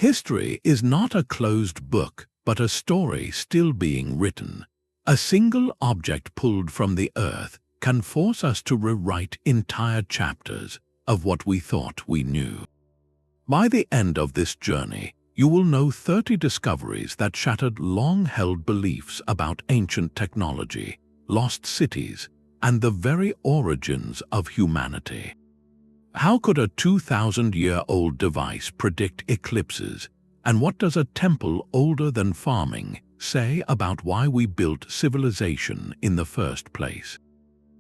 History is not a closed book, but a story still being written. A single object pulled from the earth can force us to rewrite entire chapters of what we thought we knew. By the end of this journey, you will know 30 discoveries that shattered long-held beliefs about ancient technology, lost cities, and the very origins of humanity. How could a 2,000-year-old device predict eclipses? And what does a temple older than farming say about why we built civilization in the first place?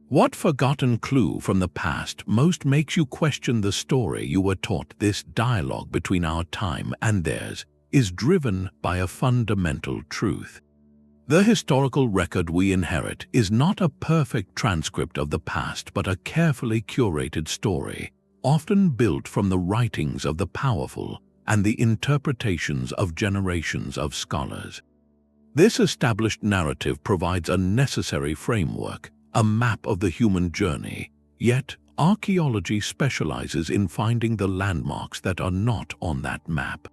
What forgotten clue from the past most makes you question the story you were taught? This dialogue between our time and theirs is driven by a fundamental truth. The historical record we inherit is not a perfect transcript of the past, but a carefully curated story, often built from the writings of the powerful and the interpretations of generations of scholars. This established narrative provides a necessary framework, a map of the human journey, yet archaeology specializes in finding the landmarks that are not on that map.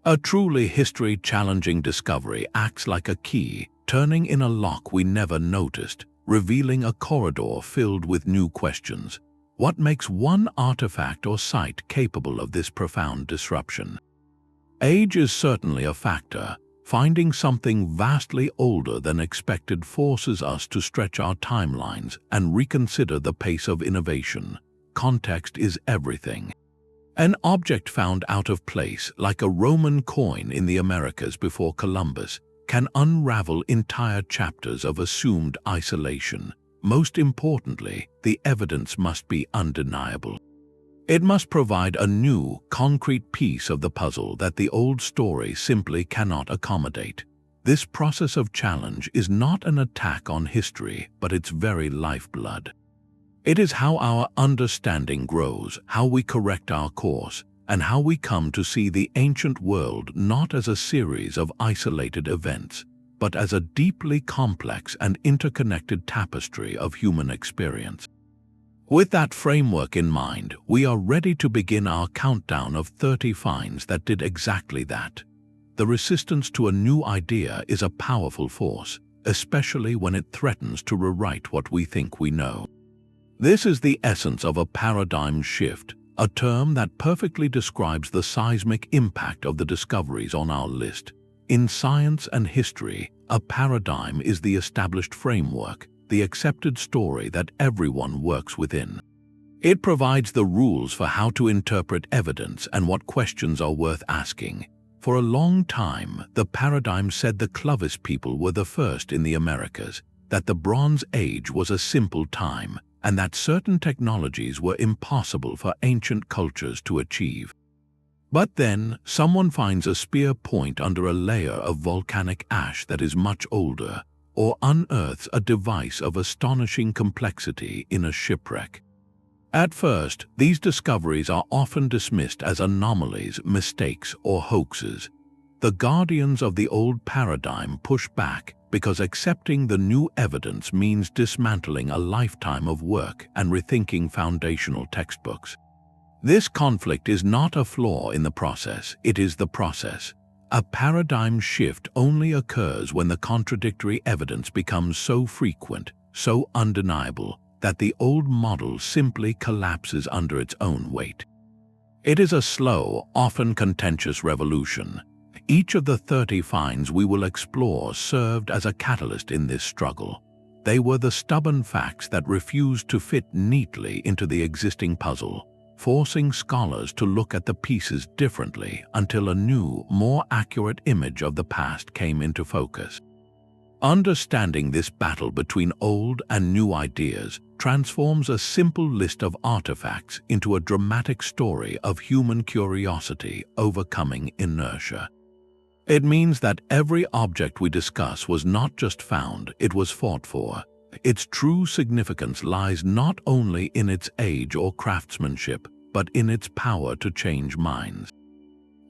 A truly history-challenging discovery acts like a key, turning in a lock we never noticed, revealing a corridor filled with new questions. What makes one artifact or site capable of this profound disruption? Age is certainly a factor. Finding something vastly older than expected forces us to stretch our timelines and reconsider the pace of innovation. Context is everything. An object found out of place, like a Roman coin in the Americas before Columbus, can unravel entire chapters of assumed isolation. Most importantly, the evidence must be undeniable. It must provide a new, concrete piece of the puzzle that the old story simply cannot accommodate. This process of challenge is not an attack on history, but its very lifeblood. It is how our understanding grows, how we correct our course, and how we come to see the ancient world not as a series of isolated events, but as a deeply complex and interconnected tapestry of human experience. With that framework in mind, we are ready to begin our countdown of 30 finds that did exactly that. The resistance to a new idea is a powerful force, especially when it threatens to rewrite what we think we know. This is the essence of a paradigm shift, a term that perfectly describes the seismic impact of the discoveries on our list. In science and history, a paradigm is the established framework, the accepted story that everyone works within. It provides the rules for how to interpret evidence and what questions are worth asking. For a long time, the paradigm said the Clovis people were the first in the Americas, that the Bronze Age was a simple time, and that certain technologies were impossible for ancient cultures to achieve. But then, someone finds a spear point under a layer of volcanic ash that is much older, or unearths a device of astonishing complexity in a shipwreck. At first, these discoveries are often dismissed as anomalies, mistakes, or hoaxes. The guardians of the old paradigm push back because accepting the new evidence means dismantling a lifetime of work and rethinking foundational textbooks. This conflict is not a flaw in the process, it is the process. A paradigm shift only occurs when the contradictory evidence becomes so frequent, so undeniable, that the old model simply collapses under its own weight. It is a slow, often contentious revolution. Each of the 30 finds we will explore served as a catalyst in this struggle. They were the stubborn facts that refused to fit neatly into the existing puzzle, forcing scholars to look at the pieces differently until a new, more accurate image of the past came into focus. Understanding this battle between old and new ideas transforms a simple list of artifacts into a dramatic story of human curiosity overcoming inertia. It means that every object we discuss was not just found, it was fought for. Its true significance lies not only in its age or craftsmanship, but in its power to change minds.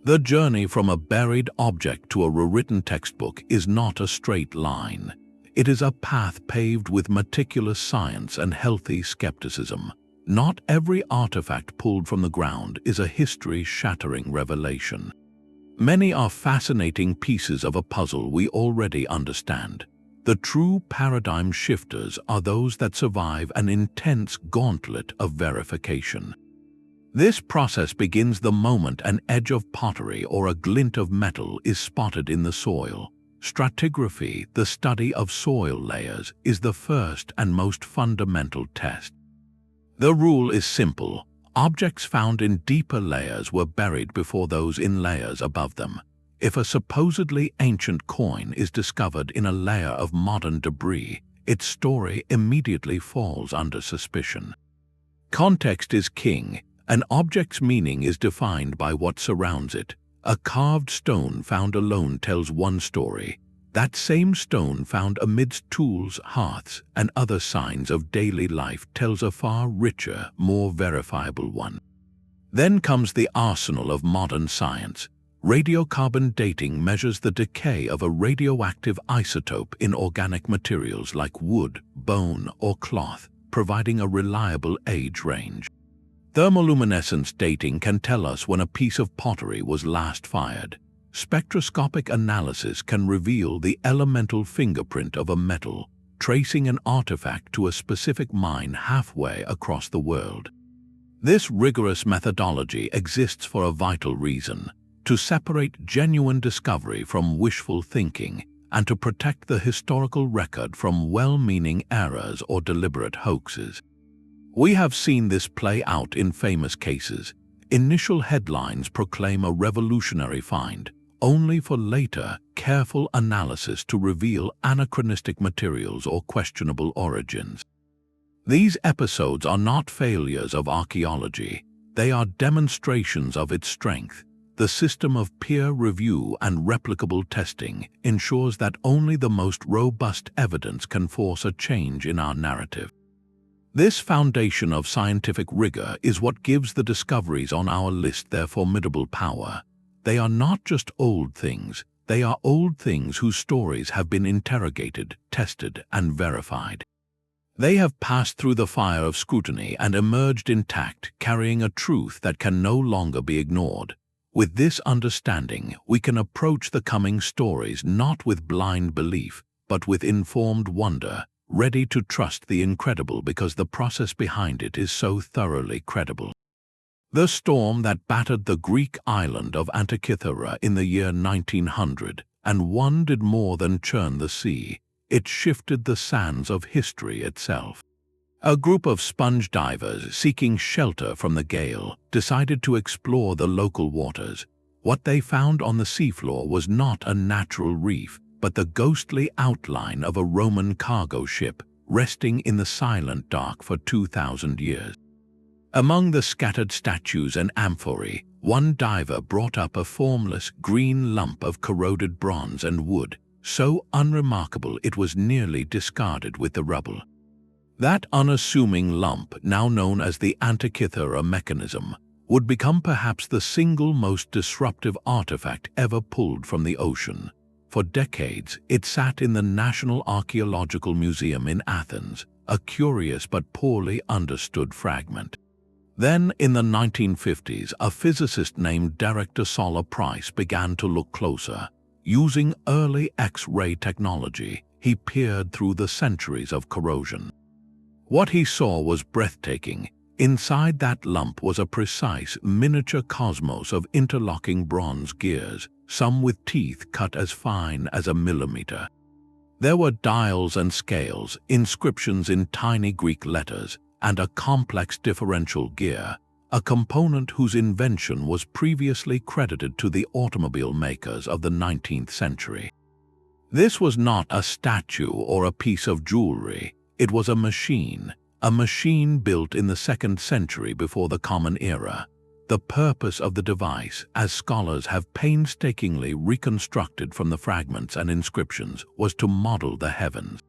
The journey from a buried object to a rewritten textbook is not a straight line. It is a path paved with meticulous science and healthy skepticism. Not every artifact pulled from the ground is a history-shattering revelation. Many are fascinating pieces of a puzzle we already understand. The true paradigm shifters are those that survive an intense gauntlet of verification. This process begins the moment an edge of pottery or a glint of metal is spotted in the soil. Stratigraphy, the study of soil layers, is the first and most fundamental test. The rule is simple. Objects found in deeper layers were buried before those in layers above them. If a supposedly ancient coin is discovered in a layer of modern debris, its story immediately falls under suspicion. Context is king. An object's meaning is defined by what surrounds it. A carved stone found alone tells one story. That same stone found amidst tools, hearths, and other signs of daily life tells a far richer, more verifiable one. Then comes the arsenal of modern science. Radiocarbon dating measures the decay of a radioactive isotope in organic materials like wood, bone, or cloth, providing a reliable age range. Thermoluminescence dating can tell us when a piece of pottery was last fired. Spectroscopic analysis can reveal the elemental fingerprint of a metal, tracing an artifact to a specific mine halfway across the world. This rigorous methodology exists for a vital reason: to separate genuine discovery from wishful thinking, and to protect the historical record from well-meaning errors or deliberate hoaxes. We have seen this play out in famous cases. Initial headlines proclaim a revolutionary find, only for later, careful analysis to reveal anachronistic materials or questionable origins. These episodes are not failures of archaeology. They are demonstrations of its strength. The system of peer review and replicable testing ensures that only the most robust evidence can force a change in our narrative. This foundation of scientific rigor is what gives the discoveries on our list their formidable power. They are not just old things, they are old things whose stories have been interrogated, tested, and verified. They have passed through the fire of scrutiny and emerged intact, carrying a truth that can no longer be ignored. With this understanding, we can approach the coming stories not with blind belief, but with informed wonder, ready to trust the incredible because the process behind it is so thoroughly credible. The storm that battered the Greek island of Antikythera in the year 1901 did more than churn the sea. It shifted the sands of history itself. A group of sponge divers seeking shelter from the gale decided to explore the local waters. What they found on the seafloor was not a natural reef, but the ghostly outline of a Roman cargo ship resting in the silent dark for 2,000 years. Among the scattered statues and amphorae, one diver brought up a formless green lump of corroded bronze and wood, so unremarkable it was nearly discarded with the rubble. That unassuming lump, now known as the Antikythera Mechanism, would become perhaps the single most disruptive artifact ever pulled from the ocean. For decades, it sat in the National Archaeological Museum in Athens, a curious but poorly understood fragment. Then, in the 1950s, a physicist named Derek de Solla Price began to look closer. Using early X-ray technology, he peered through the centuries of corrosion. What he saw was breathtaking. Inside that lump was a precise, miniature cosmos of interlocking bronze gears, some with teeth cut as fine as a millimeter. There were dials and scales, inscriptions in tiny Greek letters, and a complex differential gear, a component whose invention was previously credited to the automobile makers of the 19th century. This was not a statue or a piece of jewelry. It was a machine built in the 2nd century before the Common Era. The purpose of the device, as scholars have painstakingly reconstructed from the fragments and inscriptions, was to model the heavens.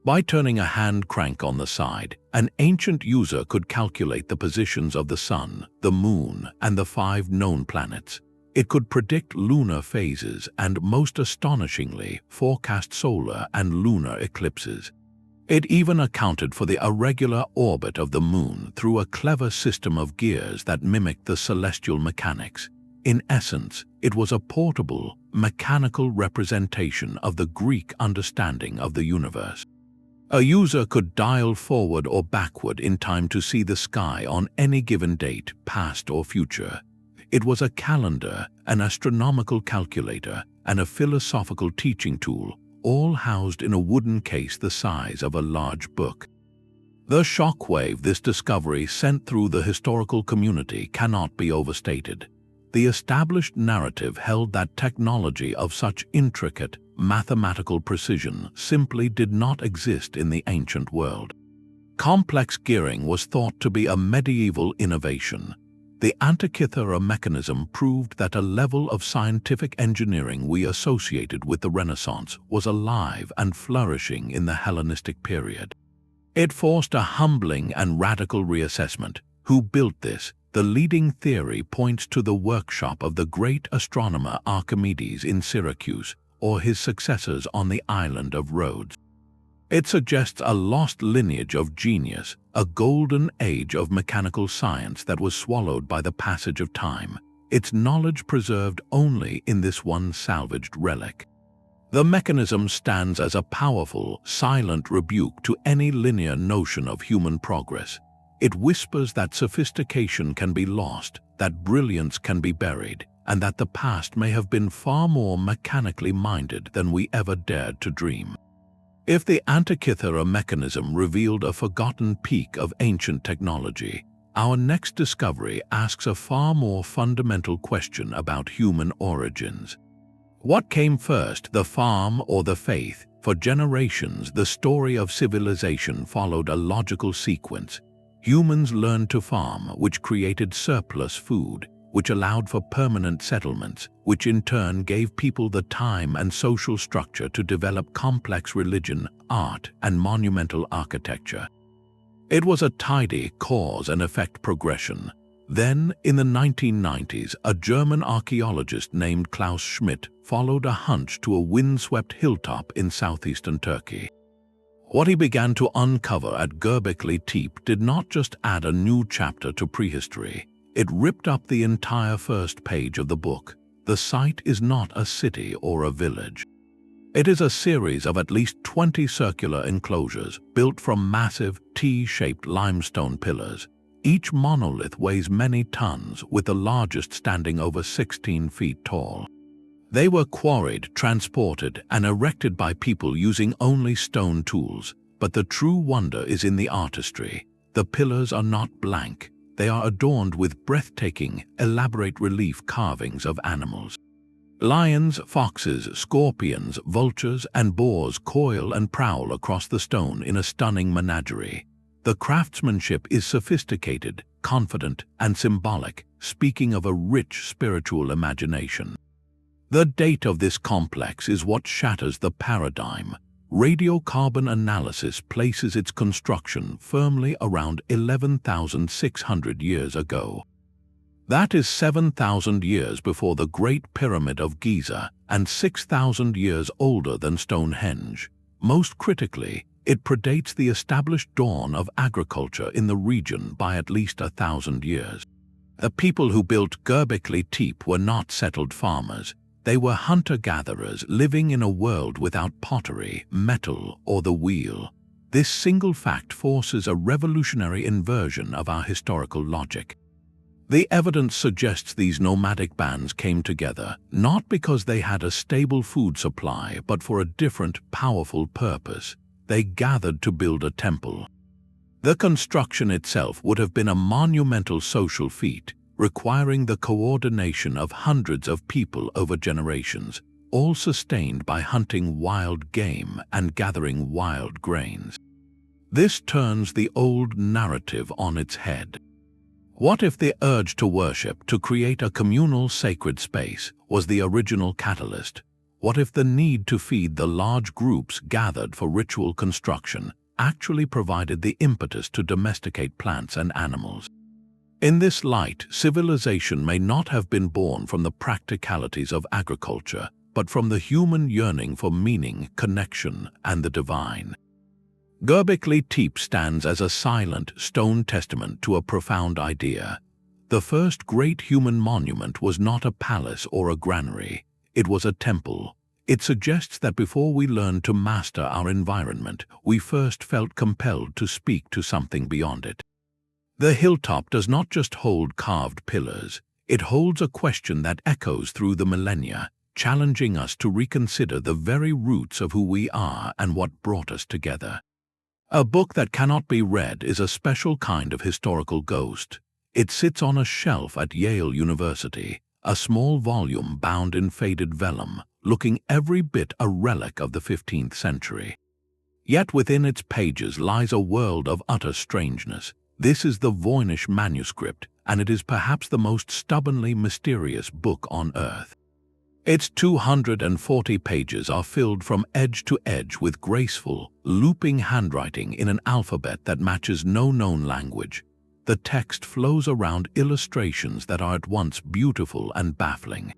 By turning a hand crank on the side, an ancient user could calculate the positions of the sun, the moon, and the 5 known planets. It could predict lunar phases and, most astonishingly, forecast solar and lunar eclipses. It even accounted for the irregular orbit of the moon through a clever system of gears that mimicked the celestial mechanics. In essence, it was a portable, mechanical representation of the Greek understanding of the universe. A user could dial forward or backward in time to see the sky on any given date, past or future. It was a calendar, an astronomical calculator, and a philosophical teaching tool, all housed in a wooden case the size of a large book. The shockwave this discovery sent through the historical community cannot be overstated. The established narrative held that technology of such intricate, mathematical precision simply did not exist in the ancient world. Complex gearing was thought to be a medieval innovation. The Antikythera Mechanism proved that a level of scientific engineering we associated with the Renaissance was alive and flourishing in the Hellenistic period. It forced a humbling and radical reassessment. Who built this? The leading theory points to the workshop of the great astronomer Archimedes in Syracuse, or his successors on the island of Rhodes. It suggests a lost lineage of genius, a golden age of mechanical science that was swallowed by the passage of time, its knowledge preserved only in this one salvaged relic. The mechanism stands as a powerful, silent rebuke to any linear notion of human progress. It whispers that sophistication can be lost, that brilliance can be buried, and that the past may have been far more mechanically minded than we ever dared to dream. If the Antikythera Mechanism revealed a forgotten peak of ancient technology, our next discovery asks a far more fundamental question about human origins. What came first, the farm or the faith? For generations, the story of civilization followed a logical sequence. Humans learned to farm, which created surplus food, which allowed for permanent settlements, which in turn gave people the time and social structure to develop complex religion, art, and monumental architecture. It was a tidy cause and effect progression. Then, in the 1990s, a German archaeologist named Klaus Schmidt followed a hunch to a windswept hilltop in southeastern Turkey. What he began to uncover at Göbekli Tepe did not just add a new chapter to prehistory, it ripped up the entire first page of the book. The site is not a city or a village. It is a series of at least 20 circular enclosures built from massive T-shaped limestone pillars. Each monolith weighs many tons, with the largest standing over 16 feet tall. They were quarried, transported, and erected by people using only stone tools, but the true wonder is in the artistry. The pillars are not blank. They are adorned with breathtaking, elaborate relief carvings of animals. Lions, foxes, scorpions, vultures, and boars coil and prowl across the stone in a stunning menagerie. The craftsmanship is sophisticated, confident, and symbolic, speaking of a rich spiritual imagination. The date of this complex is what shatters the paradigm. Radiocarbon analysis places its construction firmly around 11,600 years ago. That is 7,000 years before the Great Pyramid of Giza and 6,000 years older than Stonehenge. Most critically, it predates the established dawn of agriculture in the region by at least 1,000 years. The people who built Göbekli Tepe were not settled farmers. They were hunter-gatherers living in a world without pottery, metal, or the wheel. This single fact forces a revolutionary inversion of our historical logic. The evidence suggests these nomadic bands came together, not because they had a stable food supply, but for a different, powerful purpose. They gathered to build a temple. The construction itself would have been a monumental social feat, requiring the coordination of hundreds of people over generations, all sustained by hunting wild game and gathering wild grains. This turns the old narrative on its head. What if the urge to worship, to create a communal sacred space, was the original catalyst? What if the need to feed the large groups gathered for ritual construction actually provided the impetus to domesticate plants and animals? In this light, civilization may not have been born from the practicalities of agriculture, but from the human yearning for meaning, connection, and the divine. Göbekli Tepe stands as a silent, stone testament to a profound idea. The first great human monument was not a palace or a granary. It was a temple. It suggests that before we learned to master our environment, we first felt compelled to speak to something beyond it. The hilltop does not just hold carved pillars. It holds a question that echoes through the millennia, challenging us to reconsider the very roots of who we are and what brought us together. A book that cannot be read is a special kind of historical ghost. It sits on a shelf at Yale University, a small volume bound in faded vellum, looking every bit a relic of the 15th century. Yet within its pages lies a world of utter strangeness. This is the Voynich Manuscript, and it is perhaps the most stubbornly mysterious book on earth. Its 240 pages are filled from edge to edge with graceful, looping handwriting in an alphabet that matches no known language. The text flows around illustrations that are at once beautiful and baffling.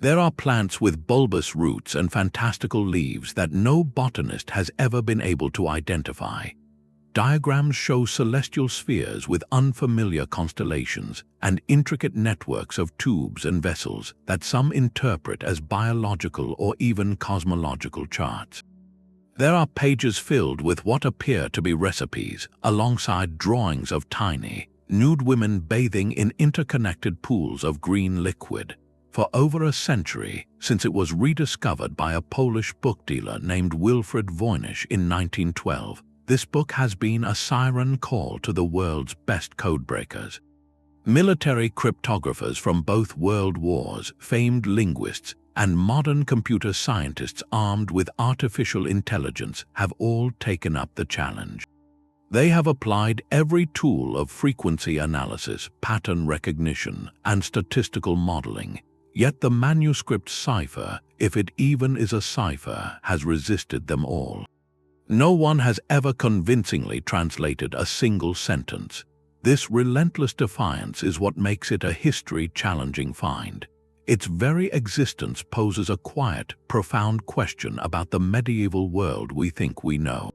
There are plants with bulbous roots and fantastical leaves that no botanist has ever been able to identify. Diagrams show celestial spheres with unfamiliar constellations and intricate networks of tubes and vessels that some interpret as biological or even cosmological charts. There are pages filled with what appear to be recipes, alongside drawings of tiny, nude women bathing in interconnected pools of green liquid. For over a century, since it was rediscovered by a Polish book dealer named Wilfred Voynich in 1912, this book has been a siren call to the world's best codebreakers. Military cryptographers from both world wars, famed linguists, and modern computer scientists armed with artificial intelligence have all taken up the challenge. They have applied every tool of frequency analysis, pattern recognition, and statistical modeling. Yet the manuscript cipher, if it even is a cipher, has resisted them all. No one has ever convincingly translated a single sentence. This relentless defiance is what makes it a history-challenging find. Its very existence poses a quiet, profound question about the medieval world we think we know.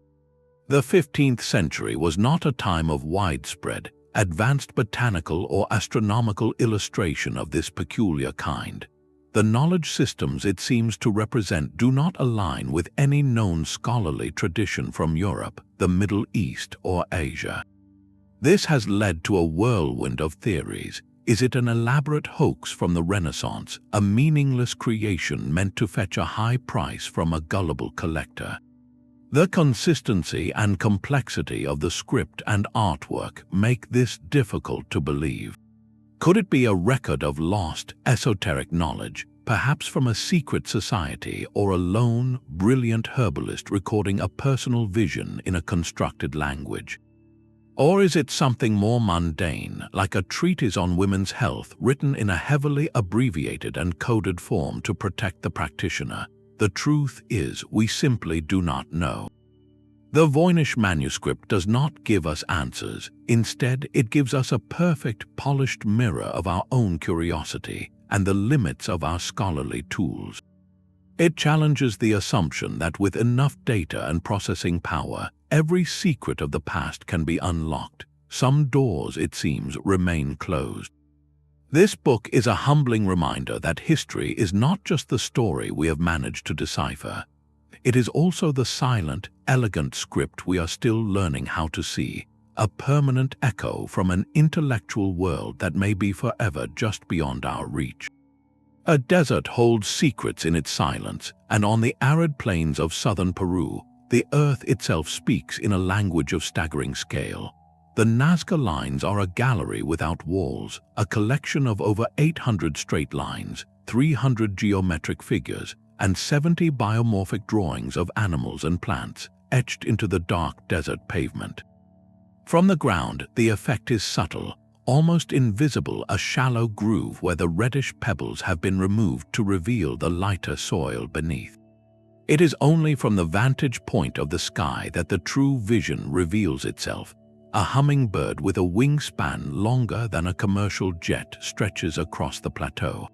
The 15th century was not a time of widespread, advanced botanical or astronomical illustration of this peculiar kind. The knowledge systems it seems to represent do not align with any known scholarly tradition from Europe, the Middle East, or Asia. This has led to a whirlwind of theories. Is it an elaborate hoax from the Renaissance, a meaningless creation meant to fetch a high price from a gullible collector? The consistency and complexity of the script and artwork make this difficult to believe. Could it be a record of lost, esoteric knowledge, perhaps from a secret society or a lone, brilliant herbalist recording a personal vision in a constructed language? Or is it something more mundane, like a treatise on women's health written in a heavily abbreviated and coded form to protect the practitioner? The truth is, we simply do not know. The Voynich Manuscript does not give us answers. Instead, it gives us a perfect, polished mirror of our own curiosity and the limits of our scholarly tools. It challenges the assumption that with enough data and processing power, every secret of the past can be unlocked. Some doors, it seems, remain closed. This book is a humbling reminder that history is not just the story we have managed to decipher. It is also the silent, elegant script we are still learning how to see, a permanent echo from an intellectual world that may be forever just beyond our reach. A desert holds secrets in its silence, and on the arid plains of southern Peru, the earth itself speaks in a language of staggering scale. The Nazca Lines are a gallery without walls, a collection of over 800 straight lines, 300 geometric figures, and 70 biomorphic drawings of animals and plants etched into the dark desert pavement. From the ground, the effect is subtle, almost invisible, a shallow groove where the reddish pebbles have been removed to reveal the lighter soil beneath. It is only from the vantage point of the sky that the true vision reveals itself. A hummingbird with a wingspan longer than a commercial jet stretches across the plateau.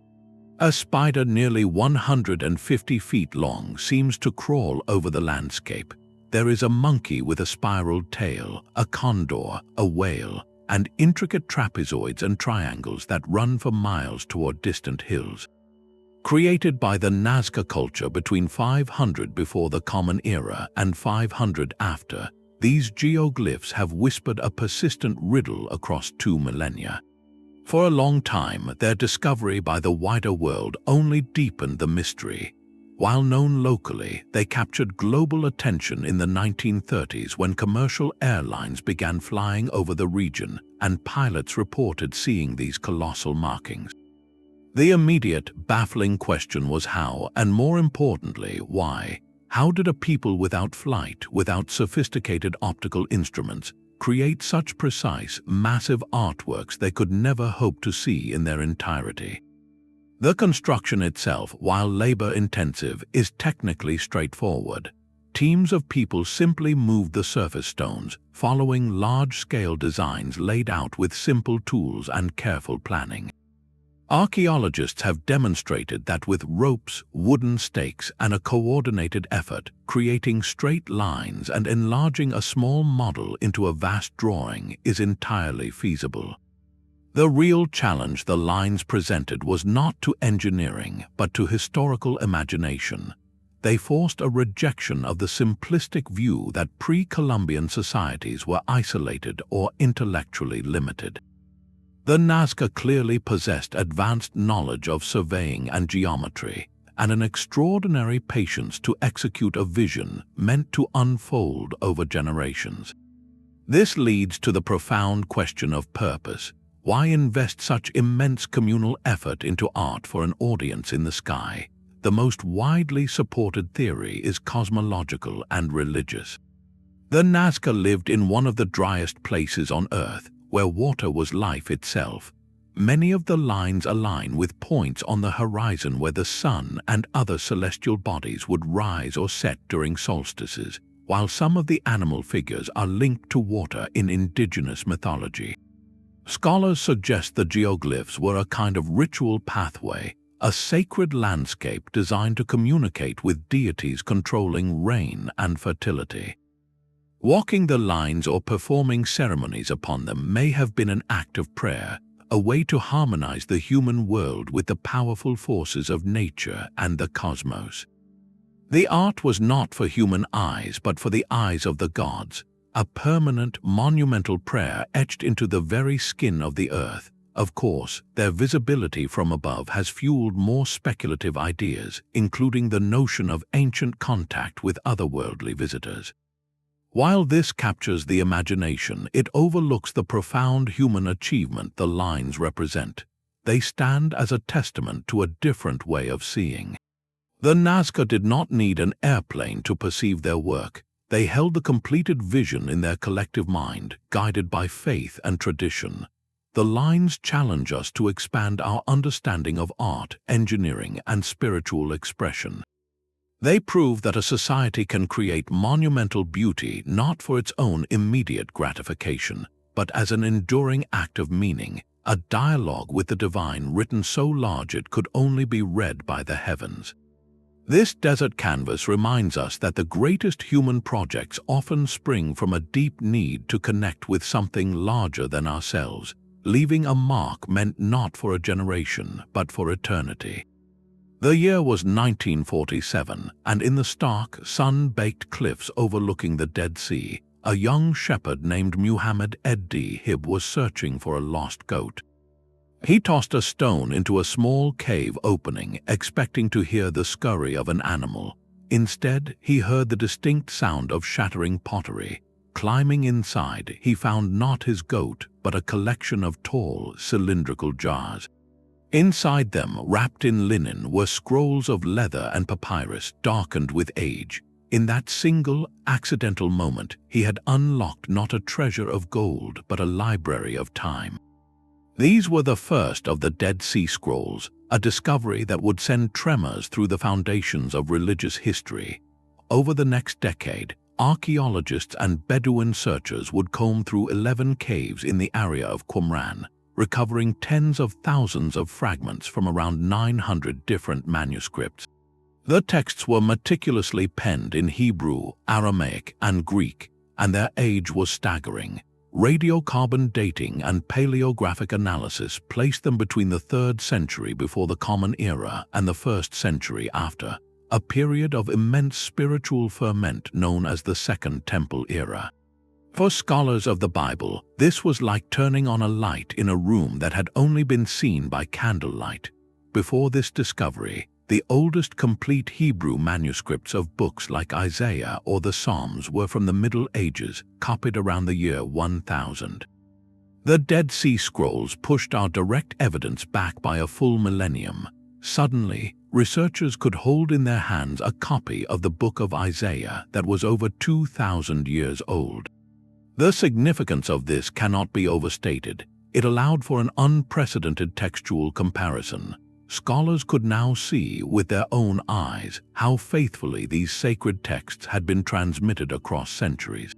A spider nearly 150 feet long seems to crawl over the landscape. There is a monkey with a spiraled tail, a condor, a whale, and intricate trapezoids and triangles that run for miles toward distant hills. Created by the Nazca culture between 500 before the Common Era and 500 after, these geoglyphs have whispered a persistent riddle across 2 millennia. For a long time, their discovery by the wider world only deepened the mystery. While known locally, they captured global attention in the 1930s when commercial airlines began flying over the region and pilots reported seeing these colossal markings. The immediate, baffling question was how, and more importantly, why. How did a people without flight, without sophisticated optical instruments, create such precise, massive artworks they could never hope to see in their entirety? The construction itself, while labor-intensive, is technically straightforward. Teams of people simply moved the surface stones, following large-scale designs laid out with simple tools and careful planning. Archaeologists have demonstrated that with ropes, wooden stakes, and a coordinated effort, creating straight lines and enlarging a small model into a vast drawing is entirely feasible. The real challenge the lines presented was not to engineering, but to historical imagination. They forced a rejection of the simplistic view that pre-Columbian societies were isolated or intellectually limited. The Nazca clearly possessed advanced knowledge of surveying and geometry, and an extraordinary patience to execute a vision meant to unfold over generations. This leads to the profound question of purpose. Why invest such immense communal effort into art for an audience in the sky? The most widely supported theory is cosmological and religious. The Nazca lived in one of the driest places on Earth, where water was life itself. Many of the lines align with points on the horizon where the sun and other celestial bodies would rise or set during solstices, while some of the animal figures are linked to water in indigenous mythology. Scholars suggest the geoglyphs were a kind of ritual pathway, a sacred landscape designed to communicate with deities controlling rain and fertility. Walking the lines or performing ceremonies upon them may have been an act of prayer, a way to harmonize the human world with the powerful forces of nature and the cosmos. The art was not for human eyes but for the eyes of the gods, a permanent, monumental prayer etched into the very skin of the earth. Of course, their visibility from above has fueled more speculative ideas, including the notion of ancient contact with otherworldly visitors. While this captures the imagination, it overlooks the profound human achievement the lines represent. They stand as a testament to a different way of seeing. The Nazca did not need an airplane to perceive their work. They held the completed vision in their collective mind, guided by faith and tradition. The lines challenge us to expand our understanding of art, engineering, and spiritual expression. They prove that a society can create monumental beauty not for its own immediate gratification, but as an enduring act of meaning, a dialogue with the divine written so large it could only be read by the heavens. This desert canvas reminds us that the greatest human projects often spring from a deep need to connect with something larger than ourselves, leaving a mark meant not for a generation, but for eternity. The year was 1947, and in the stark, sun-baked cliffs overlooking the Dead Sea, a young shepherd named Muhammad Ed-Dib was searching for a lost goat. He tossed a stone into a small cave opening, expecting to hear the scurry of an animal. Instead, he heard the distinct sound of shattering pottery. Climbing inside, he found not his goat, but a collection of tall, cylindrical jars. Inside them, wrapped in linen, were scrolls of leather and papyrus darkened with age. In that single, accidental moment, he had unlocked not a treasure of gold, but a library of time. These were the first of the Dead Sea Scrolls, a discovery that would send tremors through the foundations of religious history. Over the next decade, archaeologists and Bedouin searchers would comb through 11 caves in the area of Qumran, recovering tens of thousands of fragments from around 900 different manuscripts. The texts were meticulously penned in Hebrew, Aramaic, and Greek, and their age was staggering. radiocarbon dating and paleographic analysis placed them between the 3rd century before the Common Era and the 1st century after, a period of immense spiritual ferment known as the Second Temple Era. For scholars of the Bible, this was like turning on a light in a room that had only been seen by candlelight. Before this discovery, the oldest complete Hebrew manuscripts of books like Isaiah or the Psalms were from the Middle Ages, copied around the year 1000. The Dead Sea Scrolls pushed our direct evidence back by a full millennium. Suddenly, researchers could hold in their hands a copy of the Book of Isaiah that was over 2,000 years old. The significance of this cannot be overstated. It allowed for an unprecedented textual comparison. Scholars could now see with their own eyes how faithfully these sacred texts had been transmitted across centuries.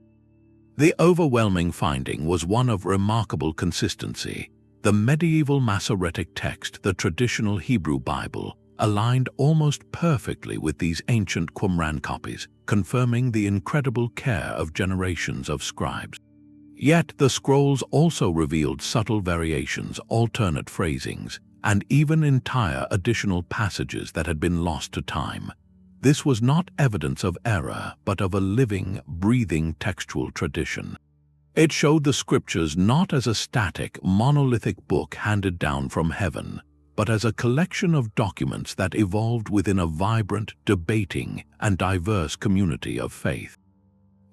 The overwhelming finding was one of remarkable consistency. The medieval Masoretic text, the traditional Hebrew Bible, aligned almost perfectly with these ancient Qumran copies, confirming the incredible care of generations of scribes. Yet the scrolls also revealed subtle variations, alternate phrasings, and even entire additional passages that had been lost to time. This was not evidence of error, but of a living, breathing textual tradition. It showed the scriptures not as a static, monolithic book handed down from heaven, but as a collection of documents that evolved within a vibrant, debating, and diverse community of faith.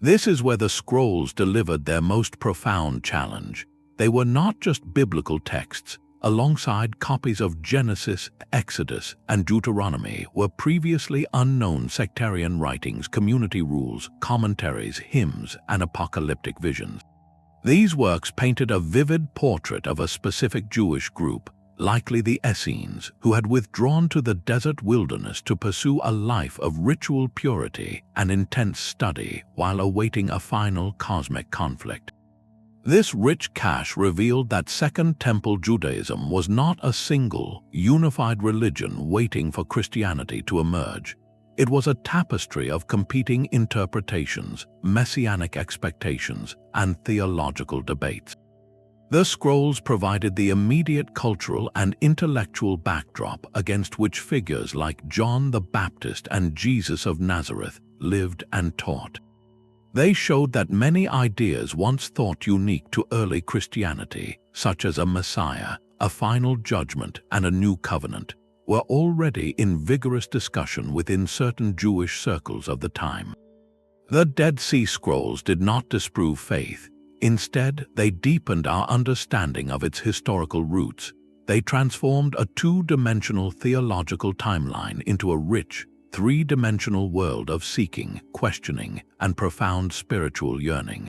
This is where the scrolls delivered their most profound challenge. They were not just biblical texts. Alongside copies of Genesis, Exodus, and Deuteronomy were previously unknown sectarian writings, community rules, commentaries, hymns, and apocalyptic visions. These works painted a vivid portrait of a specific Jewish group, likely the Essenes, who had withdrawn to the desert wilderness to pursue a life of ritual purity and intense study while awaiting a final cosmic conflict. This rich cache revealed that Second Temple Judaism was not a single, unified religion waiting for Christianity to emerge. It was a tapestry of competing interpretations, messianic expectations, and theological debates. The scrolls provided the immediate cultural and intellectual backdrop against which figures like John the Baptist and Jesus of Nazareth lived and taught. They showed that many ideas once thought unique to early Christianity, such as a Messiah, a final judgment, and a new covenant, were already in vigorous discussion within certain Jewish circles of the time. The Dead Sea Scrolls did not disprove faith. Instead, they deepened our understanding of its historical roots. They transformed a two-dimensional theological timeline into a rich, three-dimensional world of seeking, questioning, and profound spiritual yearning.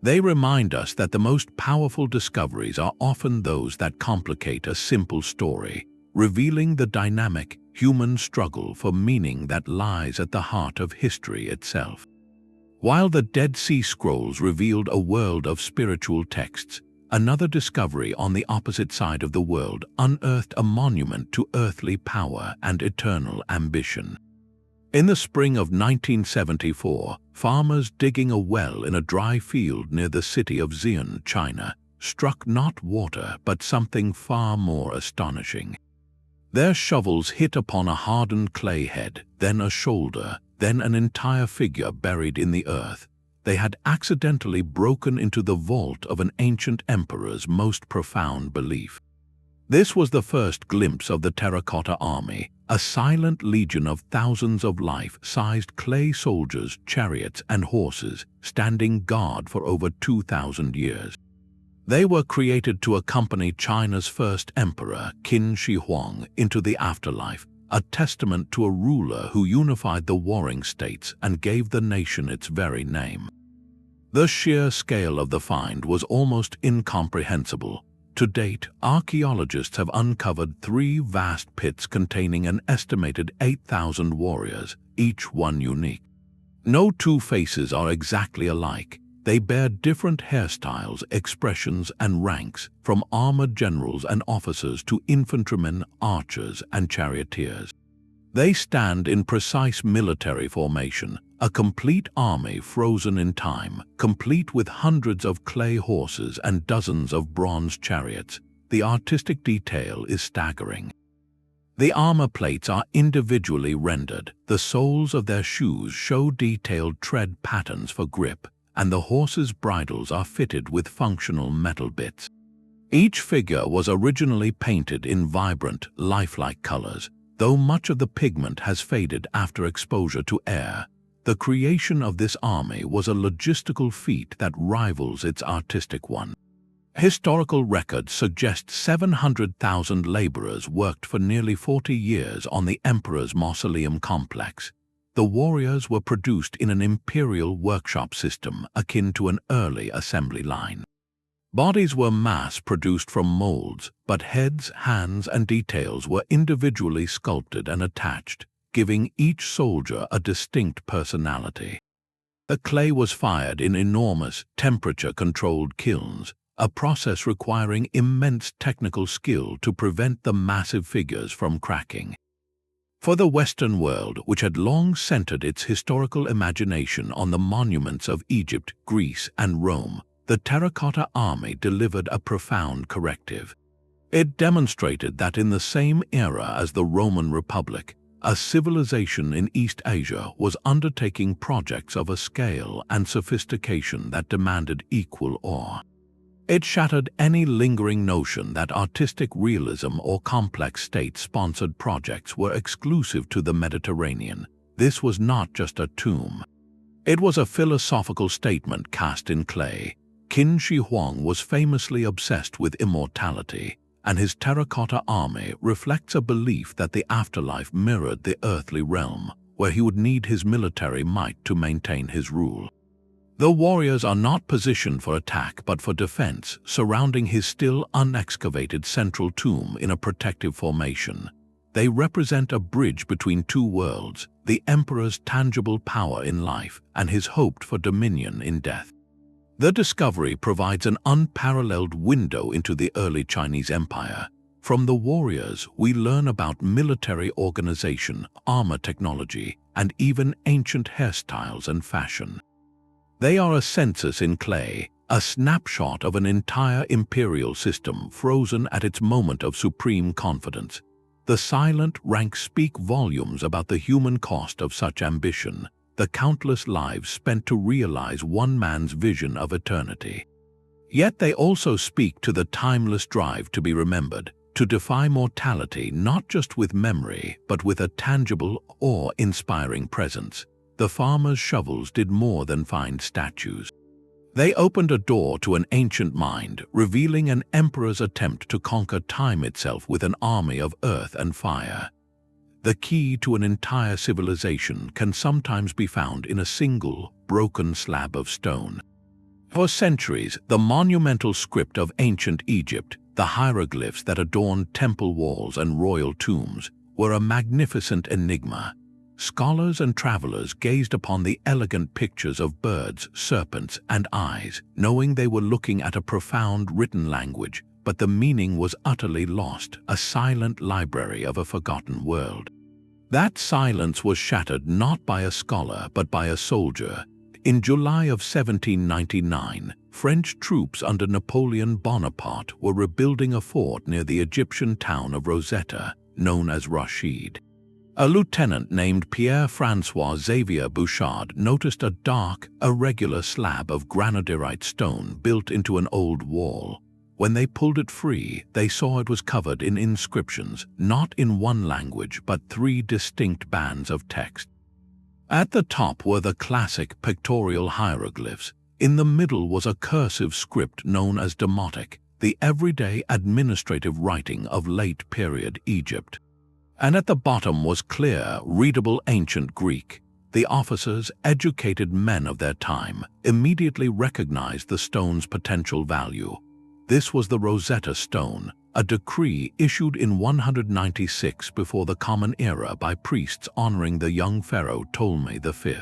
They remind us that the most powerful discoveries are often those that complicate a simple story, revealing the dynamic, human struggle for meaning that lies at the heart of history itself. While the Dead Sea Scrolls revealed a world of spiritual texts, another discovery on the opposite side of the world unearthed a monument to earthly power and eternal ambition. In the spring of 1974, farmers digging a well in a dry field near the city of Xi'an, China, struck not water but something far more astonishing. Their shovels hit upon a hardened clay head, then a shoulder, then an entire figure buried in the earth. They had accidentally broken into the vault of an ancient emperor's most profound belief. This was the first glimpse of the Terracotta Army, a silent legion of thousands of life-sized clay soldiers, chariots, and horses, standing guard for over 2,000 years. They were created to accompany China's first emperor, Qin Shi Huang, into the afterlife, a testament to a ruler who unified the warring states and gave the nation its very name. The sheer scale of the find was almost incomprehensible. To date, archaeologists have uncovered 3 vast pits containing an estimated 8,000 warriors, each one unique. No two faces are exactly alike. They bear different hairstyles, expressions, and ranks, from armored generals and officers to infantrymen, archers, and charioteers. They stand in precise military formation, a complete army frozen in time, complete with hundreds of clay horses and dozens of bronze chariots. The artistic detail is staggering. The armor plates are individually rendered, the soles of their shoes show detailed tread patterns for grip, and the horses' bridles are fitted with functional metal bits. Each figure was originally painted in vibrant, lifelike colors, though much of the pigment has faded after exposure to air. The creation of this army was a logistical feat that rivals its artistic one. Historical records suggest 700,000 laborers worked for nearly 40 years on the emperor's mausoleum complex. The warriors were produced in an imperial workshop system akin to an early assembly line. Bodies were mass-produced from molds, but heads, hands, and details were individually sculpted and attached, giving each soldier a distinct personality. The clay was fired in enormous, temperature-controlled kilns, a process requiring immense technical skill to prevent the massive figures from cracking. For the Western world, which had long centered its historical imagination on the monuments of Egypt, Greece, and Rome, the Terracotta Army delivered a profound corrective. It demonstrated that in the same era as the Roman Republic, a civilization in East Asia was undertaking projects of a scale and sophistication that demanded equal awe. It shattered any lingering notion that artistic realism or complex state-sponsored projects were exclusive to the Mediterranean. This was not just a tomb. It was a philosophical statement cast in clay. Qin Shi Huang was famously obsessed with immortality, and his Terracotta Army reflects a belief that the afterlife mirrored the earthly realm, where he would need his military might to maintain his rule. The warriors are not positioned for attack but for defense, surrounding his still unexcavated central tomb in a protective formation. They represent a bridge between two worlds, the emperor's tangible power in life and his hoped for dominion in death. The discovery provides an unparalleled window into the early Chinese Empire. From the warriors, we learn about military organization, armor technology, and even ancient hairstyles and fashion. They are a census in clay, a snapshot of an entire imperial system frozen at its moment of supreme confidence. The silent ranks speak volumes about the human cost of such ambition, the countless lives spent to realize one man's vision of eternity. Yet they also speak to the timeless drive to be remembered, to defy mortality not just with memory, but with a tangible, awe-inspiring presence. The farmers' shovels did more than find statues. They opened a door to an ancient mind, revealing an emperor's attempt to conquer time itself with an army of earth and fire. The key to an entire civilization can sometimes be found in a single, broken slab of stone. For centuries, the monumental script of ancient Egypt, the hieroglyphs that adorned temple walls and royal tombs, were a magnificent enigma. Scholars and travelers gazed upon the elegant pictures of birds, serpents, and eyes, knowing they were looking at a profound written language, but the meaning was utterly lost, a silent library of a forgotten world. That silence was shattered not by a scholar but by a soldier. In July of 1799, French troops under Napoleon Bonaparte were rebuilding a fort near the Egyptian town of Rosetta, known as Rashid. A lieutenant named Pierre-François Xavier Bouchard noticed a dark, irregular slab of granodiorite stone built into an old wall. When they pulled it free, they saw it was covered in inscriptions, not in one language but 3 distinct bands of text. At the top were the classic pictorial hieroglyphs. In the middle was a cursive script known as Demotic, the everyday administrative writing of late-period Egypt. And at the bottom was clear, readable ancient Greek. The officers, educated men of their time, immediately recognized the stone's potential value. This was the Rosetta Stone, a decree issued in 196 before the Common Era by priests honoring the young pharaoh Ptolemy V.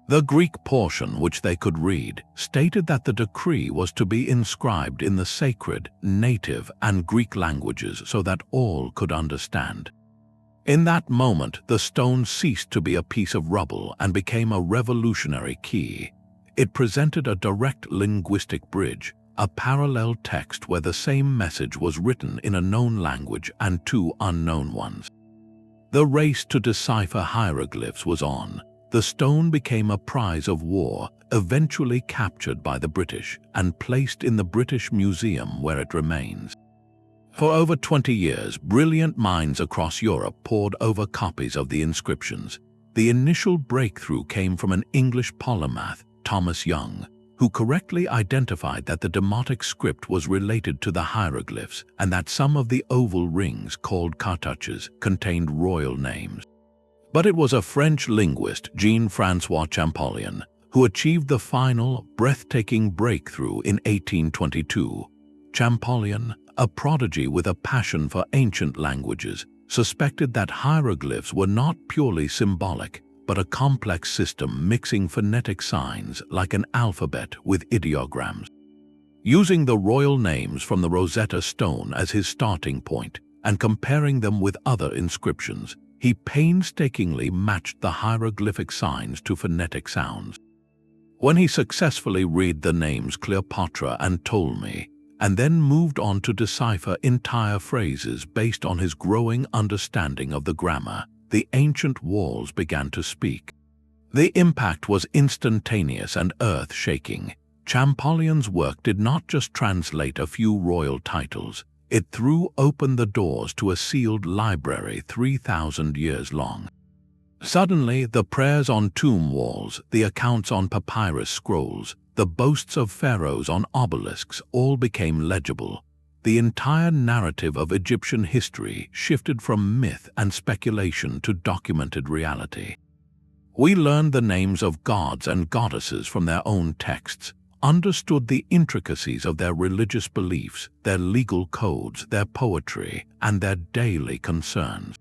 The Greek portion, which they could read, stated that the decree was to be inscribed in the sacred, native, and Greek languages so that all could understand. In that moment, the stone ceased to be a piece of rubble and became a revolutionary key. It presented a direct linguistic bridge, a parallel text where the same message was written in a known language and two unknown ones. The race to decipher hieroglyphs was on. The stone became a prize of war, eventually captured by the British and placed in the British Museum where it remains. For over 20 years, brilliant minds across Europe pored over copies of the inscriptions. The initial breakthrough came from an English polymath, Thomas Young, who correctly identified that the Demotic script was related to the hieroglyphs and that some of the oval rings, called cartouches, contained royal names. But it was a French linguist, Jean-François Champollion, who achieved the final, breathtaking breakthrough in 1822. Champollion, a prodigy with a passion for ancient languages, suspected that hieroglyphs were not purely symbolic, but a complex system mixing phonetic signs like an alphabet with ideograms. Using the royal names from the Rosetta Stone as his starting point and comparing them with other inscriptions, he painstakingly matched the hieroglyphic signs to phonetic sounds. When he successfully read the names Cleopatra and Ptolemy, and then moved on to decipher entire phrases based on his growing understanding of the grammar, the ancient walls began to speak. The impact was instantaneous and earth-shaking. Champollion's work did not just translate a few royal titles, it threw open the doors to a sealed library 3,000 years long. Suddenly, the prayers on tomb walls, the accounts on papyrus scrolls, the boasts of pharaohs on obelisks all became legible. The entire narrative of Egyptian history shifted from myth and speculation to documented reality. We learned the names of gods and goddesses from their own texts, understood the intricacies of their religious beliefs, their legal codes, their poetry, and their daily concerns.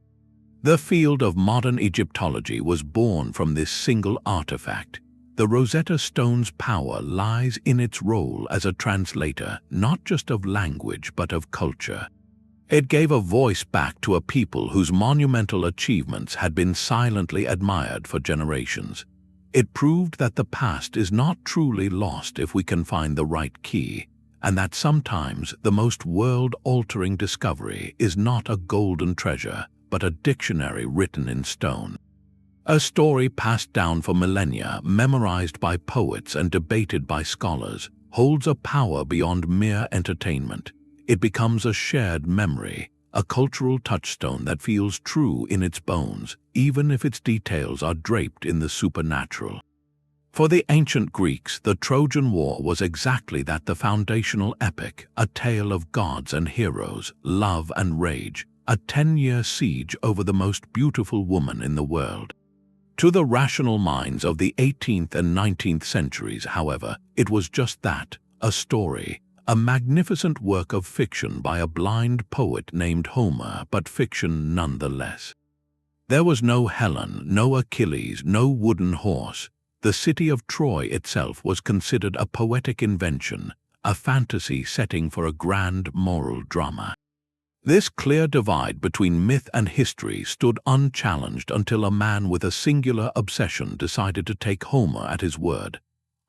The field of modern Egyptology was born from this single artifact. The Rosetta Stone's power lies in its role as a translator, not just of language but of culture. It gave a voice back to a people whose monumental achievements had been silently admired for generations. It proved that the past is not truly lost if we can find the right key, and that sometimes the most world-altering discovery is not a golden treasure, but a dictionary written in stone. A story passed down for millennia, memorized by poets and debated by scholars, holds a power beyond mere entertainment. It becomes a shared memory, a cultural touchstone that feels true in its bones, even if its details are draped in the supernatural. For the ancient Greeks, the Trojan War was exactly that, the foundational epic, a tale of gods and heroes, love and rage, a 10-year siege over the most beautiful woman in the world. To the rational minds of the 18th and 19th centuries, however, it was just that, a story, a magnificent work of fiction by a blind poet named Homer, but fiction nonetheless. There was no Helen, no Achilles, no wooden horse. The city of Troy itself was considered a poetic invention, a fantasy setting for a grand moral drama. This clear divide between myth and history stood unchallenged until a man with a singular obsession decided to take Homer at his word.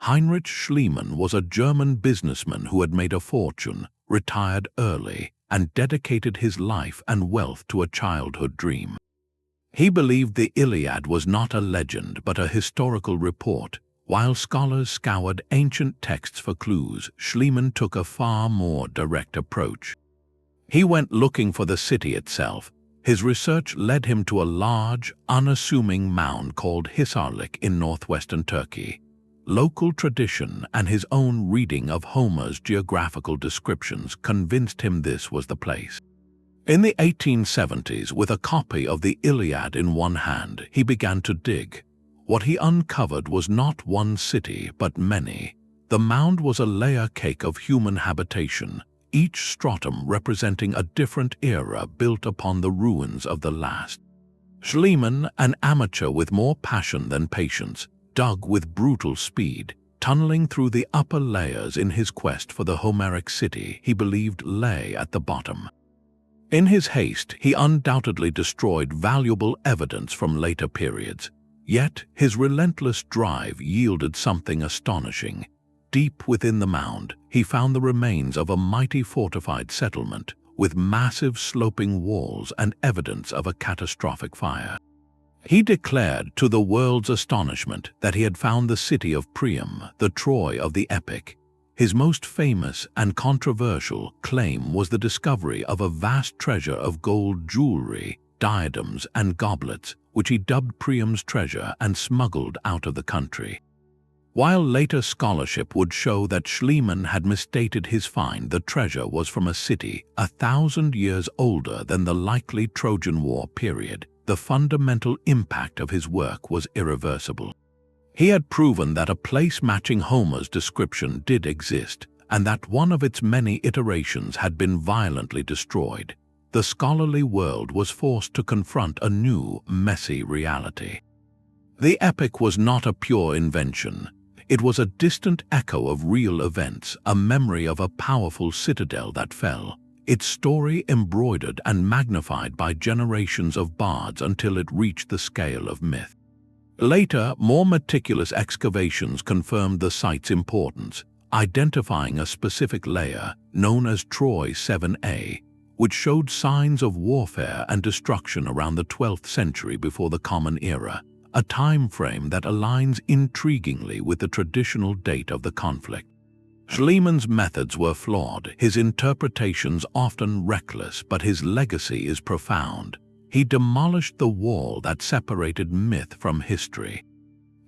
Heinrich Schliemann was a German businessman who had made a fortune, retired early, and dedicated his life and wealth to a childhood dream. He believed the Iliad was not a legend but a historical report. While scholars scoured ancient texts for clues, Schliemann took a far more direct approach. He went looking for the city itself. His research led him to a large, unassuming mound called Hisarlik in northwestern Turkey. Local tradition and his own reading of Homer's geographical descriptions convinced him this was the place. In the 1870s, with a copy of the Iliad in one hand, he began to dig. What he uncovered was not one city, but many. The mound was a layer cake of human habitation, each stratum representing a different era built upon the ruins of the last. Schliemann, an amateur with more passion than patience, dug with brutal speed, tunneling through the upper layers in his quest for the Homeric city he believed lay at the bottom. In his haste, he undoubtedly destroyed valuable evidence from later periods. Yet, his relentless drive yielded something astonishing. Deep within the mound, he found the remains of a mighty fortified settlement, with massive sloping walls and evidence of a catastrophic fire. He declared, to the world's astonishment, that he had found the city of Priam, the Troy of the epic. His most famous and controversial claim was the discovery of a vast treasure of gold jewelry, diadems, and goblets, which he dubbed Priam's treasure and smuggled out of the country. While later scholarship would show that Schliemann had misstated his find, the treasure was from a city 1,000 years older than the likely Trojan War period. The fundamental impact of his work was irreversible. He had proven that a place matching Homer's description did exist, and that one of its many iterations had been violently destroyed. The scholarly world was forced to confront a new, messy reality. The epic was not a pure invention. It was a distant echo of real events, a memory of a powerful citadel that fell, its story embroidered and magnified by generations of bards until it reached the scale of myth. Later, more meticulous excavations confirmed the site's importance, identifying a specific layer, known as Troy 7a, which showed signs of warfare and destruction around the 12th century before the Common Era, a time frame that aligns intriguingly with the traditional date of the conflict. Schliemann's methods were flawed, his interpretations often reckless, but his legacy is profound. He demolished the wall that separated myth from history.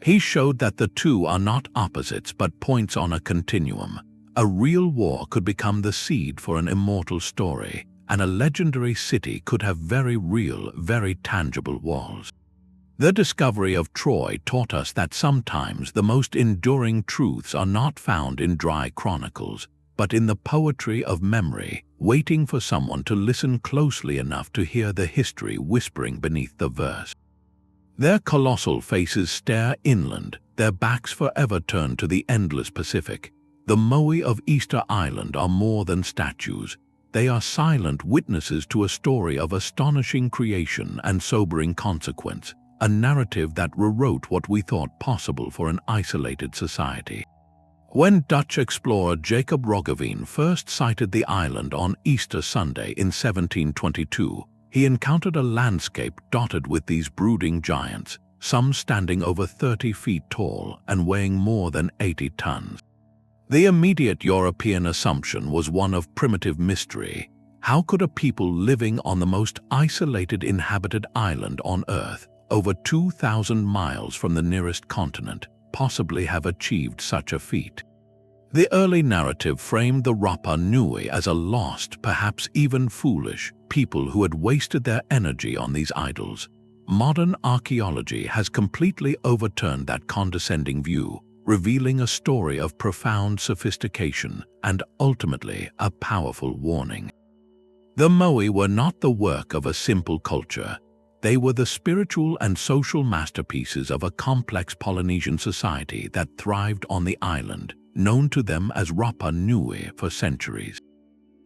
He showed that the two are not opposites but points on a continuum. A real war could become the seed for an immortal story, and a legendary city could have very real, very tangible walls. The discovery of Troy taught us that sometimes the most enduring truths are not found in dry chronicles, but in the poetry of memory, waiting for someone to listen closely enough to hear the history whispering beneath the verse. Their colossal faces stare inland, their backs forever turned to the endless Pacific. The Moai of Easter Island are more than statues. They are silent witnesses to a story of astonishing creation and sobering consequence, a narrative that rewrote what we thought possible for an isolated society. When Dutch explorer Jacob Roggeveen first sighted the island on Easter Sunday in 1722, he encountered a landscape dotted with these brooding giants, some standing over 30 feet tall and weighing more than 80 tons. The immediate European assumption was one of primitive mystery. How could a people living on the most isolated inhabited island on Earth, over 2,000 miles from the nearest continent, possibly have achieved such a feat? The early narrative framed the Rapa Nui as a lost, perhaps even foolish, people who had wasted their energy on these idols. Modern archaeology has completely overturned that condescending view, revealing a story of profound sophistication and ultimately a powerful warning. The Moai were not the work of a simple culture. They were the spiritual and social masterpieces of a complex Polynesian society that thrived on the island, known to them as Rapa Nui for centuries.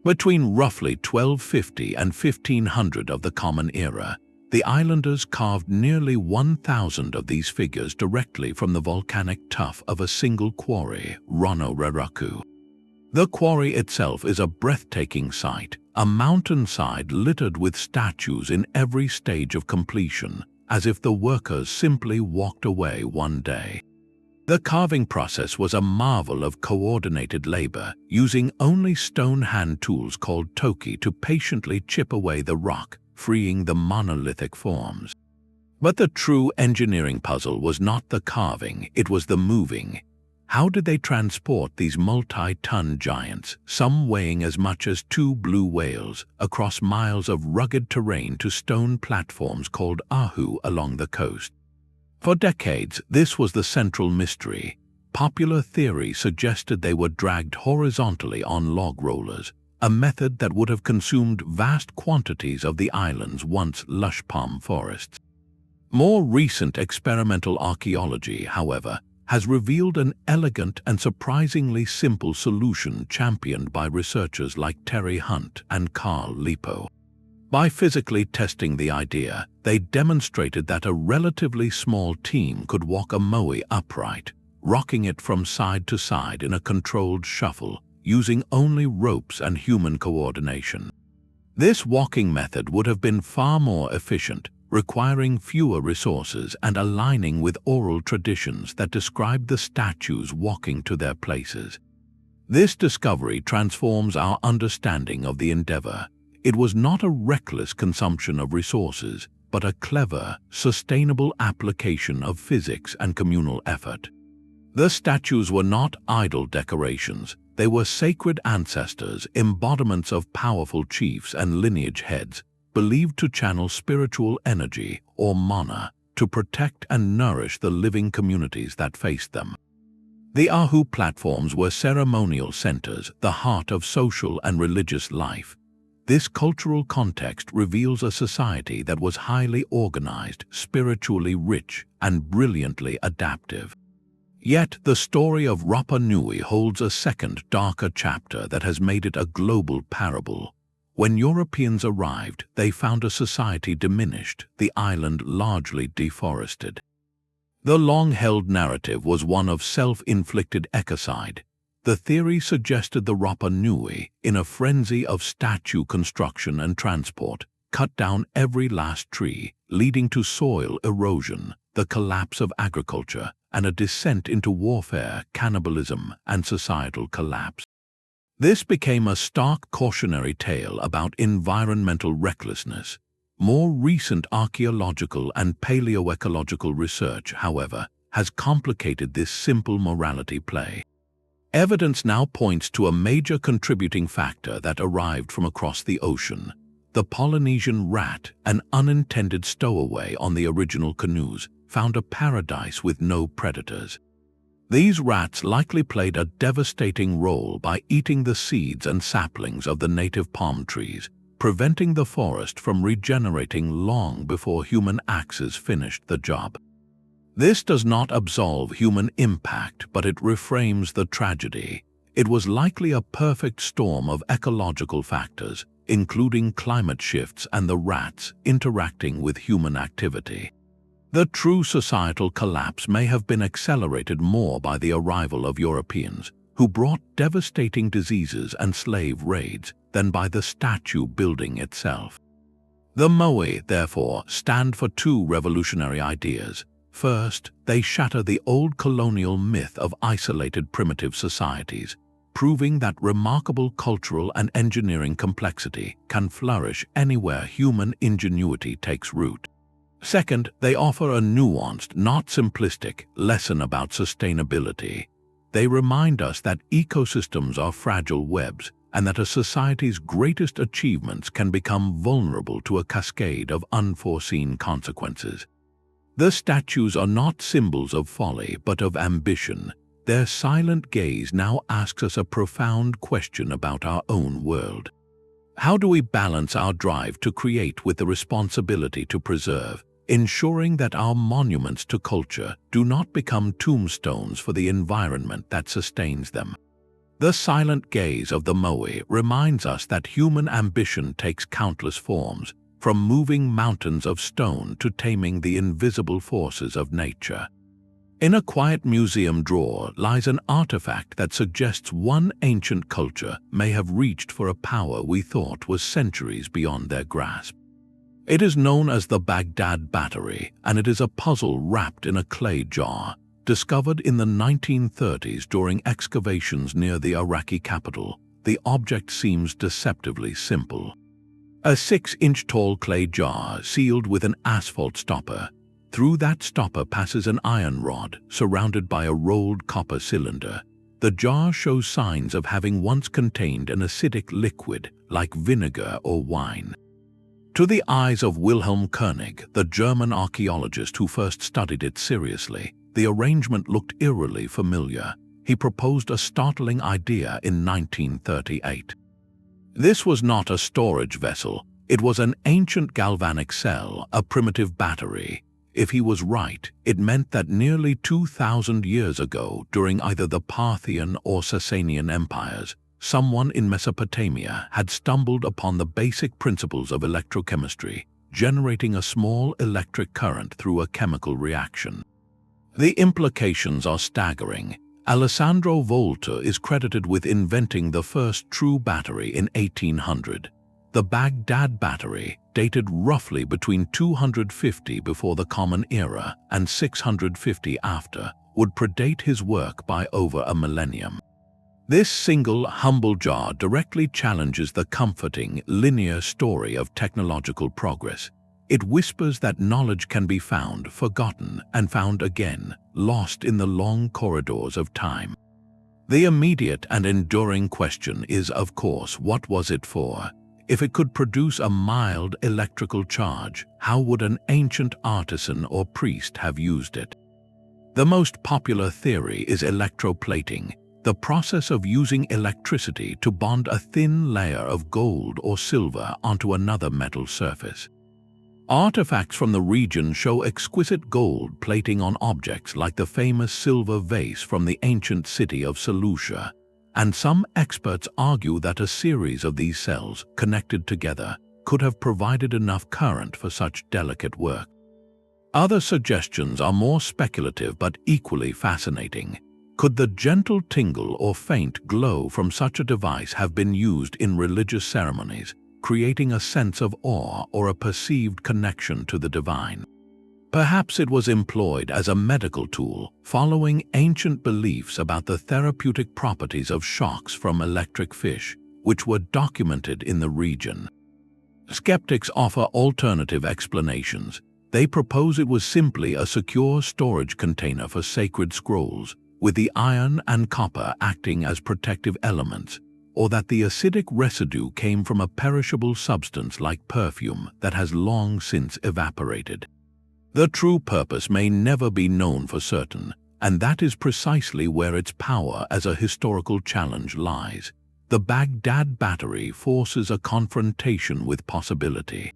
Between roughly 1250 and 1500 of the Common Era, the islanders carved nearly 1,000 of these figures directly from the volcanic tuff of a single quarry, Rono Reraku. The quarry itself is a breathtaking sight, a mountainside littered with statues in every stage of completion, as if the workers simply walked away one day. The carving process was a marvel of coordinated labor, using only stone hand tools called toki to patiently chip away the rock, freeing the monolithic forms. But the true engineering puzzle was not the carving, it was the moving. How did they transport these multi-ton giants, some weighing as much as 2 blue whales, across miles of rugged terrain to stone platforms called ahu along the coast? For decades, this was the central mystery. Popular theory suggested they were dragged horizontally on log rollers, a method that would have consumed vast quantities of the island's once lush palm forests. More recent experimental archaeology, however, has revealed an elegant and surprisingly simple solution championed by researchers like Terry Hunt and Carl Lipo. By physically testing the idea, they demonstrated that a relatively small team could walk a moai upright, rocking it from side to side in a controlled shuffle, using only ropes and human coordination. This walking method would have been far more efficient, requiring fewer resources and aligning with oral traditions that described the statues walking to their places. This discovery transforms our understanding of the endeavor. It was not a reckless consumption of resources, but a clever, sustainable application of physics and communal effort. The statues were not idle decorations. They were sacred ancestors, embodiments of powerful chiefs and lineage heads, believed to channel spiritual energy, or mana, to protect and nourish the living communities that faced them. The Ahu platforms were ceremonial centers, the heart of social and religious life. This cultural context reveals a society that was highly organized, spiritually rich, and brilliantly adaptive. Yet the story of Rapa Nui holds a second, darker chapter that has made it a global parable. When Europeans arrived, they found a society diminished, the island largely deforested. The long-held narrative was one of self-inflicted ecocide. The theory suggested the Rapa Nui, in a frenzy of statue construction and transport, cut down every last tree, leading to soil erosion, the collapse of agriculture, and a descent into warfare, cannibalism, and societal collapse. This became a stark cautionary tale about environmental recklessness. More recent archaeological and paleoecological research, however, has complicated this simple morality play. Evidence now points to a major contributing factor that arrived from across the ocean. The Polynesian rat, an unintended stowaway on the original canoes, found a paradise with no predators. These rats likely played a devastating role by eating the seeds and saplings of the native palm trees, preventing the forest from regenerating long before human axes finished the job. This does not absolve human impact, but it reframes the tragedy. It was likely a perfect storm of ecological factors, including climate shifts and the rats interacting with human activity. The true societal collapse may have been accelerated more by the arrival of Europeans, who brought devastating diseases and slave raids, than by the statue building itself. The Moai, therefore, stand for two revolutionary ideas. First, they shatter the old colonial myth of isolated primitive societies, proving that remarkable cultural and engineering complexity can flourish anywhere human ingenuity takes root. Second, they offer a nuanced, not simplistic, lesson about sustainability. They remind us that ecosystems are fragile webs, and that a society's greatest achievements can become vulnerable to a cascade of unforeseen consequences. The statues are not symbols of folly, but of ambition. Their silent gaze now asks us a profound question about our own world. How do we balance our drive to create with the responsibility to preserve, ensuring that our monuments to culture do not become tombstones for the environment that sustains them? The silent gaze of the Moai reminds us that human ambition takes countless forms, from moving mountains of stone to taming the invisible forces of nature. In a quiet museum drawer lies an artifact that suggests one ancient culture may have reached for a power we thought was centuries beyond their grasp. It is known as the Baghdad Battery, and it is a puzzle wrapped in a clay jar, discovered in the 1930s during excavations near the Iraqi capital. The object seems deceptively simple. A 6-inch tall clay jar sealed with an asphalt stopper. Through that stopper passes an iron rod surrounded by a rolled copper cylinder. The jar shows signs of having once contained an acidic liquid like vinegar or wine. To the eyes of Wilhelm Koenig, the German archaeologist who first studied it seriously, the arrangement looked eerily familiar. He proposed a startling idea in 1938. This was not a storage vessel. It was an ancient galvanic cell, a primitive battery. If he was right, it meant that nearly 2,000 years ago, during either the Parthian or Sasanian empires, someone in Mesopotamia had stumbled upon the basic principles of electrochemistry, generating a small electric current through a chemical reaction. The implications are staggering. Alessandro Volta is credited with inventing the first true battery in 1800. The Baghdad Battery, dated roughly between 250 before the Common Era and 650 after, would predate his work by over a millennium. This single, humble jar directly challenges the comforting, linear story of technological progress. It whispers that knowledge can be found, forgotten, and found again, lost in the long corridors of time. The immediate and enduring question is, of course, what was it for? If it could produce a mild electrical charge, how would an ancient artisan or priest have used it? The most popular theory is electroplating, the process of using electricity to bond a thin layer of gold or silver onto another metal surface. Artifacts from the region show exquisite gold plating on objects like the famous silver vase from the ancient city of Seleucia, and some experts argue that a series of these cells, connected together, could have provided enough current for such delicate work. Other suggestions are more speculative but equally fascinating. Could the gentle tingle or faint glow from such a device have been used in religious ceremonies, creating a sense of awe or a perceived connection to the divine? Perhaps it was employed as a medical tool, following ancient beliefs about the therapeutic properties of shocks from electric fish, which were documented in the region. Skeptics offer alternative explanations. They propose it was simply a secure storage container for sacred scrolls, with the iron and copper acting as protective elements, or that the acidic residue came from a perishable substance like perfume that has long since evaporated. The true purpose may never be known for certain, and that is precisely where its power as a historical challenge lies. The Baghdad Battery forces a confrontation with possibility.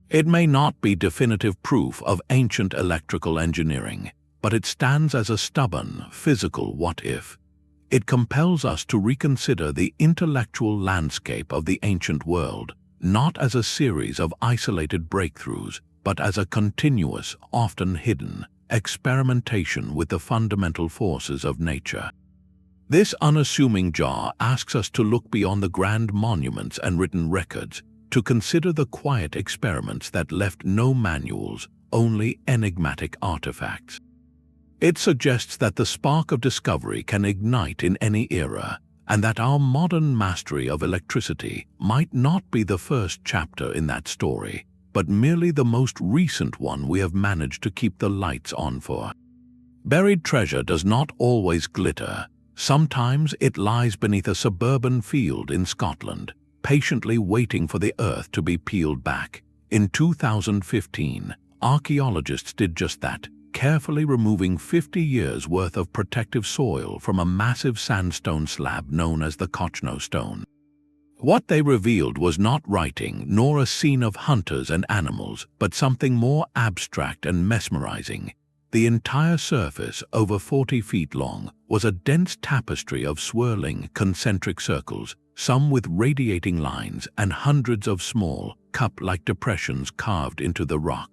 It may not be definitive proof of ancient electrical engineering, but it stands as a stubborn, physical what-if. It compels us to reconsider the intellectual landscape of the ancient world, not as a series of isolated breakthroughs, but as a continuous, often hidden, experimentation with the fundamental forces of nature. This unassuming jar asks us to look beyond the grand monuments and written records, to consider the quiet experiments that left no manuals, only enigmatic artifacts. It suggests that the spark of discovery can ignite in any era, and that our modern mastery of electricity might not be the first chapter in that story, but merely the most recent one we have managed to keep the lights on for. Buried treasure does not always glitter. Sometimes it lies beneath a suburban field in Scotland, patiently waiting for the earth to be peeled back. In 2015, archaeologists did just that, carefully removing 50 years' worth of protective soil from a massive sandstone slab known as the Cochno stone. What they revealed was not writing nor a scene of hunters and animals, but something more abstract and mesmerizing. The entire surface, over 40 feet long, was a dense tapestry of swirling, concentric circles, some with radiating lines and hundreds of small, cup-like depressions carved into the rock.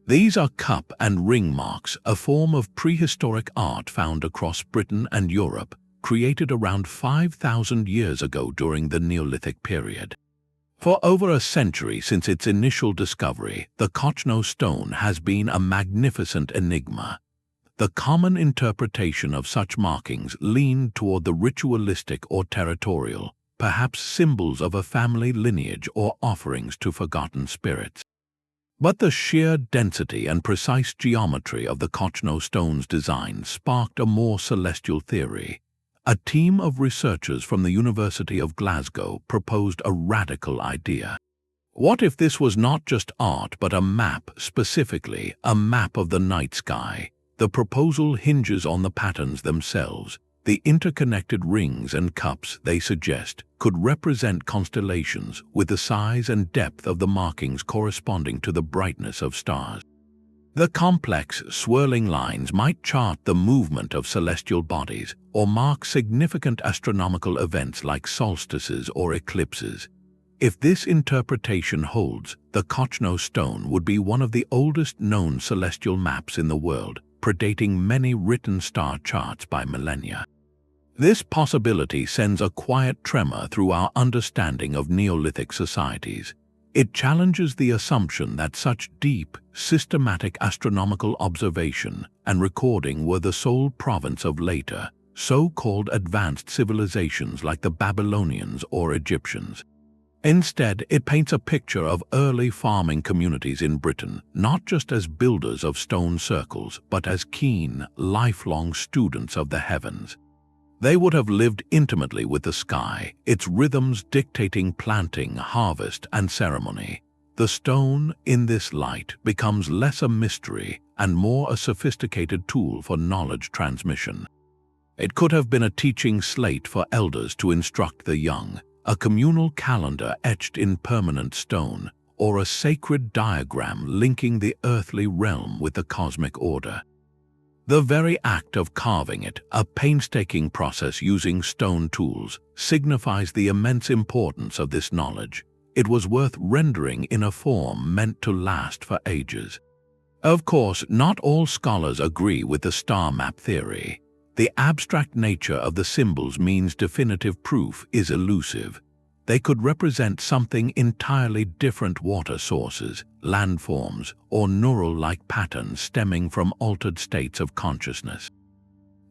These are cup and ring marks, a form of prehistoric art found across Britain and Europe, created around 5,000 years ago during the Neolithic period. For over a century since its initial discovery, the Cochno stone has been a magnificent enigma. The common interpretation of such markings leaned toward the ritualistic or territorial, perhaps symbols of a family lineage or offerings to forgotten spirits. But the sheer density and precise geometry of the Cochno stone's design sparked a more celestial theory. A team of researchers from the University of Glasgow proposed a radical idea. What if this was not just art but a map, specifically a map of the night sky? The proposal hinges on the patterns themselves. The interconnected rings and cups, they suggest, could represent constellations with the size and depth of the markings corresponding to the brightness of stars. The complex, swirling lines might chart the movement of celestial bodies or mark significant astronomical events like solstices or eclipses. If this interpretation holds, the Cochno stone would be one of the oldest known celestial maps in the world, predating many written star charts by millennia. This possibility sends a quiet tremor through our understanding of Neolithic societies. It challenges the assumption that such deep, systematic astronomical observation and recording were the sole province of later, so-called advanced civilizations like the Babylonians or Egyptians. Instead, it paints a picture of early farming communities in Britain, not just as builders of stone circles, but as keen, lifelong students of the heavens. They would have lived intimately with the sky, its rhythms dictating planting, harvest, and ceremony. The stone, in this light, becomes less a mystery and more a sophisticated tool for knowledge transmission. It could have been a teaching slate for elders to instruct the young, a communal calendar etched in permanent stone, or a sacred diagram linking the earthly realm with the cosmic order. The very act of carving it, a painstaking process using stone tools, signifies the immense importance of this knowledge. It was worth rendering in a form meant to last for ages. Of course, not all scholars agree with the star map theory. The abstract nature of the symbols means definitive proof is elusive. They could represent something entirely different: water sources, landforms, or neural-like patterns stemming from altered states of consciousness.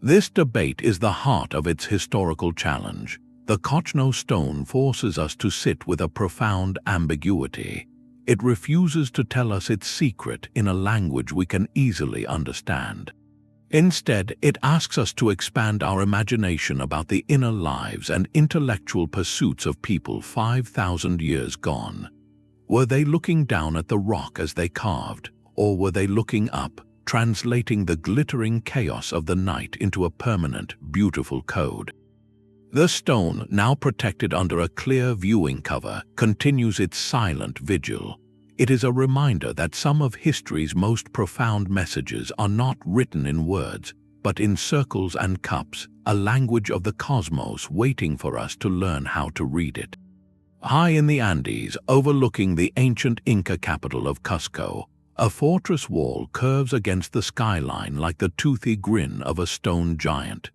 This debate is the heart of its historical challenge. The Cochno stone forces us to sit with a profound ambiguity. It refuses to tell us its secret in a language we can easily understand. Instead, it asks us to expand our imagination about the inner lives and intellectual pursuits of people 5,000 years gone. Were they looking down at the rock as they carved, or were they looking up, translating the glittering chaos of the night into a permanent, beautiful code? The stone, now protected under a clear viewing cover, continues its silent vigil. It is a reminder that some of history's most profound messages are not written in words, but in circles and cups, a language of the cosmos waiting for us to learn how to read it. High in the Andes, overlooking the ancient Inca capital of Cusco, a fortress wall curves against the skyline like the toothy grin of a stone giant.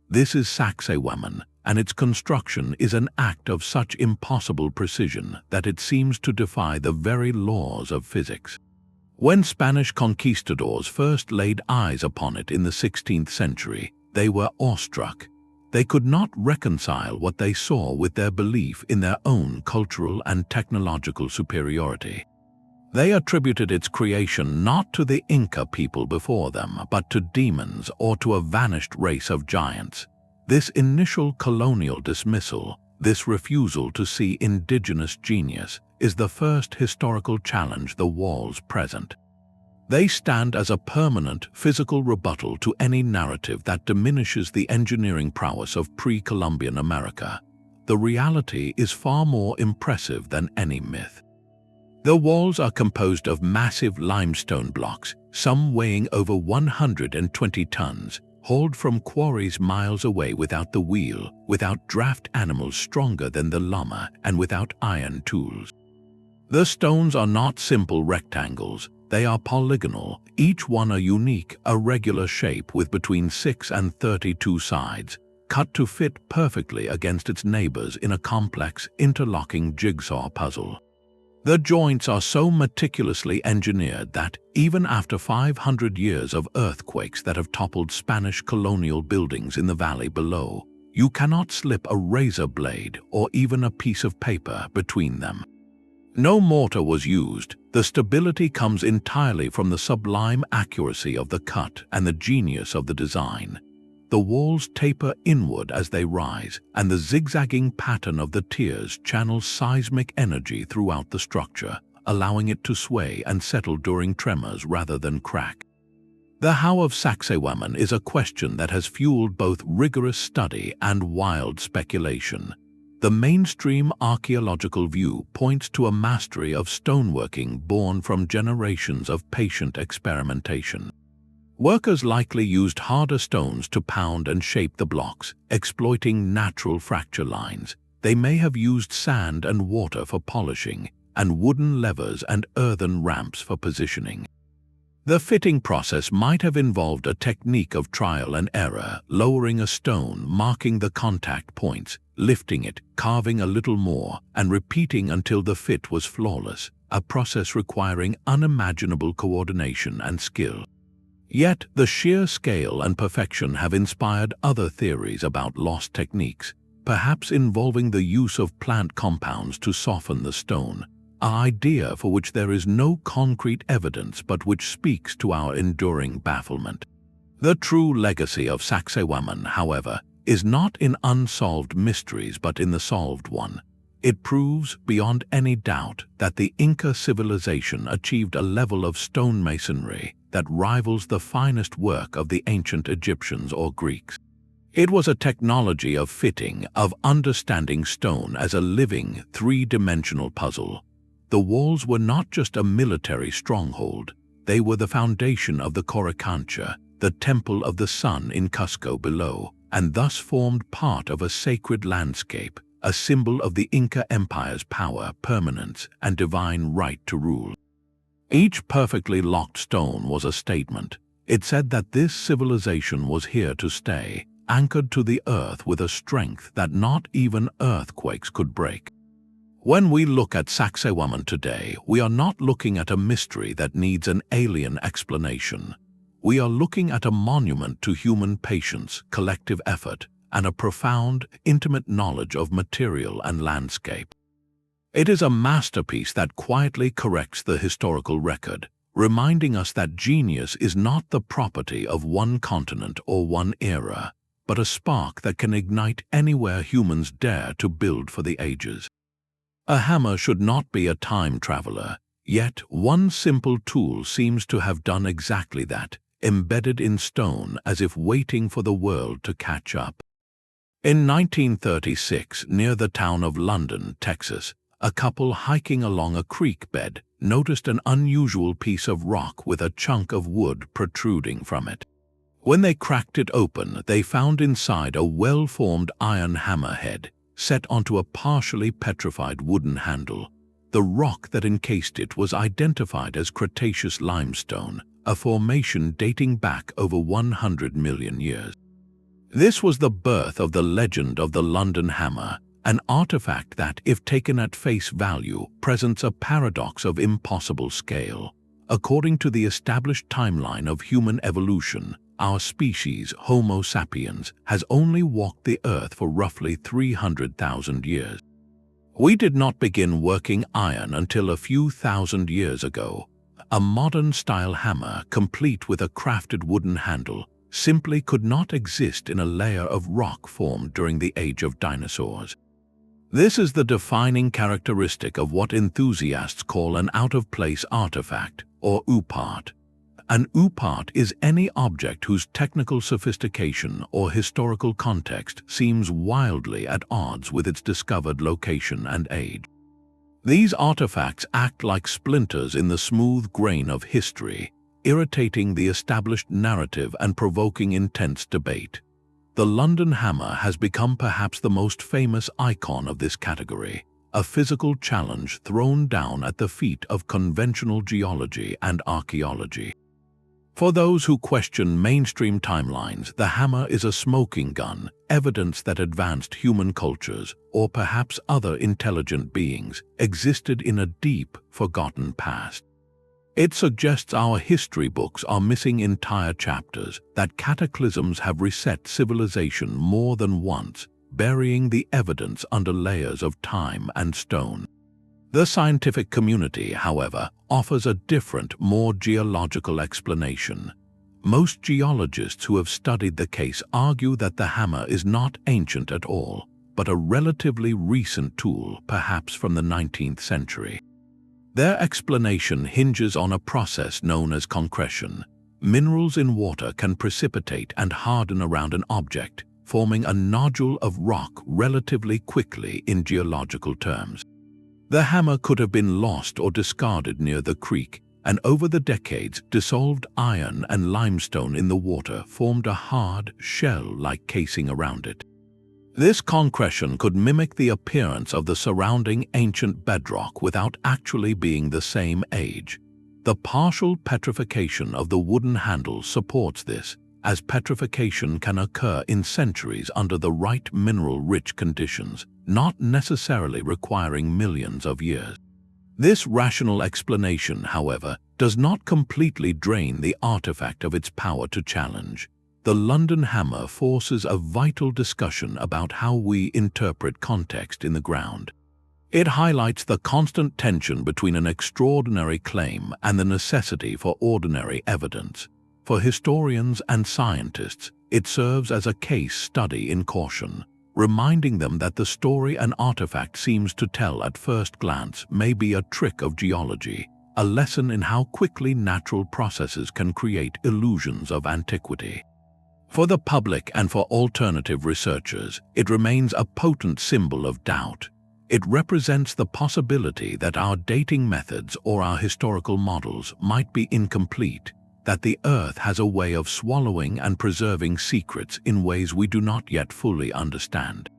This is Sacsayhuamán, and its construction is an act of such impossible precision that it seems to defy the very laws of physics. When Spanish conquistadors first laid eyes upon it in the 16th century, they were awestruck. They could not reconcile what they saw with their belief in their own cultural and technological superiority. They attributed its creation not to the Inca people before them, but to demons or to a vanished race of giants. This initial colonial dismissal, this refusal to see indigenous genius, is the first historical challenge the walls present. They stand as a permanent, physical rebuttal to any narrative that diminishes the engineering prowess of pre-Columbian America. The reality is far more impressive than any myth. The walls are composed of massive limestone blocks, some weighing over 120 tons, hauled from quarries miles away without the wheel, without draft animals stronger than the llama, and without iron tools. The stones are not simple rectangles, they are polygonal, each one a unique, irregular shape with between 6 and 32 sides, cut to fit perfectly against its neighbors in a complex, interlocking jigsaw puzzle. The joints are so meticulously engineered that, even after 500 years of earthquakes that have toppled Spanish colonial buildings in the valley below, you cannot slip a razor blade or even a piece of paper between them. No mortar was used. The stability comes entirely from the sublime accuracy of the cut and the genius of the design. The walls taper inward as they rise, and the zigzagging pattern of the tiers channels seismic energy throughout the structure, allowing it to sway and settle during tremors rather than crack. The how of Sacsayhuamán is a question that has fueled both rigorous study and wild speculation. The mainstream archaeological view points to a mastery of stoneworking born from generations of patient experimentation. Workers likely used harder stones to pound and shape the blocks, exploiting natural fracture lines. They may have used sand and water for polishing, and wooden levers and earthen ramps for positioning. The fitting process might have involved a technique of trial and error, lowering a stone, marking the contact points, lifting it, carving a little more, and repeating until the fit was flawless, a process requiring unimaginable coordination and skill. Yet, the sheer scale and perfection have inspired other theories about lost techniques, perhaps involving the use of plant compounds to soften the stone, an idea for which there is no concrete evidence but which speaks to our enduring bafflement. The true legacy of Sacsayhuamán, however, is not in unsolved mysteries but in the solved one. It proves beyond any doubt that the Inca civilization achieved a level of stonemasonry that rivals the finest work of the ancient Egyptians or Greeks. It was a technology of fitting, of understanding stone as a living, three-dimensional puzzle. The walls were not just a military stronghold, they were the foundation of the Coricancha, the temple of the sun in Cusco below, and thus formed part of a sacred landscape, a symbol of the Inca Empire's power, permanence, and divine right to rule. Each perfectly locked stone was a statement. It said that this civilization was here to stay, anchored to the earth with a strength that not even earthquakes could break. When we look at Sacsayhuamán today, we are not looking at a mystery that needs an alien explanation. We are looking at a monument to human patience, collective effort, and a profound, intimate knowledge of material and landscape. It is a masterpiece that quietly corrects the historical record, reminding us that genius is not the property of one continent or one era, but a spark that can ignite anywhere humans dare to build for the ages. A hammer should not be a time traveler, yet one simple tool seems to have done exactly that, embedded in stone as if waiting for the world to catch up. In 1936, near the town of London, Texas, a couple hiking along a creek bed noticed an unusual piece of rock with a chunk of wood protruding from it. When they cracked it open, they found inside a well-formed iron hammerhead, set onto a partially petrified wooden handle. The rock that encased it was identified as Cretaceous limestone, a formation dating back over 100 million years. This was the birth of the legend of the London Hammer, an artifact that, if taken at face value, presents a paradox of impossible scale. According to the established timeline of human evolution, our species, Homo sapiens, has only walked the earth for roughly 300,000 years. We did not begin working iron until a few thousand years ago. A modern-style hammer, complete with a crafted wooden handle, simply could not exist in a layer of rock formed during the age of dinosaurs. This is the defining characteristic of what enthusiasts call an out-of-place artifact, or oopart. An oopart is any object whose technical sophistication or historical context seems wildly at odds with its discovered location and age. These artifacts act like splinters in the smooth grain of history, irritating the established narrative and provoking intense debate. The London Hammer has become perhaps the most famous icon of this category, a physical challenge thrown down at the feet of conventional geology and archaeology. For those who question mainstream timelines, the hammer is a smoking gun, evidence that advanced human cultures, or perhaps other intelligent beings, existed in a deep, forgotten past. It suggests our history books are missing entire chapters, that cataclysms have reset civilization more than once, burying the evidence under layers of time and stone. The scientific community, however, offers a different, more geological explanation. Most geologists who have studied the case argue that the hammer is not ancient at all, but a relatively recent tool, perhaps from the 19th century. Their explanation hinges on a process known as concretion. Minerals in water can precipitate and harden around an object, forming a nodule of rock relatively quickly in geological terms. The hammer could have been lost or discarded near the creek, and over the decades, dissolved iron and limestone in the water formed a hard, shell-like casing around it. This concretion could mimic the appearance of the surrounding ancient bedrock without actually being the same age. The partial petrification of the wooden handle supports this, as petrification can occur in centuries under the right mineral-rich conditions, not necessarily requiring millions of years. This rational explanation, however, does not completely drain the artifact of its power to challenge. The London hammer forces a vital discussion about how we interpret context in the ground. It highlights the constant tension between an extraordinary claim and the necessity for ordinary evidence. For historians and scientists, it serves as a case study in caution, reminding them that the story an artifact seems to tell at first glance may be a trick of geology, a lesson in how quickly natural processes can create illusions of antiquity. For the public and for alternative researchers, it remains a potent symbol of doubt. It represents the possibility that our dating methods or our historical models might be incomplete, that the Earth has a way of swallowing and preserving secrets in ways we do not yet fully understand.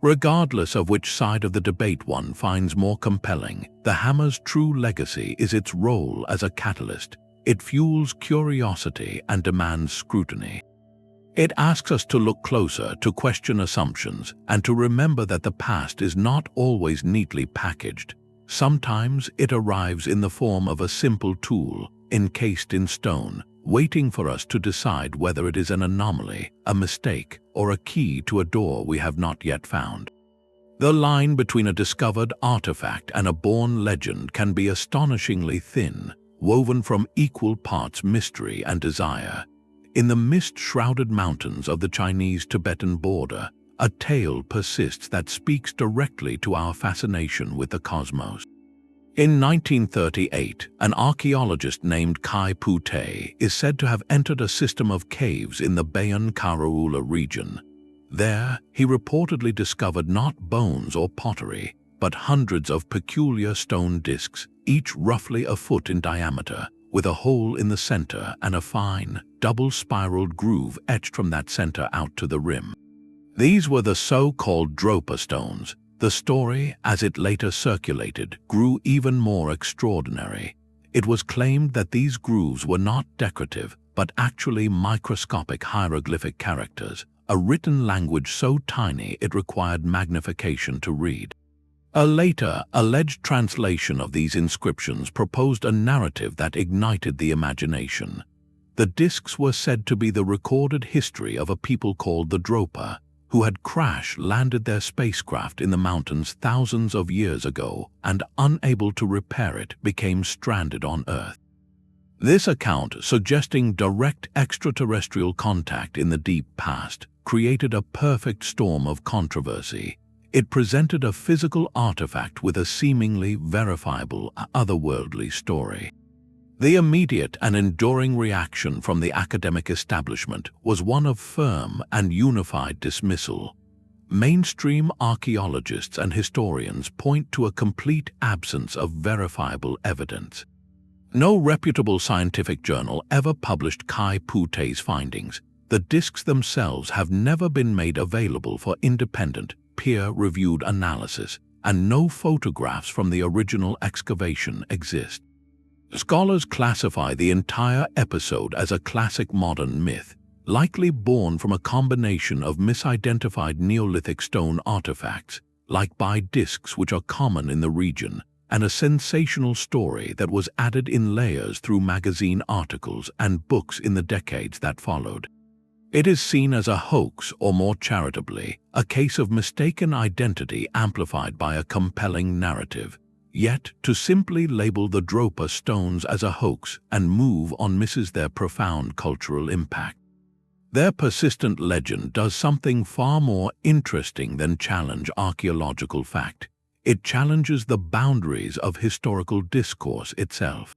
Regardless of which side of the debate one finds more compelling, the hammer's true legacy is its role as a catalyst. It fuels curiosity and demands scrutiny. It asks us to look closer, to question assumptions, and to remember that the past is not always neatly packaged. Sometimes it arrives in the form of a simple tool, encased in stone, waiting for us to decide whether it is an anomaly, a mistake, or a key to a door we have not yet found. The line between a discovered artifact and a born legend can be astonishingly thin, woven from equal parts mystery and desire. In the mist-shrouded mountains of the Chinese-Tibetan border, a tale persists that speaks directly to our fascination with the cosmos. In 1938, an archaeologist named Kai Pu-te is said to have entered a system of caves in the Bayan Karaula region. There, he reportedly discovered not bones or pottery, but hundreds of peculiar stone discs, each roughly a foot in diameter, with a hole in the center and a fine, double-spiraled groove etched from that center out to the rim. These were the so-called Dropa stones. The story, as it later circulated, grew even more extraordinary. It was claimed that these grooves were not decorative, but actually microscopic hieroglyphic characters, a written language so tiny it required magnification to read. A later, alleged translation of these inscriptions proposed a narrative that ignited the imagination. The discs were said to be the recorded history of a people called the Dropa, who had crash-landed their spacecraft in the mountains thousands of years ago and, unable to repair it, became stranded on Earth. This account, suggesting direct extraterrestrial contact in the deep past, created a perfect storm of controversy. It presented a physical artifact with a seemingly verifiable, otherworldly story. The immediate and enduring reaction from the academic establishment was one of firm and unified dismissal. Mainstream archaeologists and historians point to a complete absence of verifiable evidence. No reputable scientific journal ever published Kai Pu-te's findings. The discs themselves have never been made available for independent, peer-reviewed analysis, and no photographs from the original excavation exist. Scholars classify the entire episode as a classic modern myth, likely born from a combination of misidentified Neolithic stone artifacts, like by discs which are common in the region, and a sensational story that was added in layers through magazine articles and books in the decades that followed. It is seen as a hoax, or more charitably, a case of mistaken identity amplified by a compelling narrative. Yet, to simply label the Dropa stones as a hoax and move on misses their profound cultural impact. Their persistent legend does something far more interesting than challenge archaeological fact. It challenges the boundaries of historical discourse itself.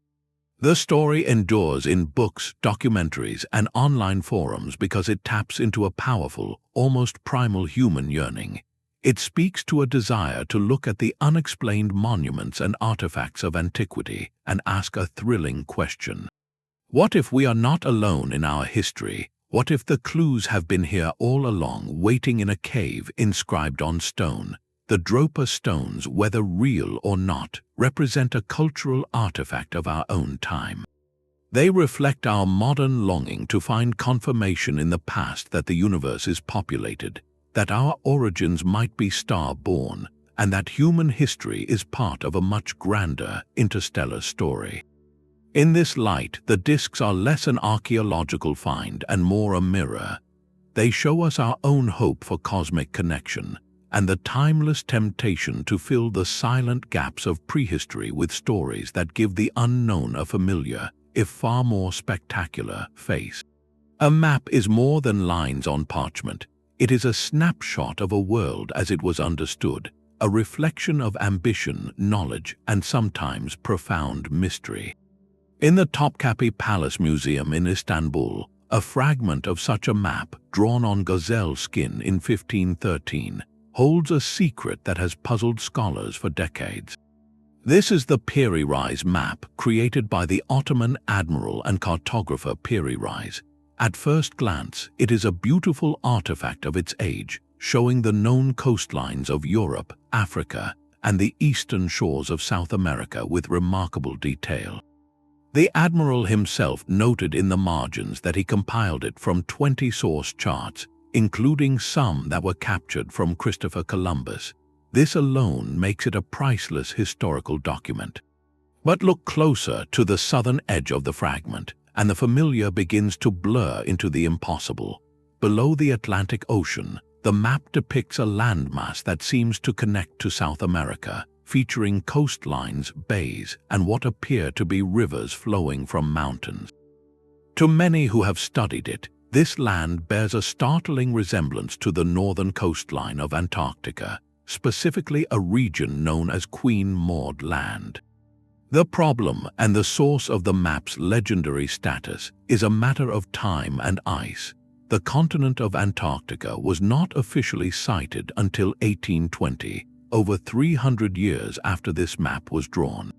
The story endures in books, documentaries, and online forums because it taps into a powerful, almost primal human yearning. It speaks to a desire to look at the unexplained monuments and artifacts of antiquity and ask a thrilling question. What if we are not alone in our history? What if the clues have been here all along, waiting in a cave inscribed on stone? The Dropa stones, whether real or not, represent a cultural artifact of our own time. They reflect our modern longing to find confirmation in the past that the universe is populated, that our origins might be star-born, and that human history is part of a much grander interstellar story. In this light, the discs are less an archaeological find and more a mirror. They show us our own hope for cosmic connection, and the timeless temptation to fill the silent gaps of prehistory with stories that give the unknown a familiar, if far more spectacular, face. A map is more than lines on parchment. It is a snapshot of a world as it was understood, a reflection of ambition, knowledge, and sometimes profound mystery. In the Topkapi Palace Museum in Istanbul, a fragment of such a map, drawn on gazelle skin in 1513, holds a secret that has puzzled scholars for decades. This is the Piri Reis Map, created by the Ottoman admiral and cartographer Piri Reis. At first glance, it is a beautiful artifact of its age, showing the known coastlines of Europe, Africa, and the eastern shores of South America with remarkable detail. The admiral himself noted in the margins that he compiled it from 20 source charts, including some that were captured from Christopher Columbus. This alone makes it a priceless historical document. But look closer to the southern edge of the fragment, and the familiar begins to blur into the impossible. Below the Atlantic Ocean, the map depicts a landmass that seems to connect to South America, featuring coastlines, bays, and what appear to be rivers flowing from mountains. To many who have studied it, this land bears a startling resemblance to the northern coastline of Antarctica, specifically a region known as Queen Maud Land. The problem and the source of the map's legendary status is a matter of time and ice. The continent of Antarctica was not officially sighted until 1820, over 300 years after this map was drawn.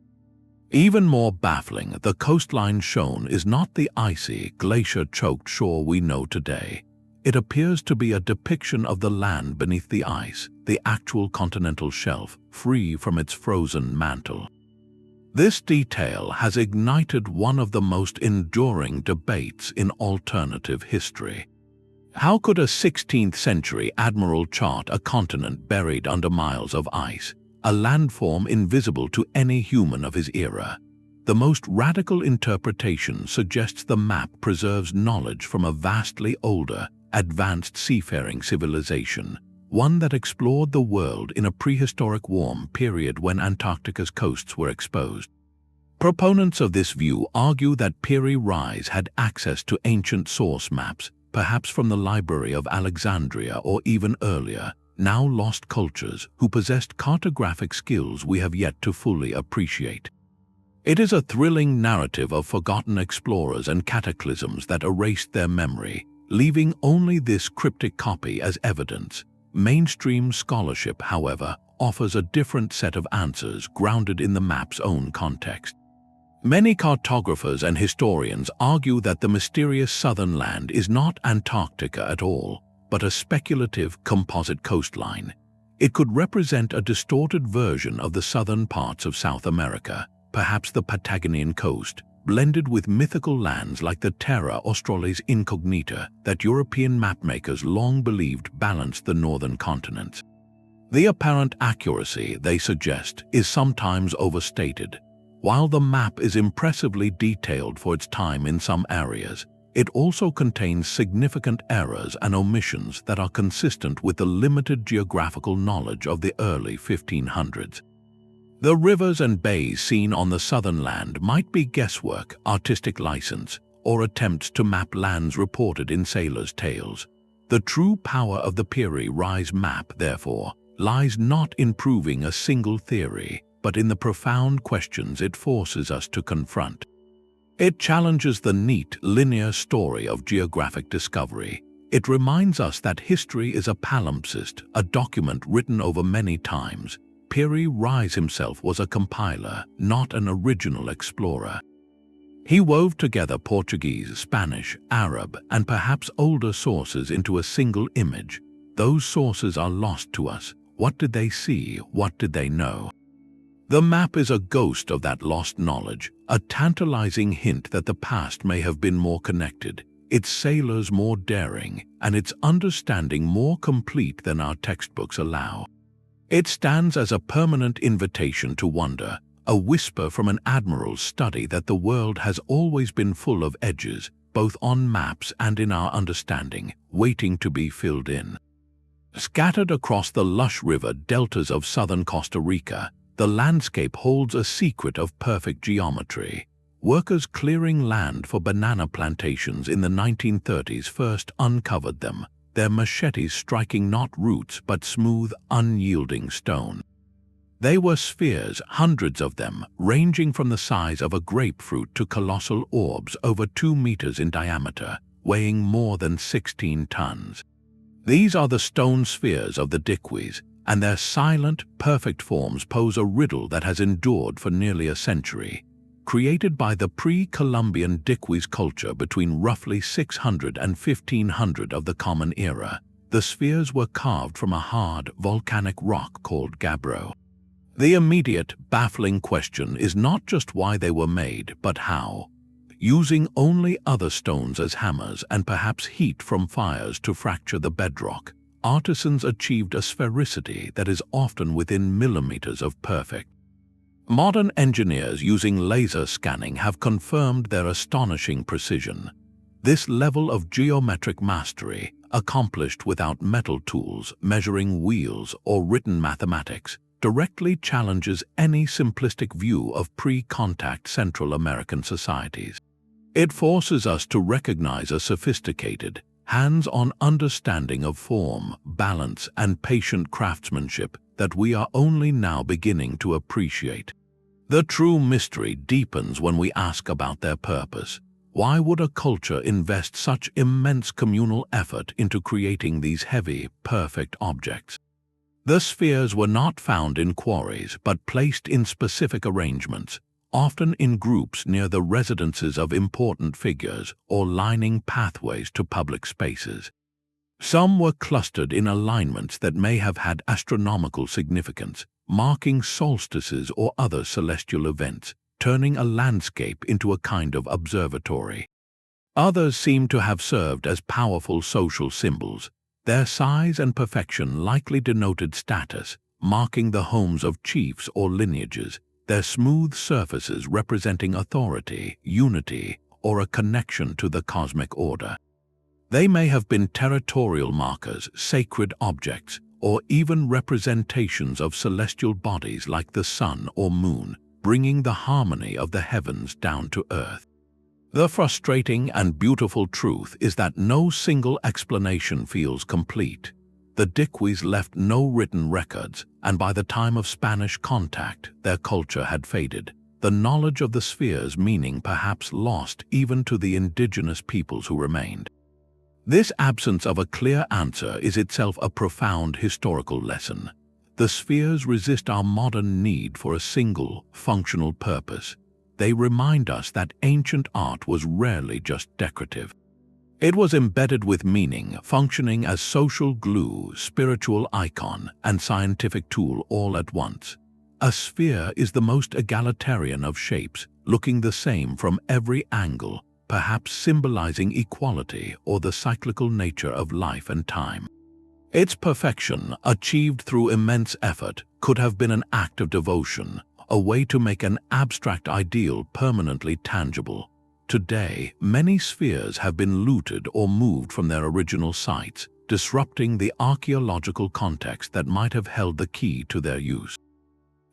Even more baffling, the coastline shown is not the icy, glacier-choked shore we know today. It appears to be a depiction of the land beneath the ice, the actual continental shelf, free from its frozen mantle. This detail has ignited one of the most enduring debates in alternative history. How could a 16th-century admiral chart a continent buried under miles of ice, a landform invisible to any human of his era? The most radical interpretation suggests the map preserves knowledge from a vastly older, advanced seafaring civilization, one that explored the world in a prehistoric warm period when Antarctica's coasts were exposed. Proponents of this view argue that Piri Reis had access to ancient source maps, perhaps from the Library of Alexandria or even earlier, now lost cultures who possessed cartographic skills we have yet to fully appreciate. It is a thrilling narrative of forgotten explorers and cataclysms that erased their memory, leaving only this cryptic copy as evidence. Mainstream scholarship, however, offers a different set of answers grounded in the map's own context. Many cartographers and historians argue that the mysterious southern land is not Antarctica at all, but a speculative composite coastline. It could represent a distorted version of the southern parts of South America, perhaps the Patagonian coast, blended with mythical lands like the Terra Australis Incognita that European mapmakers long believed balanced the northern continents. The apparent accuracy, they suggest, is sometimes overstated. While the map is impressively detailed for its time in some areas, it also contains significant errors and omissions that are consistent with the limited geographical knowledge of the early 1500s. The rivers and bays seen on the southern land might be guesswork, artistic license, or attempts to map lands reported in sailors' tales. The true power of the Piri Reis Map, therefore, lies not in proving a single theory, but in the profound questions it forces us to confront. It challenges the neat, linear story of geographic discovery. It reminds us that history is a palimpsest, a document written over many times. Piri Reis himself was a compiler, not an original explorer. He wove together Portuguese, Spanish, Arab, and perhaps older sources into a single image. Those sources are lost to us. What did they see? What did they know? The map is a ghost of that lost knowledge, a tantalizing hint that the past may have been more connected, its sailors more daring, and its understanding more complete than our textbooks allow. It stands as a permanent invitation to wonder, a whisper from an admiral's study that the world has always been full of edges, both on maps and in our understanding, waiting to be filled in. Scattered across the lush river deltas of southern Costa Rica, the landscape holds a secret of perfect geometry. Workers clearing land for banana plantations in the 1930s first uncovered them, their machetes striking not roots but smooth, unyielding stone. They were spheres, hundreds of them, ranging from the size of a grapefruit to colossal orbs over 2 meters in diameter, weighing more than 16 tons. These are the stone spheres of the Diquis, and their silent, perfect forms pose a riddle that has endured for nearly a century. Created by the pre-Columbian Diquis culture between roughly 600 and 1500 of the Common Era, the spheres were carved from a hard, volcanic rock called gabbro. The immediate, baffling question is not just why they were made, but how. Using only other stones as hammers and perhaps heat from fires to fracture the bedrock, artisans achieved a sphericity that is often within millimeters of perfect. Modern engineers using laser scanning have confirmed their astonishing precision. This level of geometric mastery, accomplished without metal tools, measuring wheels, or written mathematics, directly challenges any simplistic view of pre-contact Central American societies. It forces us to recognize a sophisticated, hands-on understanding of form, balance, and patient craftsmanship that we are only now beginning to appreciate. The true mystery deepens when we ask about their purpose. Why would a culture invest such immense communal effort into creating these heavy, perfect objects? The spheres were not found in quarries but placed in specific arrangements, often in groups near the residences of important figures or lining pathways to public spaces. Some were clustered in alignments that may have had astronomical significance, marking solstices or other celestial events, turning a landscape into a kind of observatory. Others seem to have served as powerful social symbols. Their size and perfection likely denoted status, marking the homes of chiefs or lineages, their smooth surfaces representing authority, unity, or a connection to the cosmic order. They may have been territorial markers, sacred objects, or even representations of celestial bodies like the sun or moon, bringing the harmony of the heavens down to earth. The frustrating and beautiful truth is that no single explanation feels complete. The Diquis left no written records, and by the time of Spanish contact, their culture had faded, the knowledge of the sphere's meaning perhaps lost even to the indigenous peoples who remained. This absence of a clear answer is itself a profound historical lesson. The spheres resist our modern need for a single, functional purpose. They remind us that ancient art was rarely just decorative. It was embedded with meaning, functioning as social glue, spiritual icon, and scientific tool all at once. A sphere is the most egalitarian of shapes, looking the same from every angle, perhaps symbolizing equality or the cyclical nature of life and time. Its perfection, achieved through immense effort, could have been an act of devotion, a way to make an abstract ideal permanently tangible. Today, many spheres have been looted or moved from their original sites, disrupting the archaeological context that might have held the key to their use.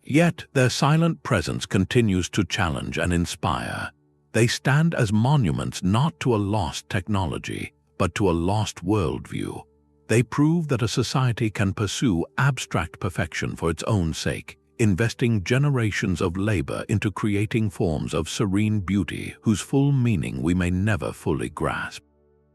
Yet, their silent presence continues to challenge and inspire. They stand as monuments not to a lost technology, but to a lost worldview. They prove that a society can pursue abstract perfection for its own sake, investing generations of labor into creating forms of serene beauty whose full meaning we may never fully grasp.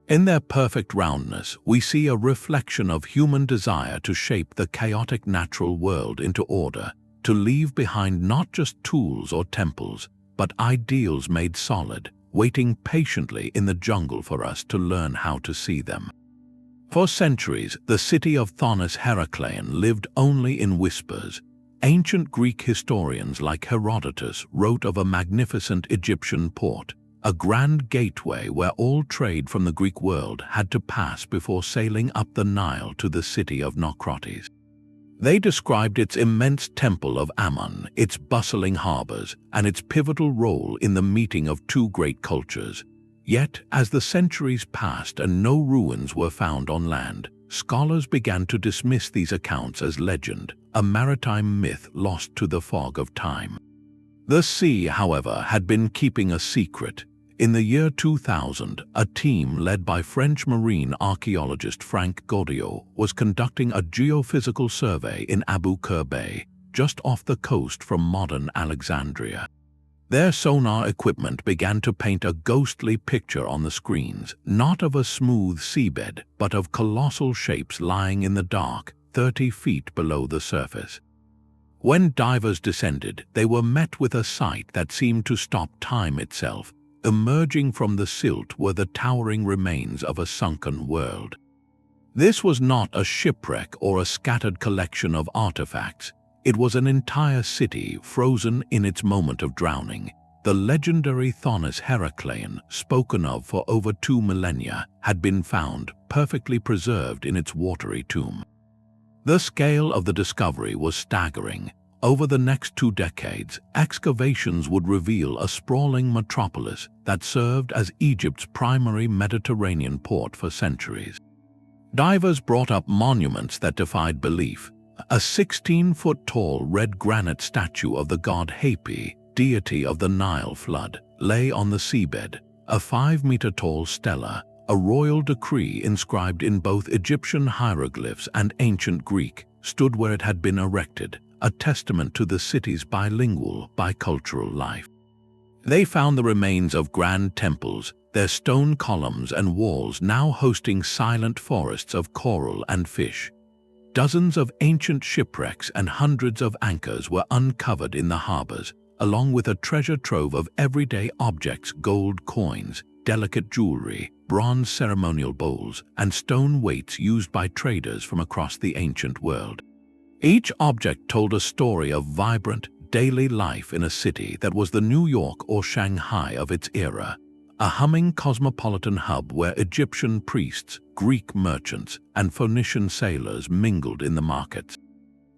In their perfect roundness, we see a reflection of human desire to shape the chaotic natural world into order, to leave behind not just tools or temples, but ideals made solid, waiting patiently in the jungle for us to learn how to see them. For centuries, the city of Heracleion lived only in whispers. Ancient Greek historians like Herodotus wrote of a magnificent Egyptian port, a grand gateway where all trade from the Greek world had to pass before sailing up the Nile to the city of Naucratis. They described its immense temple of Ammon, its bustling harbors, and its pivotal role in the meeting of two great cultures. Yet, as the centuries passed and no ruins were found on land, scholars began to dismiss these accounts as legend, a maritime myth lost to the fog of time. The sea, however, had been keeping a secret. In the year 2000, a team led by French marine archaeologist Franck Goddio was conducting a geophysical survey in Abu Qir Bay, just off the coast from modern Alexandria. Their sonar equipment began to paint a ghostly picture on the screens, not of a smooth seabed, but of colossal shapes lying in the dark, 30 feet below the surface. When divers descended, they were met with a sight that seemed to stop time itself. Emerging from the silt were the towering remains of a sunken world. This was not a shipwreck or a scattered collection of artifacts. It was an entire city frozen in its moment of drowning. The legendary Heracleion, spoken of for over 2 millennia, had been found, perfectly preserved in its watery tomb. The scale of the discovery was staggering. Over the next 2 decades, excavations would reveal a sprawling metropolis that served as Egypt's primary Mediterranean port for centuries. Divers brought up monuments that defied belief. A 16-foot-tall red granite statue of the god Hapi, deity of the Nile flood, lay on the seabed. A 5-meter-tall stela, a royal decree inscribed in both Egyptian hieroglyphs and ancient Greek, stood where it had been erected, a testament to the city's bicultural life. They found the remains of grand temples, their stone columns and walls now hosting silent forests of coral and fish. Dozens of ancient shipwrecks and hundreds of anchors were uncovered in the harbors, along with a treasure trove of everyday objects: gold coins, delicate jewelry, bronze ceremonial bowls, and stone weights used by traders from across the ancient world. Each object told a story of vibrant, daily life in a city that was the New York or Shanghai of its era, a humming cosmopolitan hub where Egyptian priests, Greek merchants, and Phoenician sailors mingled in the markets.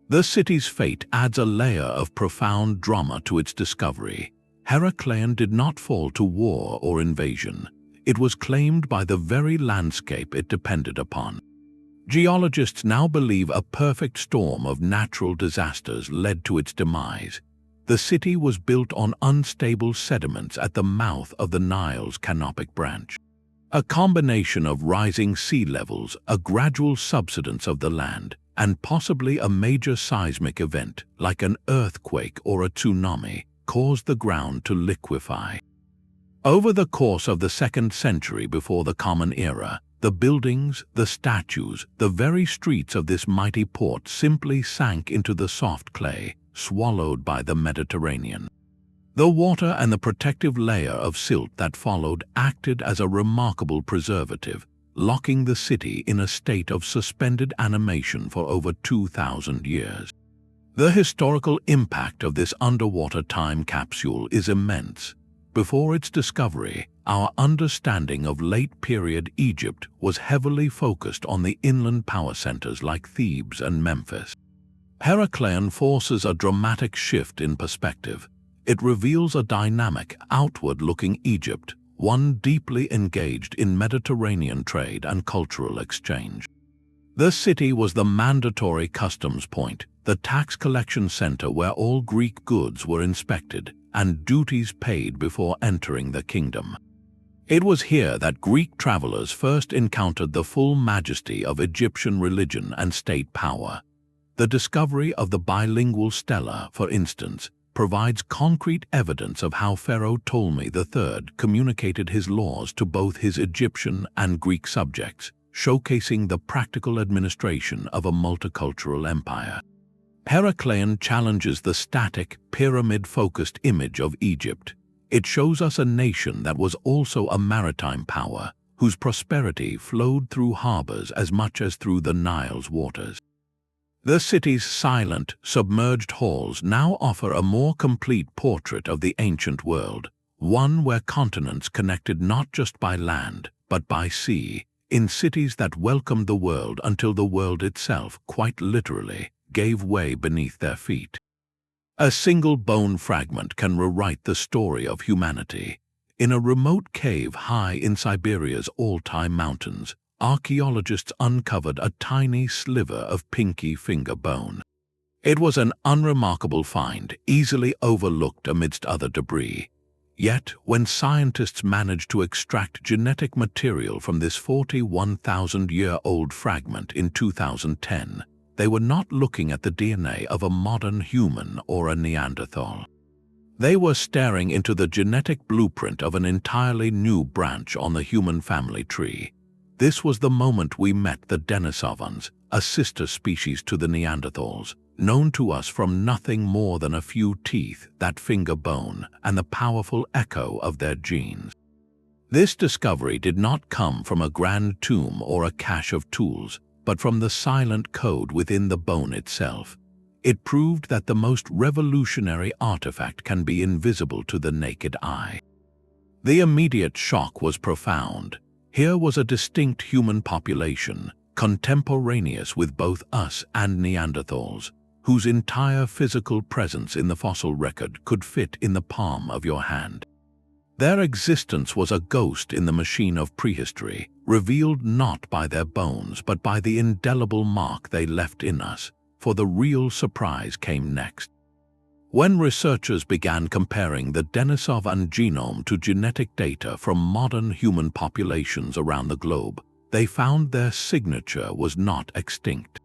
The city's fate adds a layer of profound drama to its discovery. Heracleion did not fall to war or invasion. It was claimed by the very landscape it depended upon. Geologists now believe a perfect storm of natural disasters led to its demise. The city was built on unstable sediments at the mouth of the Nile's canopic branch. A combination of rising sea levels, a gradual subsidence of the land, and possibly a major seismic event, like an earthquake or a tsunami, caused the ground to liquefy. Over the course of the 2nd century before the Common Era, the buildings, the statues, the very streets of this mighty port simply sank into the soft clay, swallowed by the Mediterranean. The water and the protective layer of silt that followed acted as a remarkable preservative, locking the city in a state of suspended animation for over 2,000 years. The historical impact of this underwater time capsule is immense. Before its discovery, our understanding of late-period Egypt was heavily focused on the inland power centers like Thebes and Memphis. Heracleion forces a dramatic shift in perspective. It reveals a dynamic, outward-looking Egypt, one deeply engaged in Mediterranean trade and cultural exchange. The city was the mandatory customs point, the tax collection center where all Greek goods were inspected and duties paid before entering the kingdom. It was here that Greek travelers first encountered the full majesty of Egyptian religion and state power. The discovery of the bilingual stela, for instance, provides concrete evidence of how Pharaoh Ptolemy III communicated his laws to both his Egyptian and Greek subjects, showcasing the practical administration of a multicultural empire. Heracleion challenges the static, pyramid-focused image of Egypt. It shows us a nation that was also a maritime power, whose prosperity flowed through harbors as much as through the Nile's waters. The city's silent, submerged halls now offer a more complete portrait of the ancient world, one where continents connected not just by land, but by sea, in cities that welcomed the world until the world itself, quite literally, gave way beneath their feet. A single bone fragment can rewrite the story of humanity. In a remote cave high in Siberia's all-time mountains, archaeologists uncovered a tiny sliver of pinky finger bone. It was an unremarkable find, easily overlooked amidst other debris. Yet, when scientists managed to extract genetic material from this 41,000-year-old fragment in 2010, they were not looking at the DNA of a modern human or a Neanderthal. They were staring into the genetic blueprint of an entirely new branch on the human family tree. This was the moment we met the Denisovans, a sister species to the Neanderthals, known to us from nothing more than a few teeth, that finger bone, and the powerful echo of their genes. This discovery did not come from a grand tomb or a cache of tools, but from the silent code within the bone itself. It proved that the most revolutionary artifact can be invisible to the naked eye. The immediate shock was profound. Here was a distinct human population, contemporaneous with both us and Neanderthals, whose entire physical presence in the fossil record could fit in the palm of your hand. Their existence was a ghost in the machine of prehistory, revealed not by their bones but by the indelible mark they left in us, for the real surprise came next. When researchers began comparing the Denisovan genome to genetic data from modern human populations around the globe, they found their signature was not extinct.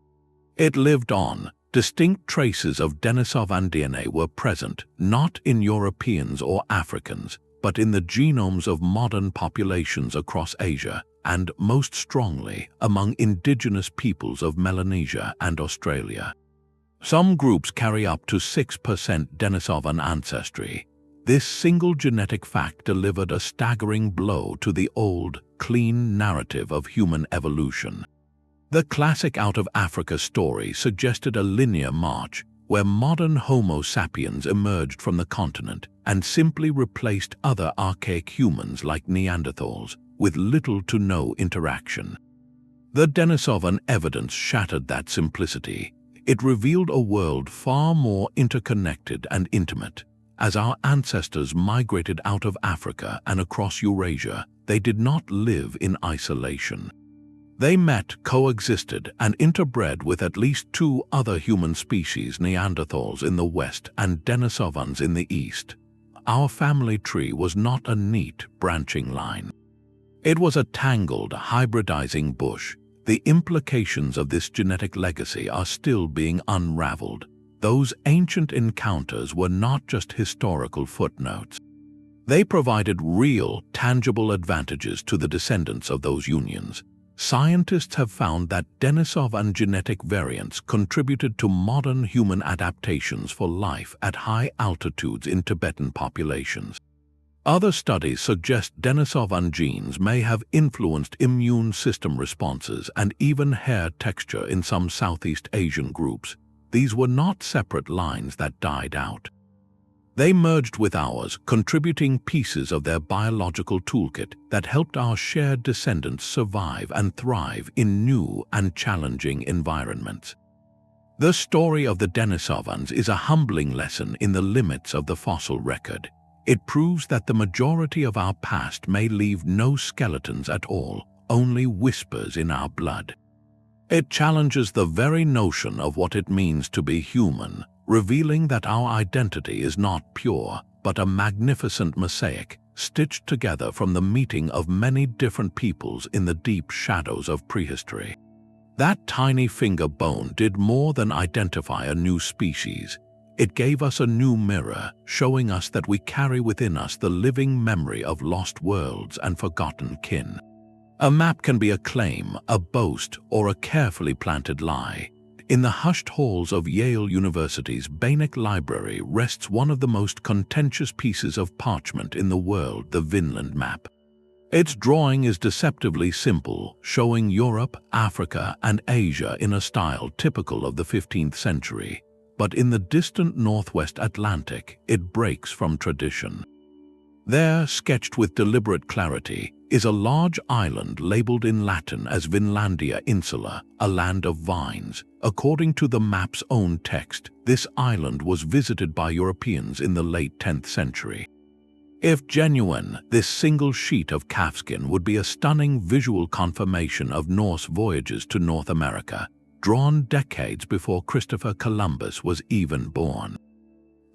It lived on. Distinct traces of Denisovan DNA were present, not in Europeans or Africans, but in the genomes of modern populations across Asia, and most strongly among indigenous peoples of Melanesia and Australia. Some groups carry up to 6% Denisovan ancestry. This single genetic fact delivered a staggering blow to the old, clean narrative of human evolution. The classic Out of Africa story suggested a linear march, where modern Homo sapiens emerged from the continent and simply replaced other archaic humans like Neanderthals, with little to no interaction. The Denisovan evidence shattered that simplicity. It revealed a world far more interconnected and intimate. As our ancestors migrated out of Africa and across Eurasia, they did not live in isolation. They met, coexisted, and interbred with at least two other human species, Neanderthals in the west and Denisovans in the east. Our family tree was not a neat, branching line. It was a tangled, hybridizing bush. The implications of this genetic legacy are still being unraveled. Those ancient encounters were not just historical footnotes. They provided real, tangible advantages to the descendants of those unions. Scientists have found that Denisovan genetic variants contributed to modern human adaptations for life at high altitudes in Tibetan populations. Other studies suggest Denisovan genes may have influenced immune system responses and even hair texture in some Southeast Asian groups. These were not separate lines that died out. They merged with ours, contributing pieces of their biological toolkit that helped our shared descendants survive and thrive in new and challenging environments. The story of the Denisovans is a humbling lesson in the limits of the fossil record. It proves that the majority of our past may leave no skeletons at all, only whispers in our blood. It challenges the very notion of what it means to be human, revealing that our identity is not pure, but a magnificent mosaic, stitched together from the meeting of many different peoples in the deep shadows of prehistory. That tiny finger bone did more than identify a new species. It gave us a new mirror, showing us that we carry within us the living memory of lost worlds and forgotten kin. A map can be a claim, a boast, or a carefully planted lie. In the hushed halls of Yale University's Voynich Library rests one of the most contentious pieces of parchment in the world, the Vinland Map. Its drawing is deceptively simple, showing Europe, Africa, and Asia in a style typical of the 15th century. But in the distant northwest Atlantic, it breaks from tradition. There, sketched with deliberate clarity, is a large island labeled in Latin as Vinlandia Insula, a land of vines. According to the map's own text, this island was visited by Europeans in the late 10th century. If genuine, this single sheet of calfskin would be a stunning visual confirmation of Norse voyages to North America, drawn decades before Christopher Columbus was even born.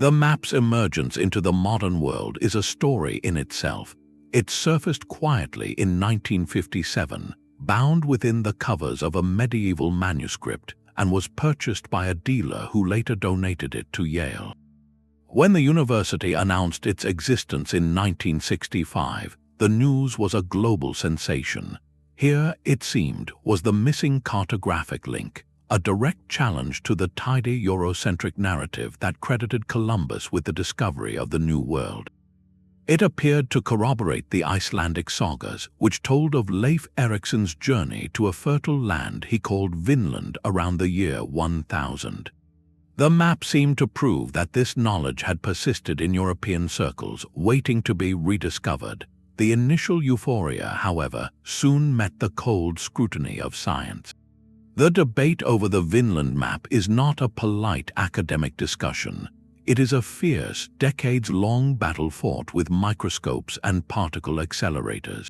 The map's emergence into the modern world is a story in itself. It surfaced quietly in 1957, bound within the covers of a medieval manuscript, and was purchased by a dealer who later donated it to Yale. When the university announced its existence in 1965, the news was a global sensation. Here, it seemed, was the missing cartographic link, a direct challenge to the tidy Eurocentric narrative that credited Columbus with the discovery of the New World. It appeared to corroborate the Icelandic sagas, which told of Leif Eriksson's journey to a fertile land he called Vinland around the year 1000. The map seemed to prove that this knowledge had persisted in European circles, waiting to be rediscovered. The initial euphoria, however, soon met the cold scrutiny of science. The debate over the Vinland map is not a polite academic discussion. It is a fierce, decades-long battle fought with microscopes and particle accelerators.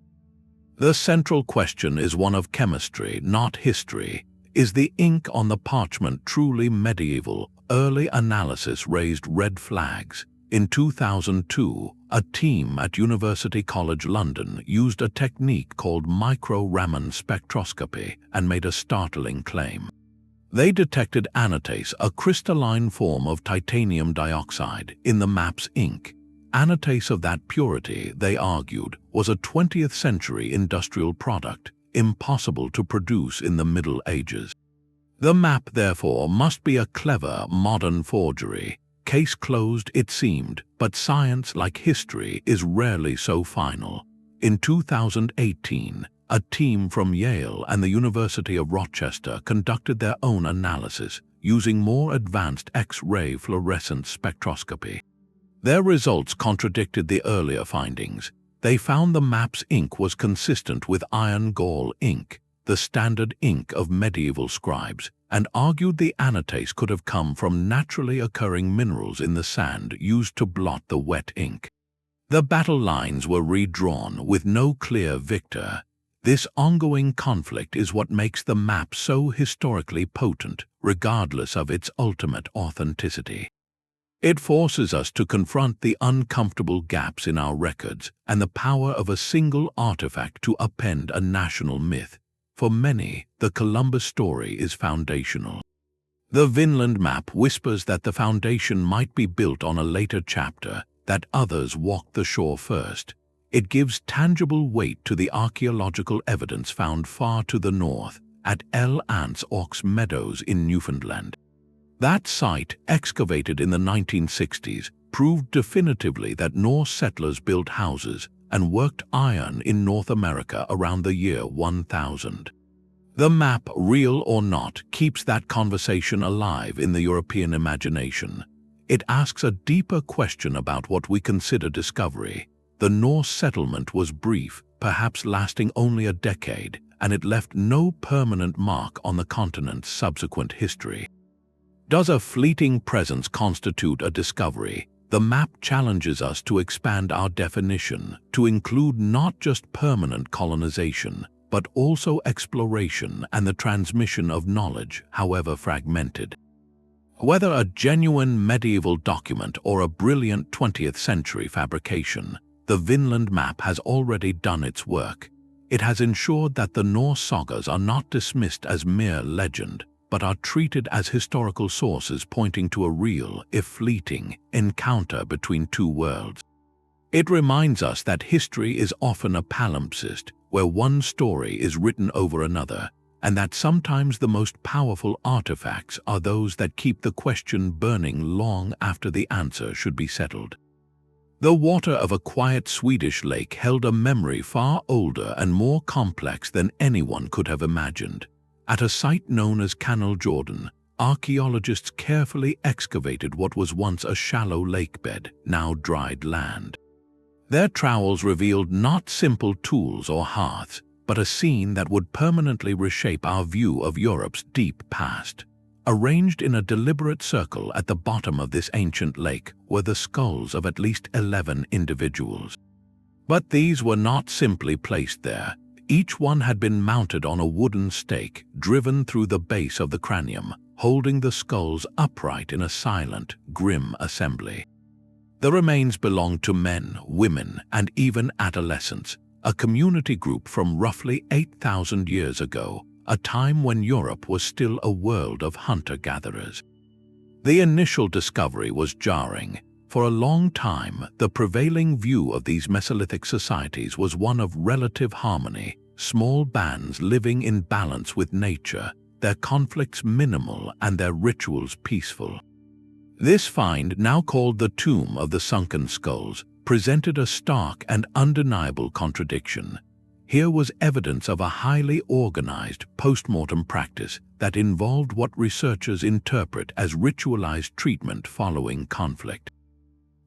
The central question is one of chemistry, not history. Is the ink on the parchment truly medieval? Early analysis raised red flags. In 2002, a team at University College London used a technique called micro-Raman spectroscopy and made a startling claim. They detected anatase, a crystalline form of titanium dioxide, in the map's ink. Anatase of that purity, they argued, was a 20th century industrial product, impossible to produce in the Middle Ages. The map, therefore, must be a clever, modern forgery. Case closed, it seemed, but science, like history, is rarely so final. In 2018, a team from Yale and the University of Rochester conducted their own analysis using more advanced X-ray fluorescence spectroscopy. Their results contradicted the earlier findings. They found the map's ink was consistent with iron gall ink, the standard ink of medieval scribes, and argued the anatase could have come from naturally occurring minerals in the sand used to blot the wet ink. The battle lines were redrawn with no clear victor. This ongoing conflict is what makes the map so historically potent, regardless of its ultimate authenticity. It forces us to confront the uncomfortable gaps in our records and the power of a single artifact to upend a national myth. For many, the Columbus story is foundational. The Vinland map whispers that the foundation might be built on a later chapter, that others walked the shore first. It gives tangible weight to the archaeological evidence found far to the north, at El Ants Ox Meadows in Newfoundland. That site, excavated in the 1960s, proved definitively that Norse settlers built houses and worked iron in North America around the year 1000. The map, real or not, keeps that conversation alive in the European imagination. It asks a deeper question about what we consider discovery. The Norse settlement was brief, perhaps lasting only a decade, and it left no permanent mark on the continent's subsequent history. Does a fleeting presence constitute a discovery? The map challenges us to expand our definition, to include not just permanent colonization, but also exploration and the transmission of knowledge, however fragmented. Whether a genuine medieval document or a brilliant 20th century fabrication, the Vinland map has already done its work. It has ensured that the Norse sagas are not dismissed as mere legend, but are treated as historical sources pointing to a real, if fleeting, encounter between two worlds. It reminds us that history is often a palimpsest, where one story is written over another, and that sometimes the most powerful artifacts are those that keep the question burning long after the answer should be settled. The water of a quiet Swedish lake held a memory far older and more complex than anyone could have imagined. At a site known as Canal Jordan, archaeologists carefully excavated what was once a shallow lakebed, now dried land. Their trowels revealed not simple tools or hearths, but a scene that would permanently reshape our view of Europe's deep past. Arranged in a deliberate circle at the bottom of this ancient lake were the skulls of at least 11 individuals. But these were not simply placed there. Each one had been mounted on a wooden stake driven through the base of the cranium, holding the skulls upright in a silent, grim assembly. The remains belonged to men, women, and even adolescents, a community group from roughly 8,000 years ago, a time when Europe was still a world of hunter-gatherers. The initial discovery was jarring. For a long time, the prevailing view of these Mesolithic societies was one of relative harmony, small bands living in balance with nature, their conflicts minimal and their rituals peaceful. This find, now called the Tomb of the Sunken Skulls, presented a stark and undeniable contradiction. Here was evidence of a highly organized post-mortem practice that involved what researchers interpret as ritualized treatment following conflict.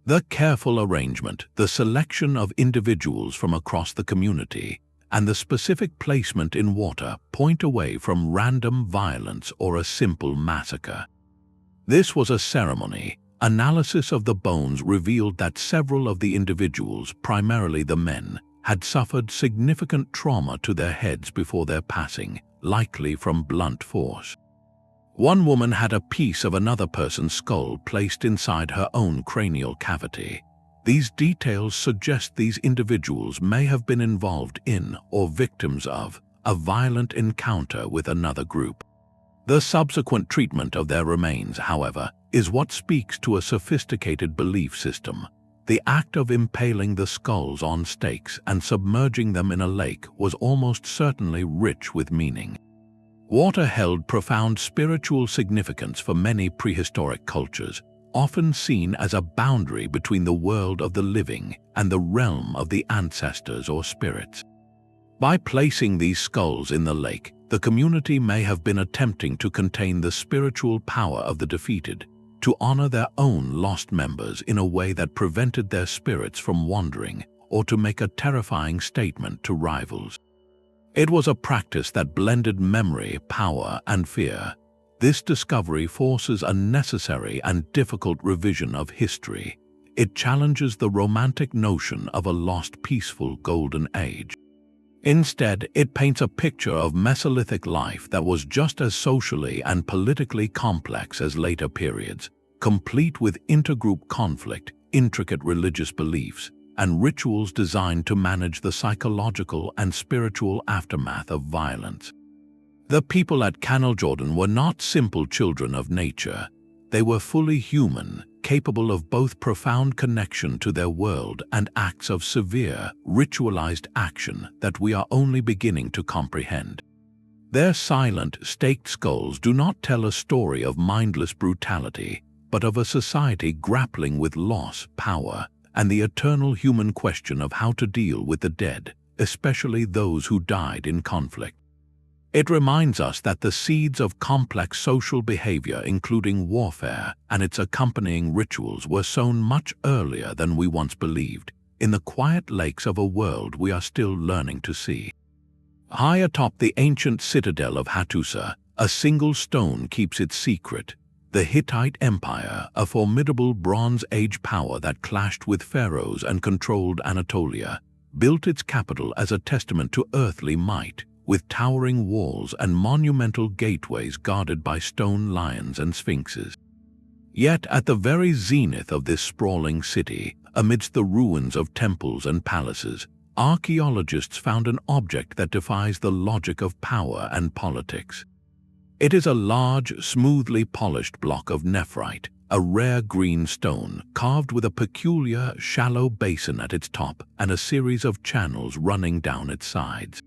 The careful arrangement, the selection of individuals from across the community, and the specific placement in water point away from random violence or a simple massacre. This was a ceremony. Analysis of the bones revealed that several of the individuals, primarily the men, had suffered significant trauma to their heads before their passing, likely from blunt force. One woman had a piece of another person's skull placed inside her own cranial cavity. These details suggest these individuals may have been involved in, or victims of, a violent encounter with another group. The subsequent treatment of their remains, however, is what speaks to a sophisticated belief system. The act of impaling the skulls on stakes and submerging them in a lake was almost certainly rich with meaning. Water held profound spiritual significance for many prehistoric cultures, often seen as a boundary between the world of the living and the realm of the ancestors or spirits. By placing these skulls in the lake, the community may have been attempting to contain the spiritual power of the defeated, to honor their own lost members in a way that prevented their spirits from wandering, or to make a terrifying statement to rivals. It was a practice that blended memory, power, and fear. This discovery forces a necessary and difficult revision of history. It challenges the romantic notion of a lost peaceful golden age. Instead, it paints a picture of Mesolithic life that was just as socially and politically complex as later periods, complete with intergroup conflict, intricate religious beliefs, and rituals designed to manage the psychological and spiritual aftermath of violence. The people at Canal Jordan were not simple children of nature. They were fully human, capable of both profound connection to their world and acts of severe, ritualized action that we are only beginning to comprehend. Their silent, staked skulls do not tell a story of mindless brutality, but of a society grappling with loss, power, and the eternal human question of how to deal with the dead, especially those who died in conflict. It reminds us that the seeds of complex social behavior, including warfare and its accompanying rituals, were sown much earlier than we once believed, in the quiet lakes of a world we are still learning to see. High atop the ancient citadel of Hattusa, a single stone keeps its secret. The Hittite Empire, a formidable Bronze Age power that clashed with pharaohs and controlled Anatolia, built its capital as a testament to earthly might, with towering walls and monumental gateways guarded by stone lions and sphinxes. Yet at the very zenith of this sprawling city, amidst the ruins of temples and palaces, archaeologists found an object that defies the logic of power and politics. It is a large, smoothly polished block of nephrite, a rare green stone carved with a peculiar, shallow basin at its top and a series of channels running down its sides.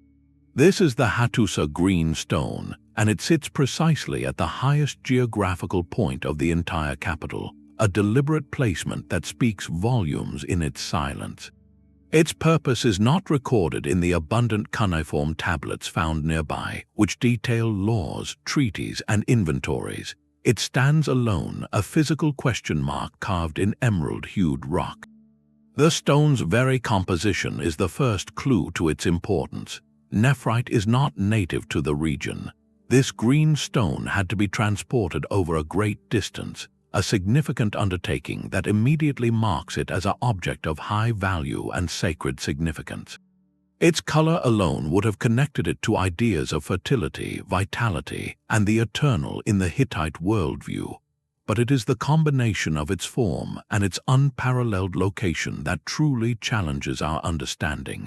This is the Hattusa green stone, and it sits precisely at the highest geographical point of the entire capital, a deliberate placement that speaks volumes in its silence. Its purpose is not recorded in the abundant cuneiform tablets found nearby, which detail laws, treaties, and inventories. It stands alone, a physical question mark carved in emerald-hued rock. The stone's very composition is the first clue to its importance. Nephrite is not native to the region. This green stone had to be transported over a great distance, a significant undertaking that immediately marks it as an object of high value and sacred significance. Its color alone would have connected it to ideas of fertility, vitality, and the eternal in the Hittite worldview. But it is the combination of its form and its unparalleled location that truly challenges our understanding.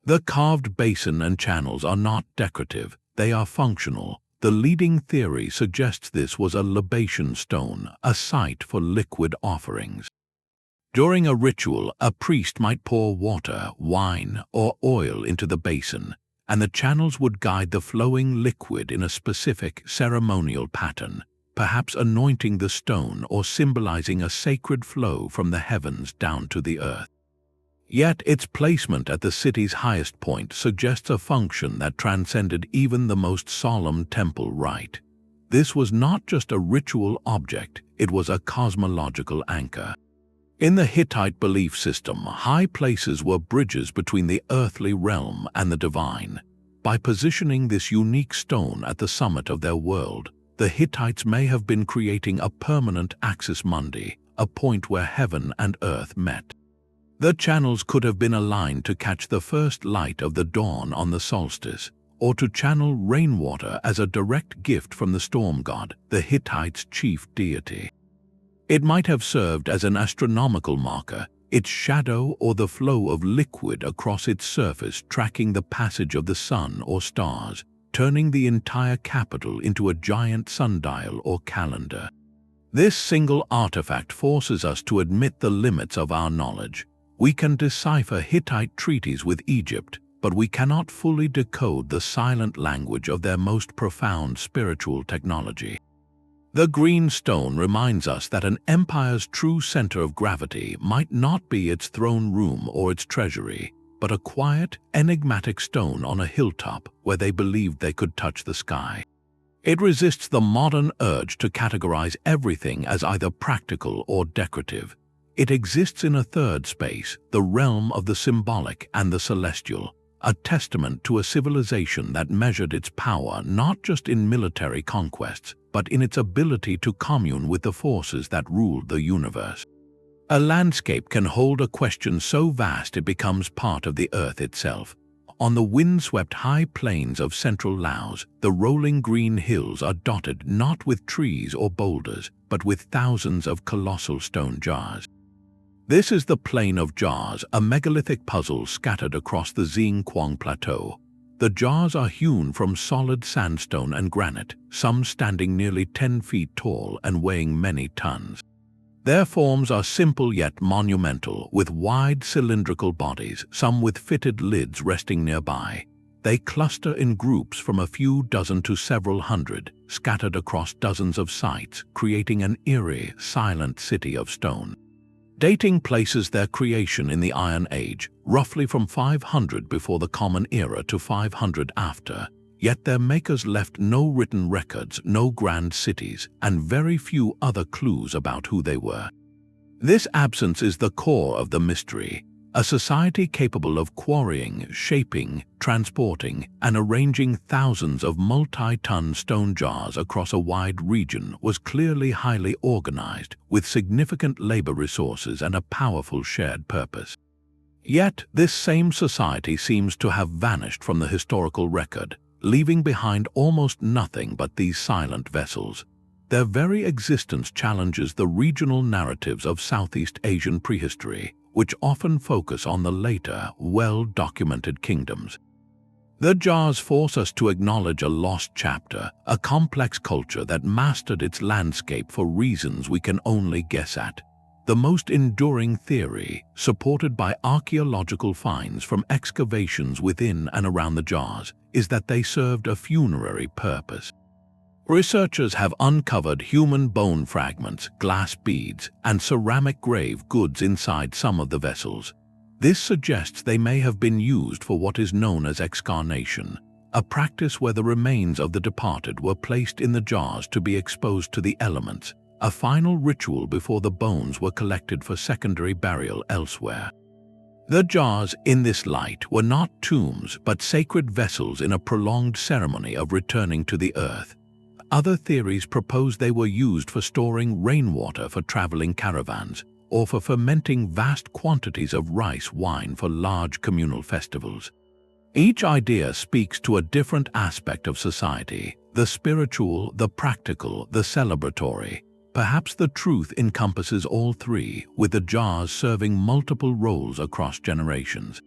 The carved basin and channels are not decorative, they are functional. The leading theory suggests this was a libation stone, a site for liquid offerings. During a ritual, a priest might pour water, wine, or oil into the basin, and the channels would guide the flowing liquid in a specific ceremonial pattern, perhaps anointing the stone or symbolizing a sacred flow from the heavens down to the earth. Yet its placement at the city's highest point suggests a function that transcended even the most solemn temple rite. This was not just a ritual object, it was a cosmological anchor. In the Hittite belief system, high places were bridges between the earthly realm and the divine. By positioning this unique stone at the summit of their world, the Hittites may have been creating a permanent axis mundi, a point where heaven and earth met. The channels could have been aligned to catch the first light of the dawn on the solstice, or to channel rainwater as a direct gift from the storm god, the Hittites' chief deity. It might have served as an astronomical marker, its shadow or the flow of liquid across its surface tracking the passage of the sun or stars, turning the entire capital into a giant sundial or calendar. This single artifact forces us to admit the limits of our knowledge. We can decipher Hittite treaties with Egypt, but we cannot fully decode the silent language of their most profound spiritual technology. The green stone reminds us that an empire's true center of gravity might not be its throne room or its treasury, but a quiet, enigmatic stone on a hilltop where they believed they could touch the sky. It resists the modern urge to categorize everything as either practical or decorative. It exists in a third space, the realm of the symbolic and the celestial, a testament to a civilization that measured its power not just in military conquests, but in its ability to commune with the forces that ruled the universe. A landscape can hold a question so vast it becomes part of the earth itself. On the wind-swept high plains of central Laos, the rolling green hills are dotted not with trees or boulders, but with thousands of colossal stone jars. This is the Plain of Jars, a megalithic puzzle scattered across the Xiang Quang Plateau. The jars are hewn from solid sandstone and granite, some standing nearly 10 feet tall and weighing many tons. Their forms are simple yet monumental, with wide cylindrical bodies, some with fitted lids resting nearby. They cluster in groups from a few dozen to several hundred, scattered across dozens of sites, creating an eerie, silent city of stone. Dating places their creation in the Iron Age, roughly from 500 before the Common Era to 500 after, yet their makers left no written records, no grand cities, and very few other clues about who they were. This absence is the core of the mystery. A society capable of quarrying, shaping, transporting, and arranging thousands of multi-ton stone jars across a wide region was clearly highly organized, with significant labor resources and a powerful shared purpose. Yet, this same society seems to have vanished from the historical record, leaving behind almost nothing but these silent vessels. Their very existence challenges the regional narratives of Southeast Asian prehistory, which often focus on the later, well-documented kingdoms. The jars force us to acknowledge a lost chapter, a complex culture that mastered its landscape for reasons we can only guess at. The most enduring theory, supported by archaeological finds from excavations within and around the jars, is that they served a funerary purpose. Researchers have uncovered human bone fragments, glass beads, and ceramic grave goods inside some of the vessels. This suggests they may have been used for what is known as excarnation, a practice where the remains of the departed were placed in the jars to be exposed to the elements, a final ritual before the bones were collected for secondary burial elsewhere. The jars, in this light, were not tombs but sacred vessels in a prolonged ceremony of returning to the earth. Other theories propose they were used for storing rainwater for traveling caravans, or for fermenting vast quantities of rice wine for large communal festivals. Each idea speaks to a different aspect of society: the spiritual, the practical, the celebratory. Perhaps the truth encompasses all three, with the jars serving multiple roles across generations.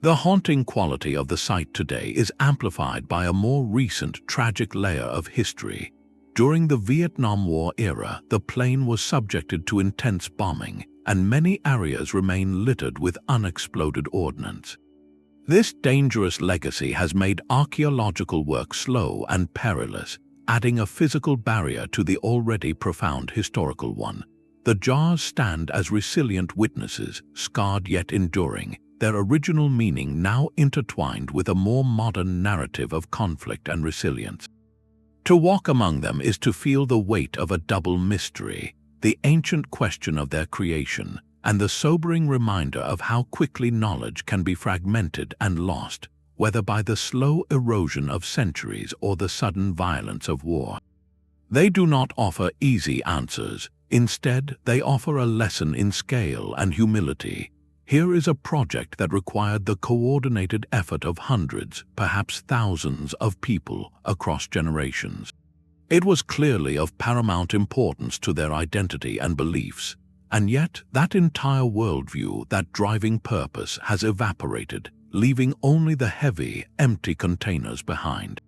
The haunting quality of the site today is amplified by a more recent tragic layer of history. During the Vietnam War era, the plain was subjected to intense bombing, and many areas remain littered with unexploded ordnance. This dangerous legacy has made archaeological work slow and perilous, adding a physical barrier to the already profound historical one. The jars stand as resilient witnesses, scarred yet enduring, their original meaning now intertwined with a more modern narrative of conflict and resilience. To walk among them is to feel the weight of a double mystery: the ancient question of their creation, and the sobering reminder of how quickly knowledge can be fragmented and lost, whether by the slow erosion of centuries or the sudden violence of war. They do not offer easy answers. Instead, they offer a lesson in scale and humility. Here is a project that required the coordinated effort of hundreds, perhaps thousands of people across generations. It was clearly of paramount importance to their identity and beliefs, and yet that entire worldview, that driving purpose, has evaporated, leaving only the heavy, empty containers behind.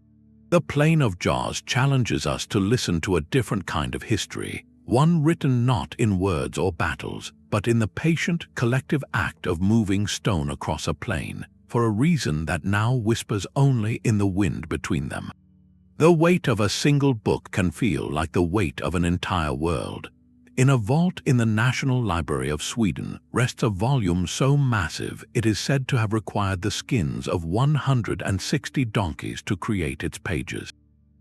The Plain of Jars challenges us to listen to a different kind of history, one written not in words or battles, but in the patient, collective act of moving stone across a plain, for a reason that now whispers only in the wind between them. The weight of a single book can feel like the weight of an entire world. In a vault in the National Library of Sweden rests a volume so massive it is said to have required the skins of 160 donkeys to create its pages.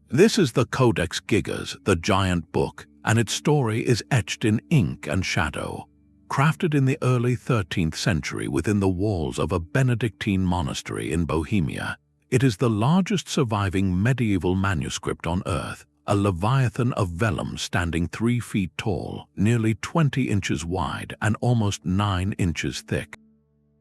This is the Codex Gigas, the giant book, and its story is etched in ink and shadow. Crafted in the early 13th century within the walls of a Benedictine monastery in Bohemia, it is the largest surviving medieval manuscript on Earth, a leviathan of vellum standing 3 feet tall, nearly 20 inches wide, and almost 9 inches thick.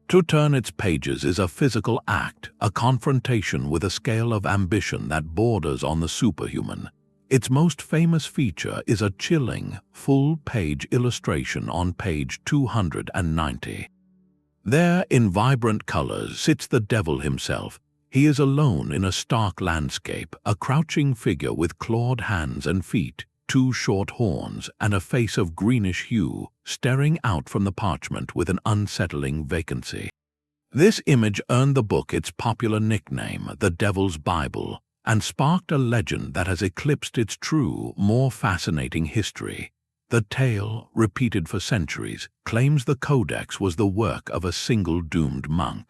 To turn its pages is a physical act, a confrontation with a scale of ambition that borders on the superhuman. Its most famous feature is a chilling, full-page illustration on page 290. There, in vibrant colors, sits the devil himself. He is alone in a stark landscape, a crouching figure with clawed hands and feet, 2 short horns, and a face of greenish hue, staring out from the parchment with an unsettling vacancy. This image earned the book its popular nickname, the Devil's Bible, and sparked a legend that has eclipsed its true, more fascinating history. The tale, repeated for centuries, claims the Codex was the work of a single doomed monk.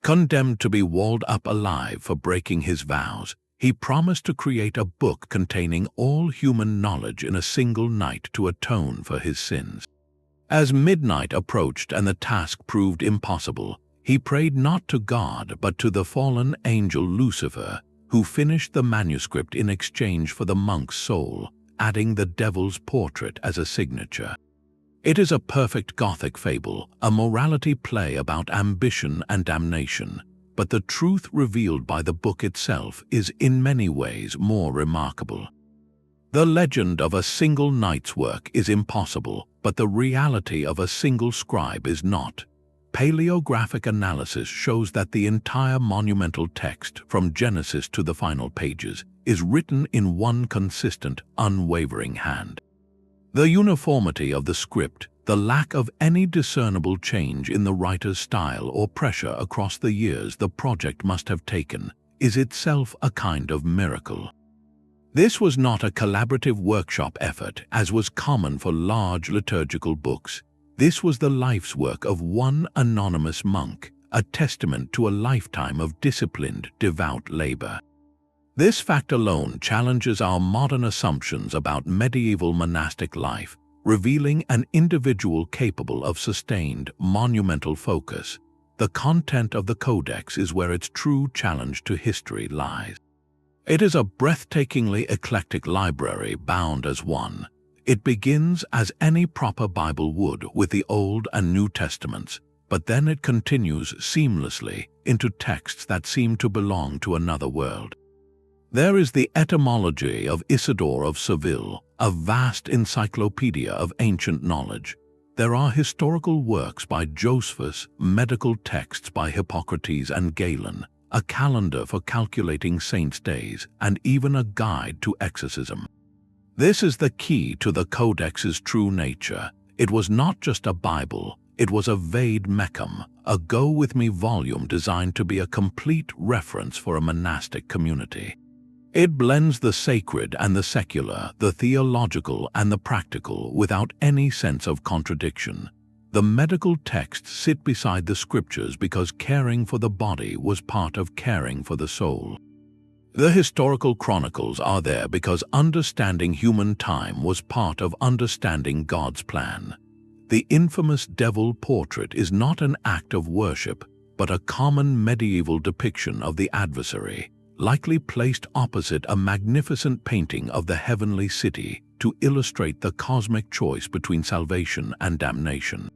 Condemned to be walled up alive for breaking his vows, he promised to create a book containing all human knowledge in a single night to atone for his sins. As midnight approached and the task proved impossible, he prayed not to God but to the fallen angel Lucifer, who finished the manuscript in exchange for the monk's soul, adding the devil's portrait as a signature. It is a perfect Gothic fable, a morality play about ambition and damnation, but the truth revealed by the book itself is in many ways more remarkable. The legend of a single night's work is impossible, but the reality of a single scribe is not. Paleographic analysis shows that the entire monumental text, from Genesis to the final pages, is written in one consistent, unwavering hand. The uniformity of the script, the lack of any discernible change in the writer's style or pressure across the years the project must have taken, is itself a kind of miracle. This was not a collaborative workshop effort, as was common for large liturgical books. This was the life's work of one anonymous monk, a testament to a lifetime of disciplined, devout labor. This fact alone challenges our modern assumptions about medieval monastic life, revealing an individual capable of sustained, monumental focus. The content of the Codex is where its true challenge to history lies. It is a breathtakingly eclectic library bound as one. It begins as any proper Bible would with the Old and New Testaments, but then it continues seamlessly into texts that seem to belong to another world. There is the Etymology of Isidore of Seville, a vast encyclopedia of ancient knowledge. There are historical works by Josephus, medical texts by Hippocrates and Galen, a calendar for calculating saints' days, and even a guide to exorcism. This is the key to the Codex's true nature. It was not just a Bible, it was a Vade Mecum, a go-with-me volume designed to be a complete reference for a monastic community. It blends the sacred and the secular, the theological and the practical, without any sense of contradiction. The medical texts sit beside the scriptures because caring for the body was part of caring for the soul. The historical chronicles are there because understanding human time was part of understanding God's plan. The infamous devil portrait is not an act of worship, but a common medieval depiction of the adversary, likely placed opposite a magnificent painting of the heavenly city to illustrate the cosmic choice between salvation and damnation.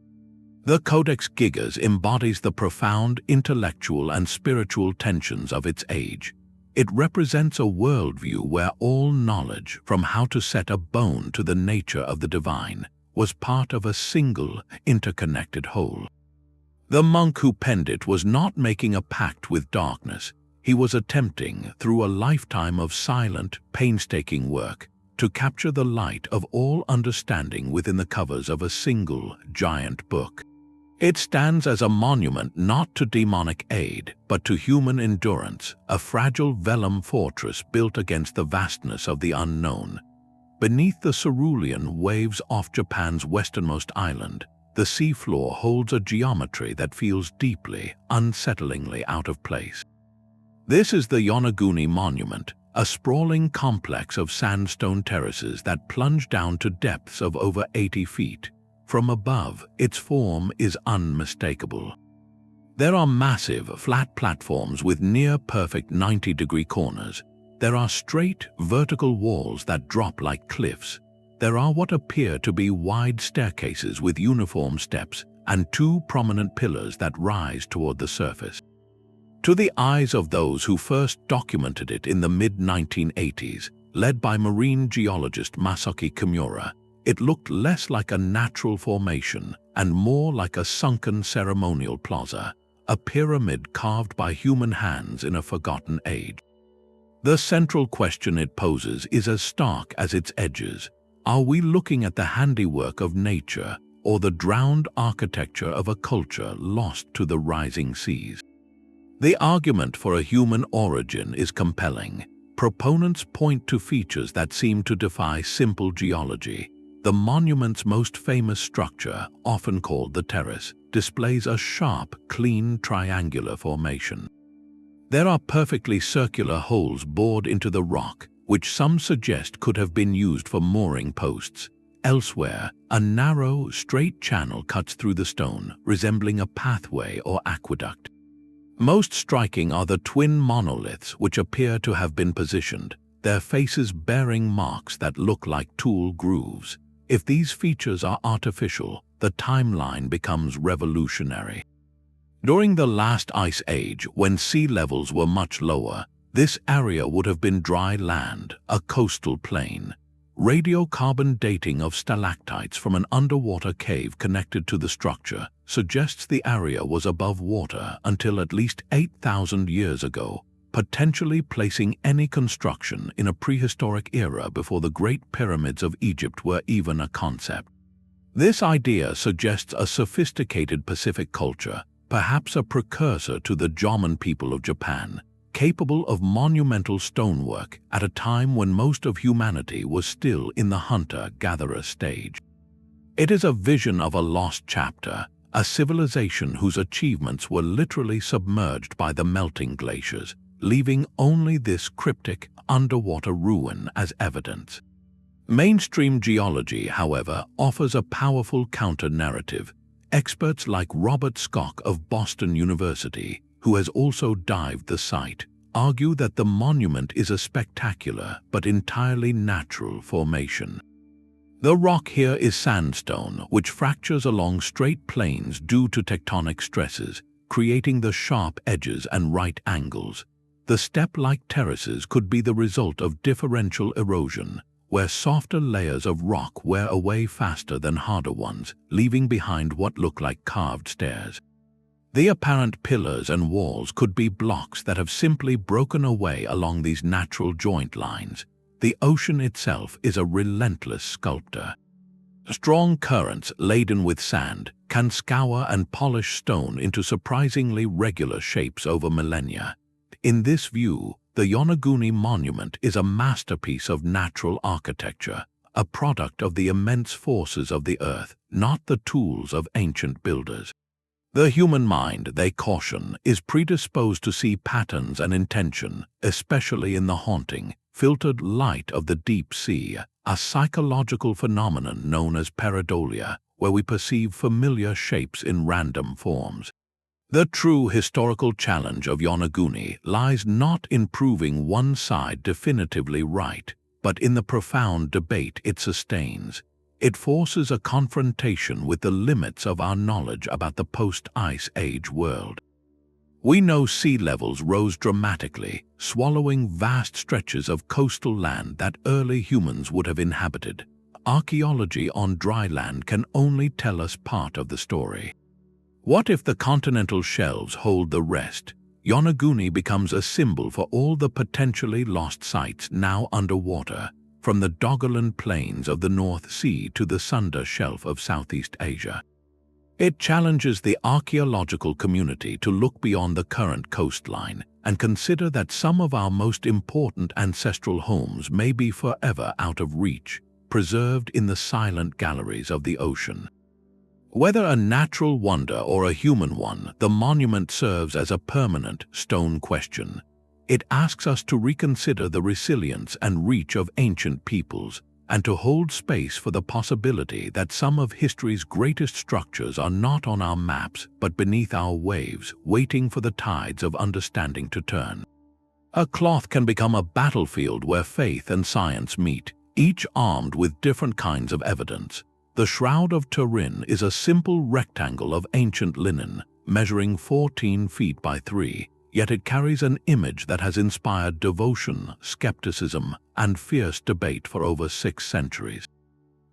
The Codex Gigas embodies the profound intellectual and spiritual tensions of its age. It represents a worldview where all knowledge, from how to set a bone to the nature of the divine, was part of a single, interconnected whole. The monk who penned it was not making a pact with darkness. He was attempting, through a lifetime of silent, painstaking work, to capture the light of all understanding within the covers of a single, giant book. It stands as a monument not to demonic aid, but to human endurance, a fragile vellum fortress built against the vastness of the unknown. Beneath the cerulean waves off Japan's westernmost island, the seafloor holds a geometry that feels deeply, unsettlingly out of place. This is the Yonaguni Monument, a sprawling complex of sandstone terraces that plunge down to depths of over 80 feet. From above, its form is unmistakable. There are massive, flat platforms with near-perfect 90-degree corners. There are straight, vertical walls that drop like cliffs. There are what appear to be wide staircases with uniform steps and two prominent pillars that rise toward the surface. To the eyes of those who first documented it in the mid-1980s, led by marine geologist Masaaki Kimura, it looked less like a natural formation and more like a sunken ceremonial plaza, a pyramid carved by human hands in a forgotten age. The central question it poses is as stark as its edges. Are we looking at the handiwork of nature or the drowned architecture of a culture lost to the rising seas? The argument for a human origin is compelling. Proponents point to features that seem to defy simple geology. The monument's most famous structure, often called the terrace, displays a sharp, clean triangular formation. There are perfectly circular holes bored into the rock, which some suggest could have been used for mooring posts. Elsewhere, a narrow, straight channel cuts through the stone, resembling a pathway or aqueduct. Most striking are the twin monoliths which appear to have been positioned, their faces bearing marks that look like tool grooves. If these features are artificial, the timeline becomes revolutionary. During the last ice age, when sea levels were much lower, this area would have been dry land, a coastal plain. Radiocarbon dating of stalactites from an underwater cave connected to the structure suggests the area was above water until at least 8,000 years ago, potentially placing any construction in a prehistoric era before the Great Pyramids of Egypt were even a concept. This idea suggests a sophisticated Pacific culture, perhaps a precursor to the Jomon people of Japan, capable of monumental stonework at a time when most of humanity was still in the hunter-gatherer stage. It is a vision of a lost chapter, a civilization whose achievements were literally submerged by the melting glaciers, leaving only this cryptic underwater ruin as evidence. Mainstream geology, however, offers a powerful counter-narrative. Experts like Robert Schoch of Boston University, who has also dived the site, argue that the monument is a spectacular but entirely natural formation. The rock here is sandstone, which fractures along straight planes due to tectonic stresses, creating the sharp edges and right angles. The step-like terraces could be the result of differential erosion, where softer layers of rock wear away faster than harder ones, leaving behind what look like carved stairs. The apparent pillars and walls could be blocks that have simply broken away along these natural joint lines. The ocean itself is a relentless sculptor. Strong currents laden with sand can scour and polish stone into surprisingly regular shapes over millennia. In this view, the Yonaguni Monument is a masterpiece of natural architecture, a product of the immense forces of the earth, not the tools of ancient builders. The human mind, they caution, is predisposed to see patterns and intention, especially in the haunting, filtered light of the deep sea, a psychological phenomenon known as pareidolia, where we perceive familiar shapes in random forms. The true historical challenge of Yonaguni lies not in proving one side definitively right, but in the profound debate it sustains. It forces a confrontation with the limits of our knowledge about the post-Ice Age world. We know sea levels rose dramatically, swallowing vast stretches of coastal land that early humans would have inhabited. Archaeology on dry land can only tell us part of the story. What if the continental shelves hold the rest? Yonaguni becomes a symbol for all the potentially lost sites now underwater, from the Doggerland Plains of the North Sea to the Sunda Shelf of Southeast Asia. It challenges the archaeological community to look beyond the current coastline and consider that some of our most important ancestral homes may be forever out of reach, preserved in the silent galleries of the ocean. Whether a natural wonder or a human one, the monument serves as a permanent stone question. It asks us to reconsider the resilience and reach of ancient peoples and to hold space for the possibility that some of history's greatest structures are not on our maps but beneath our waves, waiting for the tides of understanding to turn. A cloth can become a battlefield where faith and science meet, each armed with different kinds of evidence. The Shroud of Turin is a simple rectangle of ancient linen, measuring 14 feet by 3, yet it carries an image that has inspired devotion, skepticism, and fierce debate for over 6 centuries.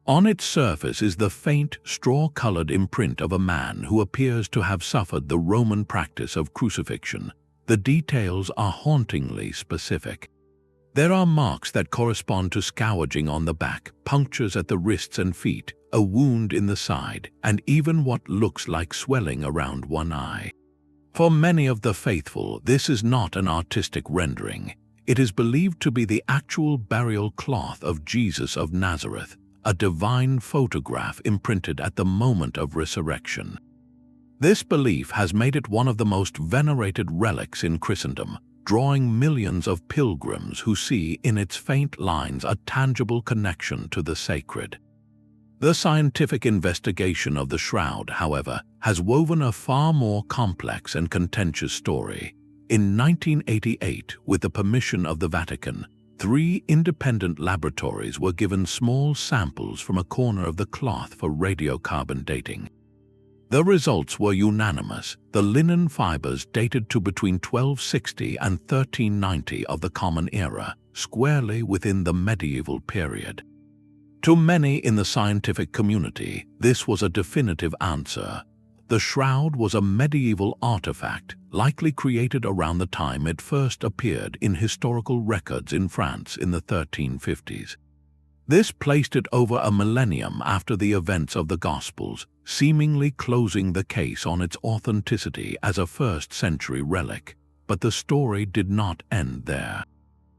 On its surface is the faint, straw-colored imprint of a man who appears to have suffered the Roman practice of crucifixion. The details are hauntingly specific. There are marks that correspond to scourging on the back, punctures at the wrists and feet, a wound in the side, and even what looks like swelling around one eye. For many of the faithful, this is not an artistic rendering. It is believed to be the actual burial cloth of Jesus of Nazareth, a divine photograph imprinted at the moment of resurrection. This belief has made it one of the most venerated relics in Christendom, drawing millions of pilgrims who see in its faint lines a tangible connection to the sacred. The scientific investigation of the shroud, however, has woven a far more complex and contentious story. In 1988, with the permission of the Vatican, 3 independent laboratories were given small samples from a corner of the cloth for radiocarbon dating. The results were unanimous. The linen fibers dated to between 1260 and 1390 of the Common Era, squarely within the medieval period. To many in the scientific community, this was a definitive answer. The shroud was a medieval artifact, likely created around the time it first appeared in historical records in France in the 1350s. This placed it over a millennium after the events of the Gospels, seemingly closing the case on its authenticity as a first-century relic. But the story did not end there.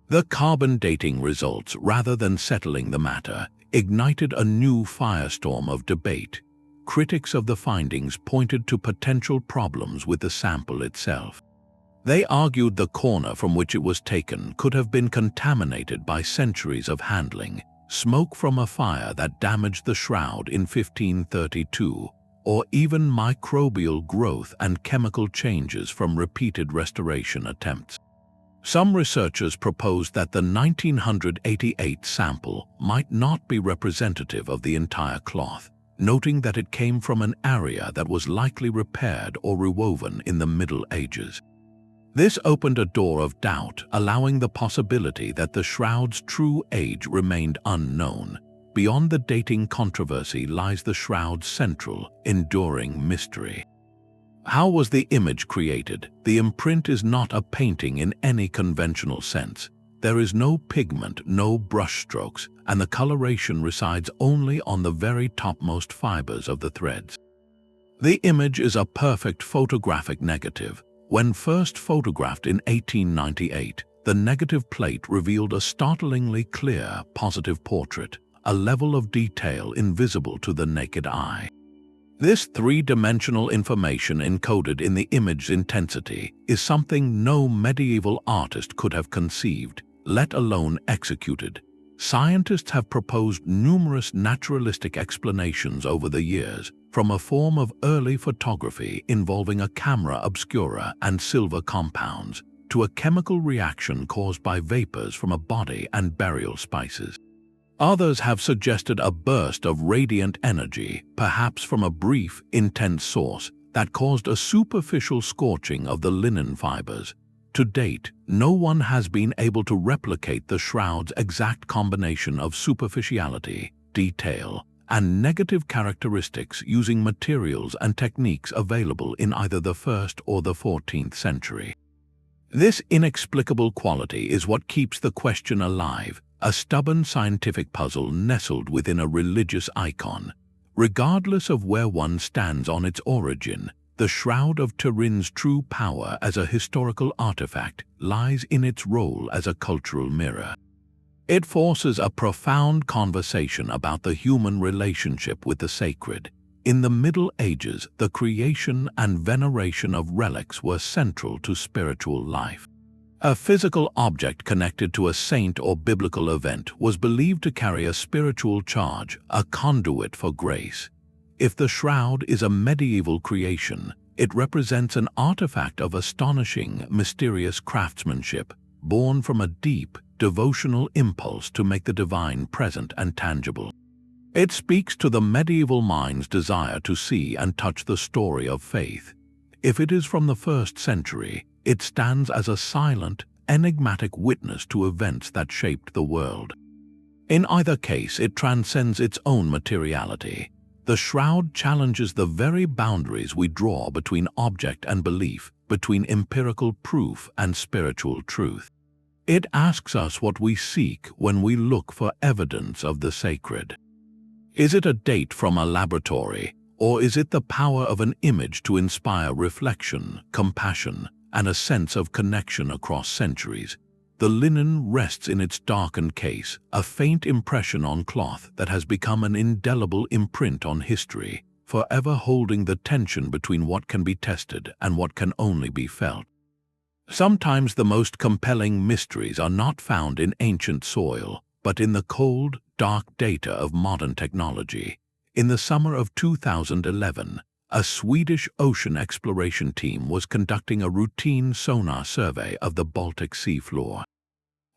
The carbon dating results, rather than settling the matter, ignited a new firestorm of debate. Critics of the findings pointed to potential problems with the sample itself. They argued the corner from which it was taken could have been contaminated by centuries of handling, smoke from a fire that damaged the shroud in 1532, or even microbial growth and chemical changes from repeated restoration attempts. Some researchers proposed that the 1988 sample might not be representative of the entire cloth, noting that it came from an area that was likely repaired or rewoven in the Middle Ages. This opened a door of doubt, allowing the possibility that the shroud's true age remained unknown. Beyond the dating controversy lies the shroud's central, enduring mystery. How was the image created? The imprint is not a painting in any conventional sense. There is no pigment, no brushstrokes, and the coloration resides only on the very topmost fibers of the threads. The image is a perfect photographic negative. When first photographed in 1898, the negative plate revealed a startlingly clear, positive portrait, a level of detail invisible to the naked eye. This three-dimensional information encoded in the image's intensity is something no medieval artist could have conceived, let alone executed. Scientists have proposed numerous naturalistic explanations over the years, from a form of early photography involving a camera obscura and silver compounds, to a chemical reaction caused by vapors from a body and burial spices. Others have suggested a burst of radiant energy, perhaps from a brief, intense source, that caused a superficial scorching of the linen fibers. To date, no one has been able to replicate the shroud's exact combination of superficiality, detail, and negative characteristics using materials and techniques available in either the 1st or the 14th century. This inexplicable quality is what keeps the question alive, a stubborn scientific puzzle nestled within a religious icon. Regardless of where one stands on its origin, the Shroud of Turin's true power as a historical artifact lies in its role as a cultural mirror. It forces a profound conversation about the human relationship with the sacred. In the Middle Ages, the creation and veneration of relics were central to spiritual life. A physical object connected to a saint or biblical event was believed to carry a spiritual charge, a conduit for grace. If the shroud is a medieval creation, it represents an artifact of astonishing, mysterious craftsmanship, born from a deep, devotional impulse to make the divine present and tangible. It speaks to the medieval mind's desire to see and touch the story of faith. If it is from the 1st century, it stands as a silent, enigmatic witness to events that shaped the world. In either case, it transcends its own materiality. The shroud challenges the very boundaries we draw between object and belief, between empirical proof and spiritual truth. It asks us what we seek when we look for evidence of the sacred. Is it a date from a laboratory, or is it the power of an image to inspire reflection, compassion, and a sense of connection across centuries? The linen rests in its darkened case, a faint impression on cloth that has become an indelible imprint on history, forever holding the tension between what can be tested and what can only be felt. Sometimes the most compelling mysteries are not found in ancient soil, but in the cold, dark data of modern technology. In the summer of 2011, a Swedish ocean exploration team was conducting a routine sonar survey of the Baltic Sea floor.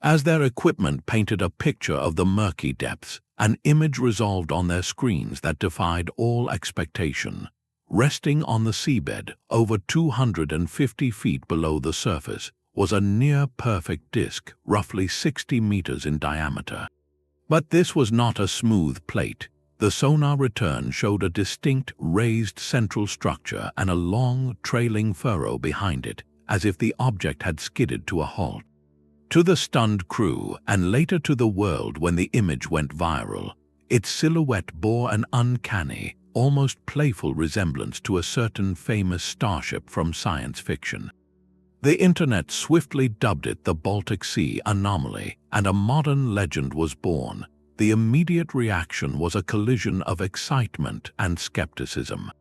As their equipment painted a picture of the murky depths, an image resolved on their screens that defied all expectation. Resting on the seabed, over 250 feet below the surface, was a near-perfect disk, roughly 60 meters in diameter. But this was not a smooth plate. The sonar return showed a distinct raised central structure and a long, trailing furrow behind it, as if the object had skidded to a halt. To the stunned crew, and later to the world when the image went viral, its silhouette bore an uncanny, almost playful resemblance to a certain famous starship from science fiction. The internet swiftly dubbed it the Baltic Sea Anomaly, and a modern legend was born. The immediate reaction was a collision of excitement and skepticism.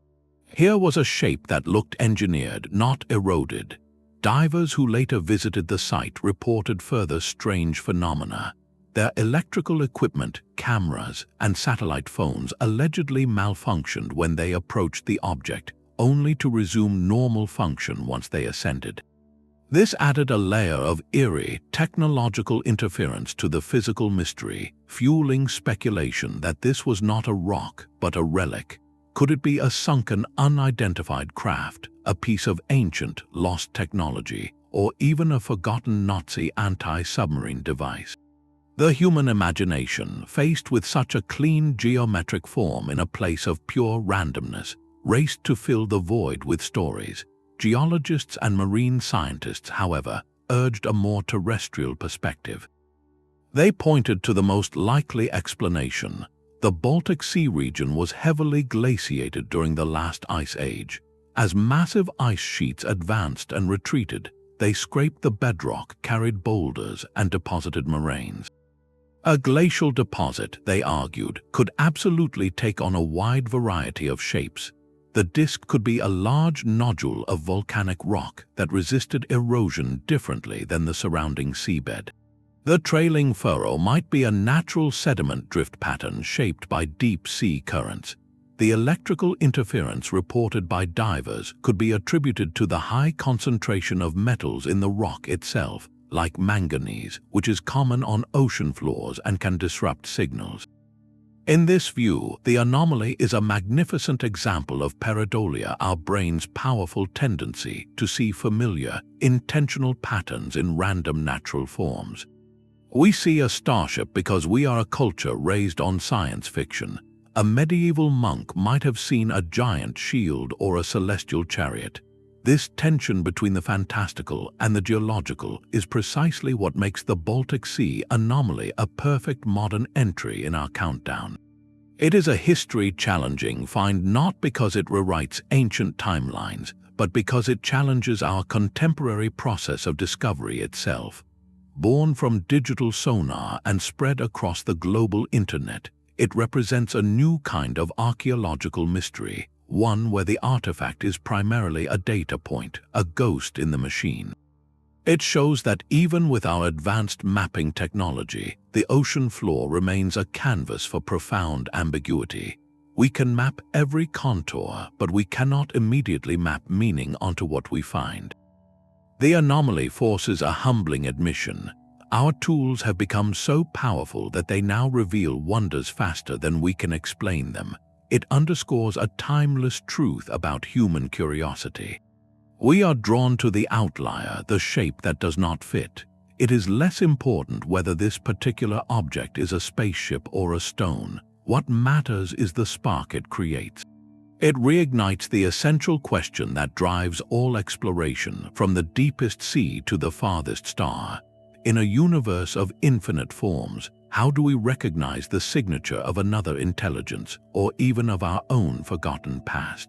Here was a shape that looked engineered, not eroded. Divers who later visited the site reported further strange phenomena. Their electrical equipment, cameras, and satellite phones allegedly malfunctioned when they approached the object, only to resume normal function once they ascended. This added a layer of eerie, technological interference to the physical mystery, fueling speculation that this was not a rock, but a relic. Could it be a sunken, unidentified craft, a piece of ancient, lost technology, or even a forgotten Nazi anti-submarine device? The human imagination, faced with such a clean geometric form in a place of pure randomness, raced to fill the void with stories. Geologists and marine scientists, however, urged a more terrestrial perspective. They pointed to the most likely explanation. The Baltic Sea region was heavily glaciated during the last ice age. As massive ice sheets advanced and retreated, they scraped the bedrock, carried boulders, and deposited moraines. A glacial deposit, they argued, could absolutely take on a wide variety of shapes. The disk could be a large nodule of volcanic rock that resisted erosion differently than the surrounding seabed. The trailing furrow might be a natural sediment drift pattern shaped by deep sea currents. The electrical interference reported by divers could be attributed to the high concentration of metals in the rock itself, like manganese, which is common on ocean floors and can disrupt signals. In this view, the anomaly is a magnificent example of pareidolia, our brain's powerful tendency to see familiar, intentional patterns in random natural forms. We see a starship because we are a culture raised on science fiction. A medieval monk might have seen a giant shield or a celestial chariot. This tension between the fantastical and the geological is precisely what makes the Baltic Sea Anomaly a perfect modern entry in our countdown. It is a history-challenging find not because it rewrites ancient timelines, but because it challenges our contemporary process of discovery itself. Born from digital sonar and spread across the global internet, it represents a new kind of archaeological mystery, one where the artifact is primarily a data point, a ghost in the machine. It shows that even with our advanced mapping technology, the ocean floor remains a canvas for profound ambiguity. We can map every contour, but we cannot immediately map meaning onto what we find. The anomaly forces a humbling admission. Our tools have become so powerful that they now reveal wonders faster than we can explain them. It underscores a timeless truth about human curiosity. We are drawn to the outlier, the shape that does not fit. It is less important whether this particular object is a spaceship or a stone. What matters is the spark it creates. It reignites the essential question that drives all exploration, from the deepest sea to the farthest star. In a universe of infinite forms, how do we recognize the signature of another intelligence, or even of our own forgotten past?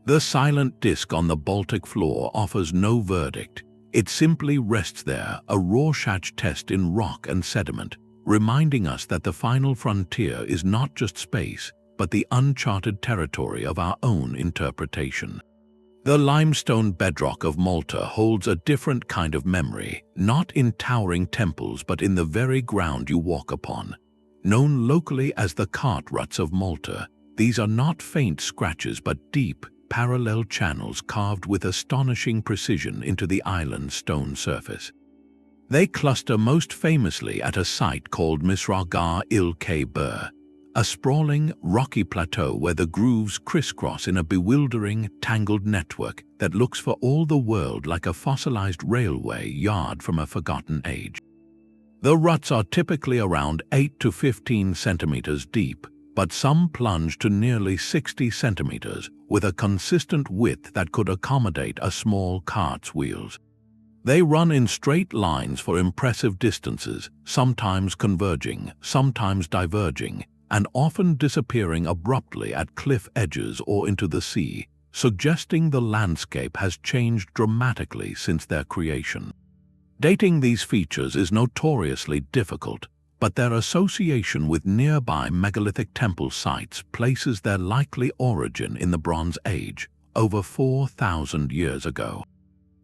The silent disk on the Baltic floor offers no verdict. It simply rests there, a Rorschach test in rock and sediment, reminding us that the final frontier is not just space, but the uncharted territory of our own interpretation. The limestone bedrock of Malta holds a different kind of memory, not in towering temples but in the very ground you walk upon. Known locally as the cart ruts of Malta, these are not faint scratches but deep, parallel channels carved with astonishing precision into the island's stone surface. They cluster most famously at a site called Misragar il-Khaber, a sprawling, rocky plateau where the grooves crisscross in a bewildering, tangled network that looks for all the world like a fossilized railway yard from a forgotten age. The ruts are typically around 8 to 15 centimeters deep, but some plunge to nearly 60 centimeters with a consistent width that could accommodate a small cart's wheels. They run in straight lines for impressive distances, sometimes converging, sometimes diverging, and often disappearing abruptly at cliff edges or into the sea, suggesting the landscape has changed dramatically since their creation. Dating these features is notoriously difficult, but their association with nearby megalithic temple sites places their likely origin in the Bronze Age, over 4,000 years ago.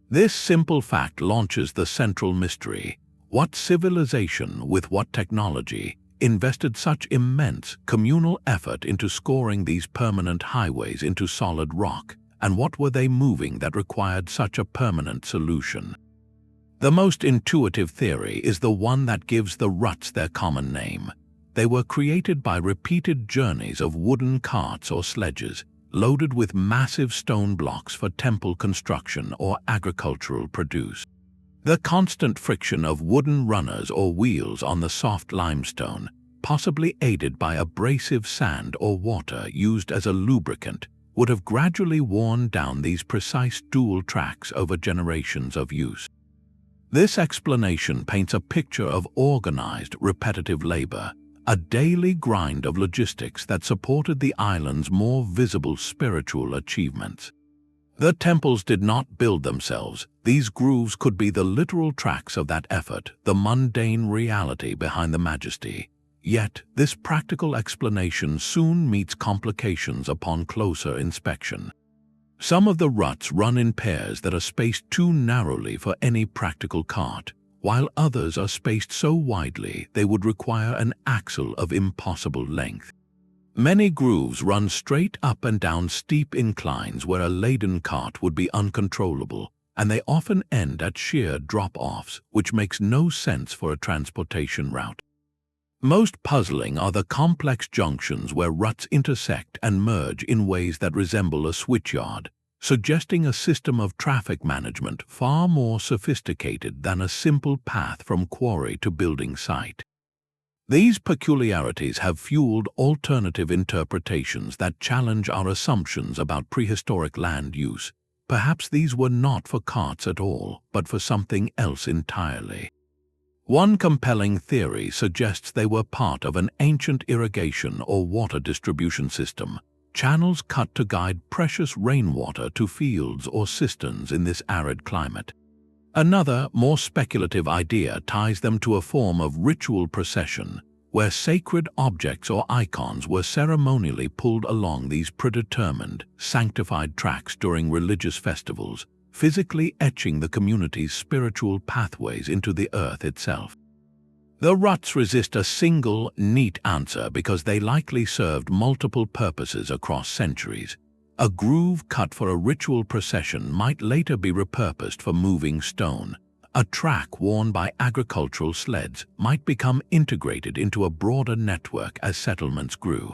This simple fact launches the central mystery: what civilization with what technology invested such immense communal effort into scoring these permanent highways into solid rock, and what were they moving that required such a permanent solution? The most intuitive theory is the one that gives the ruts their common name. They were created by repeated journeys of wooden carts or sledges, loaded with massive stone blocks for temple construction or agricultural produce. The constant friction of wooden runners or wheels on the soft limestone, possibly aided by abrasive sand or water used as a lubricant, would have gradually worn down these precise dual tracks over generations of use. This explanation paints a picture of organized, repetitive labor, a daily grind of logistics that supported the island's more visible spiritual achievements. The temples did not build themselves. These grooves could be the literal tracks of that effort, the mundane reality behind the majesty. Yet, this practical explanation soon meets complications upon closer inspection. Some of the ruts run in pairs that are spaced too narrowly for any practical cart, while others are spaced so widely they would require an axle of impossible length. Many grooves run straight up and down steep inclines where a laden cart would be uncontrollable, and they often end at sheer drop-offs, which makes no sense for a transportation route. Most puzzling are the complex junctions where ruts intersect and merge in ways that resemble a switchyard, suggesting a system of traffic management far more sophisticated than a simple path from quarry to building site. These peculiarities have fueled alternative interpretations that challenge our assumptions about prehistoric land use. Perhaps these were not for carts at all, but for something else entirely. One compelling theory suggests they were part of an ancient irrigation or water distribution system, channels cut to guide precious rainwater to fields or cisterns in this arid climate. Another, more speculative idea ties them to a form of ritual procession, where sacred objects or icons were ceremonially pulled along these predetermined, sanctified tracks during religious festivals, physically etching the community's spiritual pathways into the earth itself. The ruts resist a single, neat answer because they likely served multiple purposes across centuries. A groove cut for a ritual procession might later be repurposed for moving stone. A track worn by agricultural sleds might become integrated into a broader network as settlements grew.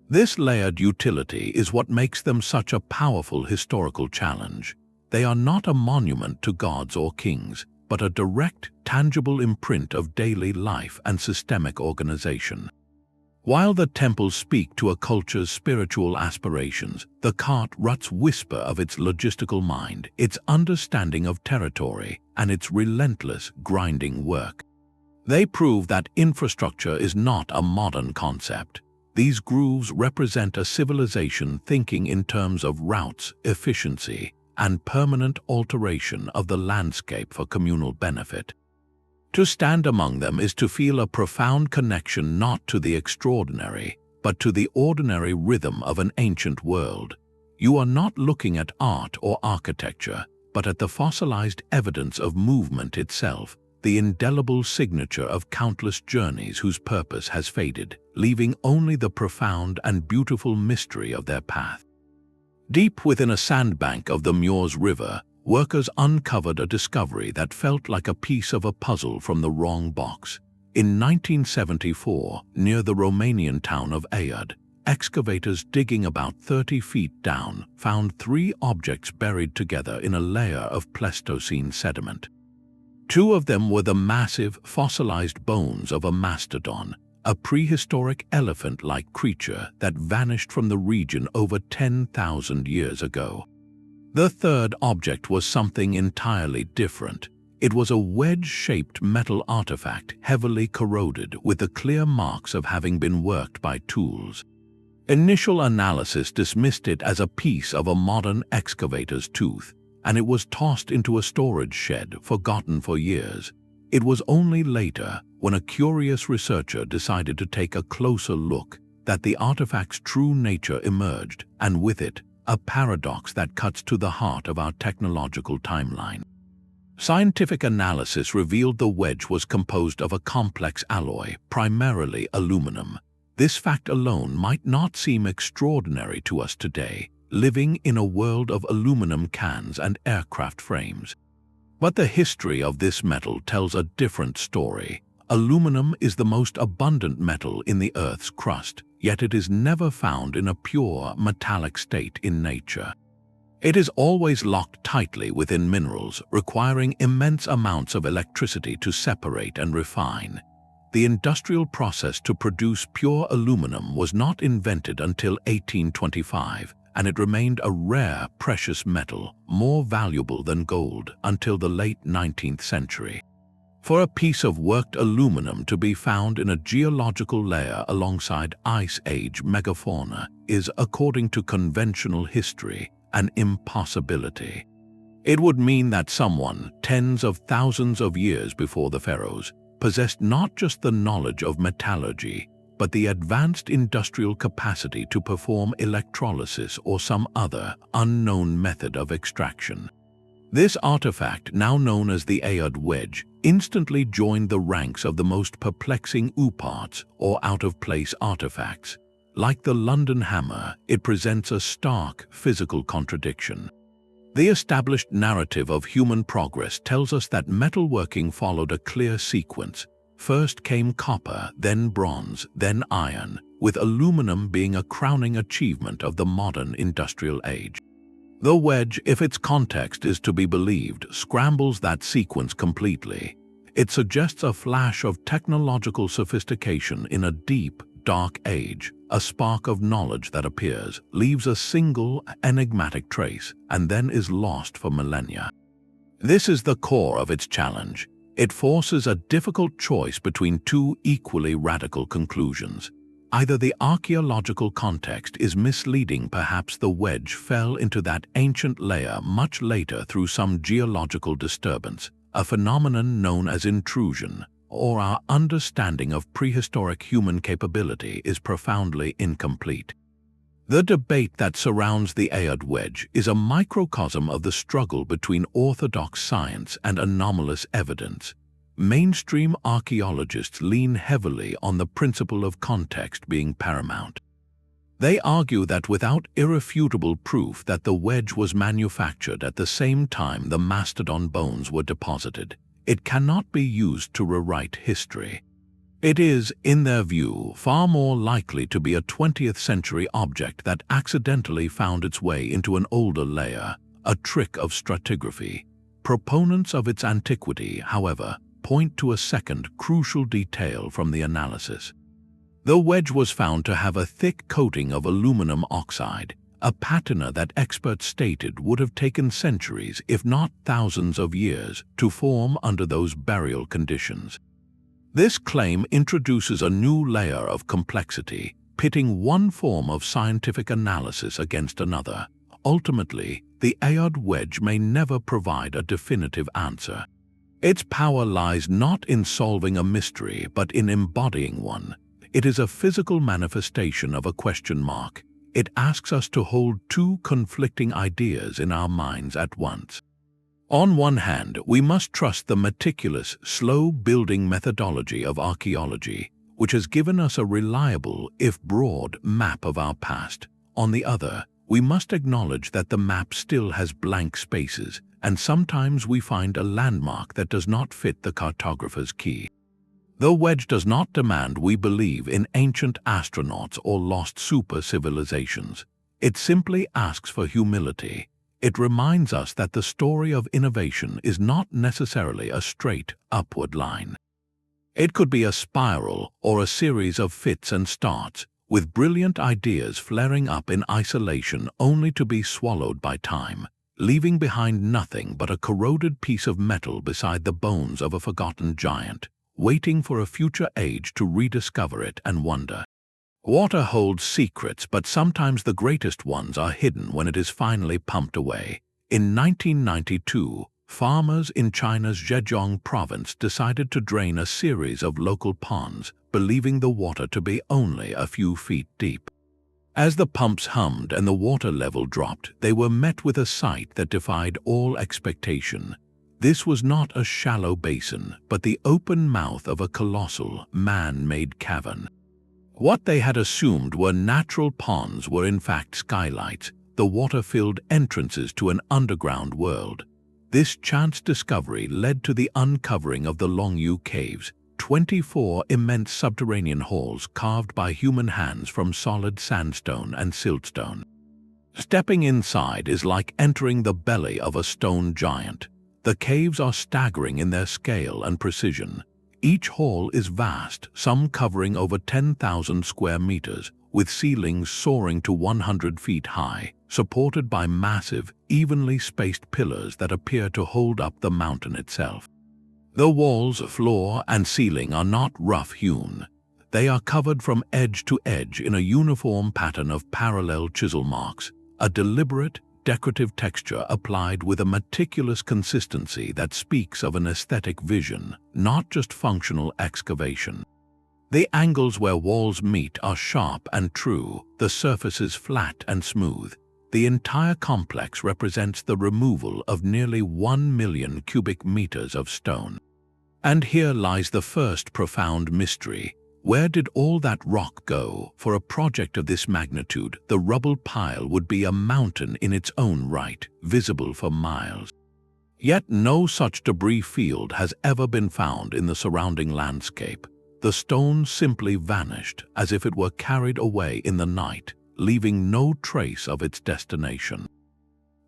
This layered utility is what makes them such a powerful historical challenge. They are not a monument to gods or kings, but a direct, tangible imprint of daily life and systemic organization. While the temples speak to a culture's spiritual aspirations, the cart ruts whisper of its logistical mind, its understanding of territory, and its relentless, grinding work. They prove that infrastructure is not a modern concept. These grooves represent a civilization thinking in terms of routes, efficiency, and permanent alteration of the landscape for communal benefit. To stand among them is to feel a profound connection not to the extraordinary, but to the ordinary rhythm of an ancient world. You are not looking at art or architecture, but at the fossilized evidence of movement itself, the indelible signature of countless journeys whose purpose has faded, leaving only the profound and beautiful mystery of their path. Deep within a sandbank of the Meuse River, workers uncovered a discovery that felt like a piece of a puzzle from the wrong box. In 1974, near the Romanian town of Aiud, excavators digging about 30 feet down found 3 objects buried together in a layer of Pleistocene sediment. Two of them were the massive fossilized bones of a mastodon, a prehistoric elephant-like creature that vanished from the region over 10,000 years ago. The third object was something entirely different. It was a wedge-shaped metal artifact heavily corroded with the clear marks of having been worked by tools. Initial analysis dismissed it as a piece of a modern excavator's tooth, and it was tossed into a storage shed, forgotten for years. It was only later, when a curious researcher decided to take a closer look, that the artifact's true nature emerged, and with it, a paradox that cuts to the heart of our technological timeline. Scientific analysis revealed the wedge was composed of a complex alloy, primarily aluminum. This fact alone might not seem extraordinary to us today, living in a world of aluminum cans and aircraft frames. But the history of this metal tells a different story. Aluminum is the most abundant metal in the Earth's crust, yet it is never found in a pure metallic state in nature. It is always locked tightly within minerals, requiring immense amounts of electricity to separate and refine. The industrial process to produce pure aluminum was not invented until 1825, and it remained a rare, precious metal, more valuable than gold, until the late 19th century. For a piece of worked aluminum to be found in a geological layer alongside Ice Age megafauna is, according to conventional history, an impossibility. It would mean that someone, tens of thousands of years before the pharaohs, possessed not just the knowledge of metallurgy, but the advanced industrial capacity to perform electrolysis or some other unknown method of extraction. This artifact, now known as the Aiud Wedge, instantly joined the ranks of the most perplexing ooparts or out-of-place artifacts. Like the London hammer, it presents a stark physical contradiction. The established narrative of human progress tells us that metalworking followed a clear sequence. First came copper, then bronze, then iron, with aluminum being a crowning achievement of the modern industrial age. The wedge, if its context is to be believed, scrambles that sequence completely. It suggests a flash of technological sophistication in a deep, dark age, a spark of knowledge that appears, leaves a single, enigmatic trace, and then is lost for millennia. This is the core of its challenge. It forces a difficult choice between two equally radical conclusions. Either the archaeological context is misleading, perhaps the wedge fell into that ancient layer much later through some geological disturbance, a phenomenon known as intrusion, or our understanding of prehistoric human capability is profoundly incomplete. The debate that surrounds the Aiud Wedge is a microcosm of the struggle between orthodox science and anomalous evidence. Mainstream archaeologists lean heavily on the principle of context being paramount. They argue that without irrefutable proof that the wedge was manufactured at the same time the mastodon bones were deposited, it cannot be used to rewrite history. It is, in their view, far more likely to be a 20th century object that accidentally found its way into an older layer, a trick of stratigraphy. Proponents of its antiquity, however, point to a second crucial detail from the analysis. The wedge was found to have a thick coating of aluminum oxide, a patina that experts stated would have taken centuries, if not thousands of years, to form under those burial conditions. This claim introduces a new layer of complexity, pitting one form of scientific analysis against another. Ultimately, the Aiud Wedge may never provide a definitive answer. Its power lies not in solving a mystery, but in embodying one. It is a physical manifestation of a question mark. It asks us to hold two conflicting ideas in our minds at once. On one hand, we must trust the meticulous, slow-building methodology of archaeology, which has given us a reliable, if broad, map of our past. On the other, we must acknowledge that the map still has blank spaces, and sometimes we find a landmark that does not fit the cartographer's key. The wedge does not demand we believe in ancient astronauts or lost super-civilizations. It simply asks for humility. It reminds us that the story of innovation is not necessarily a straight upward line. It could be a spiral or a series of fits and starts, with brilliant ideas flaring up in isolation only to be swallowed by time, leaving behind nothing but a corroded piece of metal beside the bones of a forgotten giant, waiting for a future age to rediscover it and wonder. Water holds secrets, but sometimes the greatest ones are hidden when it is finally pumped away. In 1992, farmers in China's Zhejiang province decided to drain a series of local ponds, believing the water to be only a few feet deep. As the pumps hummed and the water level dropped, they were met with a sight that defied all expectation. This was not a shallow basin, but the open mouth of a colossal, man-made cavern. What they had assumed were natural ponds were in fact skylights, the water-filled entrances to an underground world. This chance discovery led to the uncovering of the Longyou Caves, 24 immense subterranean halls carved by human hands from solid sandstone and siltstone. Stepping inside is like entering the belly of a stone giant. The caves are staggering in their scale and precision. Each hall is vast, some covering over 10,000 square meters, with ceilings soaring to 100 feet high, supported by massive, evenly spaced pillars that appear to hold up the mountain itself. The walls, floor, and ceiling are not rough-hewn. They are covered from edge to edge in a uniform pattern of parallel chisel marks, a deliberate, decorative texture applied with a meticulous consistency that speaks of an aesthetic vision, not just functional excavation. The angles where walls meet are sharp and true, the surfaces flat and smooth. The entire complex represents the removal of nearly 1 million cubic meters of stone. And here lies the first profound mystery. Where did all that rock go? For a project of this magnitude, the rubble pile would be a mountain in its own right, visible for miles. Yet no such debris field has ever been found in the surrounding landscape. The stone simply vanished, as if it were carried away in the night, leaving no trace of its destination.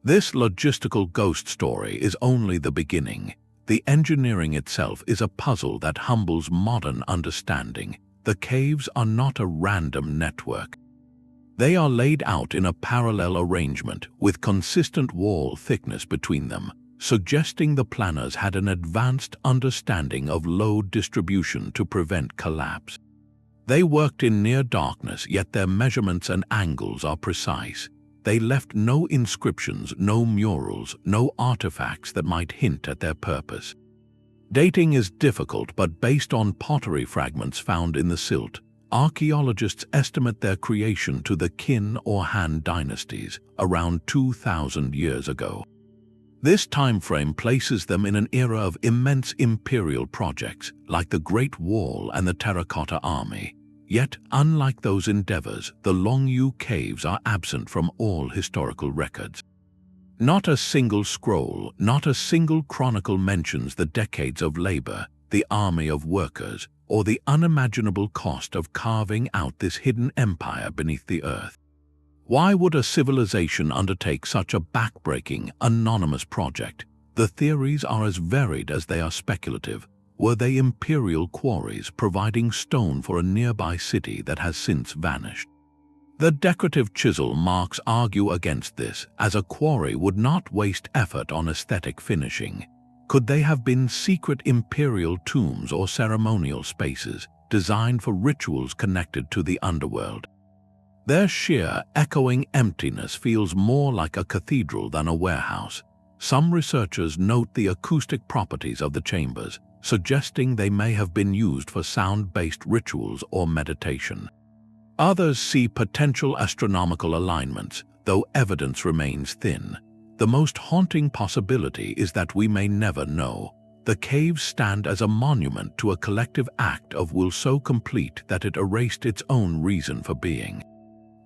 This logistical ghost story is only the beginning. The engineering itself is a puzzle that humbles modern understanding. The caves are not a random network. They are laid out in a parallel arrangement with consistent wall thickness between them, suggesting the planners had an advanced understanding of load distribution to prevent collapse. They worked in near darkness, yet their measurements and angles are precise. They left no inscriptions, no murals, no artifacts that might hint at their purpose. Dating is difficult, but based on pottery fragments found in the silt, archaeologists estimate their creation to the Qin or Han dynasties, around 2,000 years ago. This timeframe places them in an era of immense imperial projects, like the Great Wall and the Terracotta Army. Yet, unlike those endeavors, the Longyou Caves are absent from all historical records. Not a single scroll, not a single chronicle mentions the decades of labor, the army of workers, or the unimaginable cost of carving out this hidden empire beneath the earth. Why would a civilization undertake such a backbreaking, anonymous project? The theories are as varied as they are speculative. Were they imperial quarries providing stone for a nearby city that has since vanished? The decorative chisel marks argue against this, as a quarry would not waste effort on aesthetic finishing. Could they have been secret imperial tombs or ceremonial spaces, designed for rituals connected to the underworld? Their sheer, echoing emptiness feels more like a cathedral than a warehouse. Some researchers note the acoustic properties of the chambers, suggesting they may have been used for sound-based rituals or meditation. Others see potential astronomical alignments, though evidence remains thin. The most haunting possibility is that we may never know. The caves stand as a monument to a collective act of will so complete that it erased its own reason for being.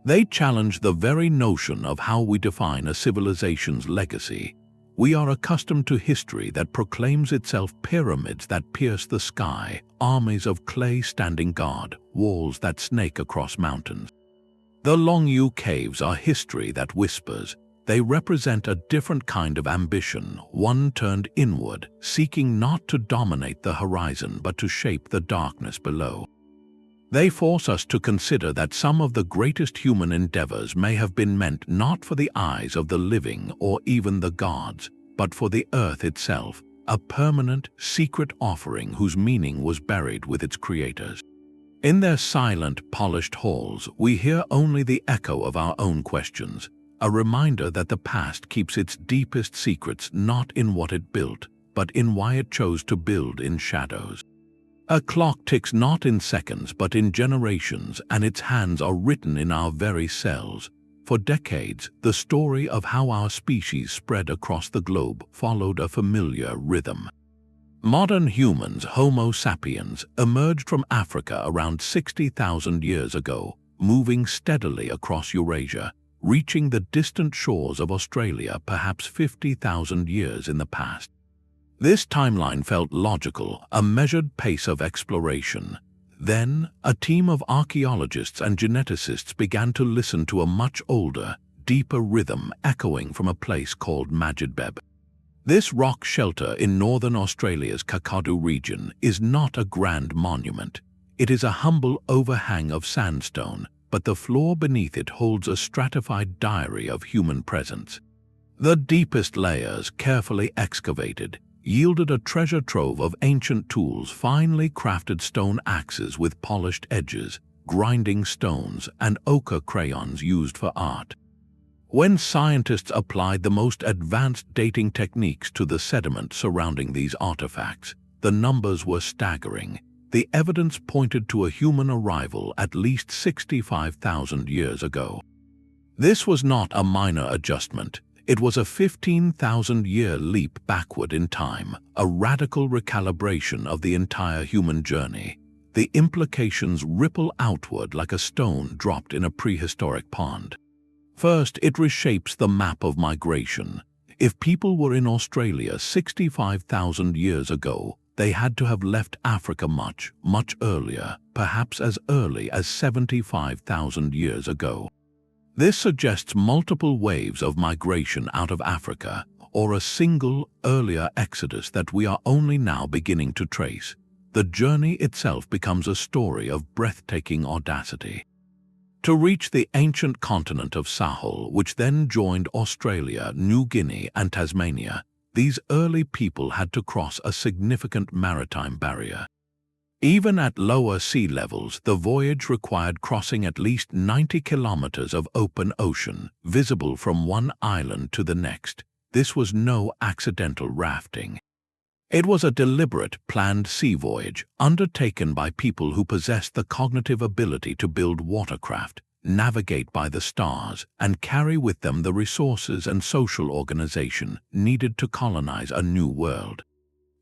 They challenge the very notion of how we define a civilization's legacy. We are accustomed to history that proclaims itself pyramids that pierce the sky, armies of clay standing guard, walls that snake across mountains. The Longyou Caves are history that whispers. They represent a different kind of ambition, one turned inward, seeking not to dominate the horizon but to shape the darkness below. They force us to consider that some of the greatest human endeavors may have been meant not for the eyes of the living or even the gods, but for the earth itself, a permanent, secret offering whose meaning was buried with its creators. In their silent, polished halls, we hear only the echo of our own questions, a reminder that the past keeps its deepest secrets not in what it built, but in why it chose to build in shadows. A clock ticks not in seconds but in generations, and its hands are written in our very cells. For decades, the story of how our species spread across the globe followed a familiar rhythm. Modern humans, Homo sapiens, emerged from Africa around 60,000 years ago, moving steadily across Eurasia, reaching the distant shores of Australia perhaps 50,000 years in the past. This timeline felt logical, a measured pace of exploration. Then, a team of archaeologists and geneticists began to listen to a much older, deeper rhythm echoing from a place called Majidbeb. This rock shelter in northern Australia's Kakadu region is not a grand monument. It is a humble overhang of sandstone, but the floor beneath it holds a stratified diary of human presence. The deepest layers, carefully excavated, yielded a treasure trove of ancient tools, finely crafted stone axes with polished edges, grinding stones, and ochre crayons used for art. When scientists applied the most advanced dating techniques to the sediment surrounding these artifacts, the numbers were staggering. The evidence pointed to a human arrival at least 65,000 years ago. This was not a minor adjustment. It was a 15,000-year leap backward in time, a radical recalibration of the entire human journey. The implications ripple outward like a stone dropped in a prehistoric pond. First, it reshapes the map of migration. If people were in Australia 65,000 years ago, they had to have left Africa much, much earlier, perhaps as early as 75,000 years ago. This suggests multiple waves of migration out of Africa, or a single, earlier exodus that we are only now beginning to trace. The journey itself becomes a story of breathtaking audacity. To reach the ancient continent of Sahul, which then joined Australia, New Guinea, and Tasmania, these early people had to cross a significant maritime barrier. Even at lower sea levels, the voyage required crossing at least 90 kilometers of open ocean, visible from one island to the next. This was no accidental rafting. It was a deliberate, planned sea voyage, undertaken by people who possessed the cognitive ability to build watercraft, navigate by the stars, and carry with them the resources and social organization needed to colonize a new world.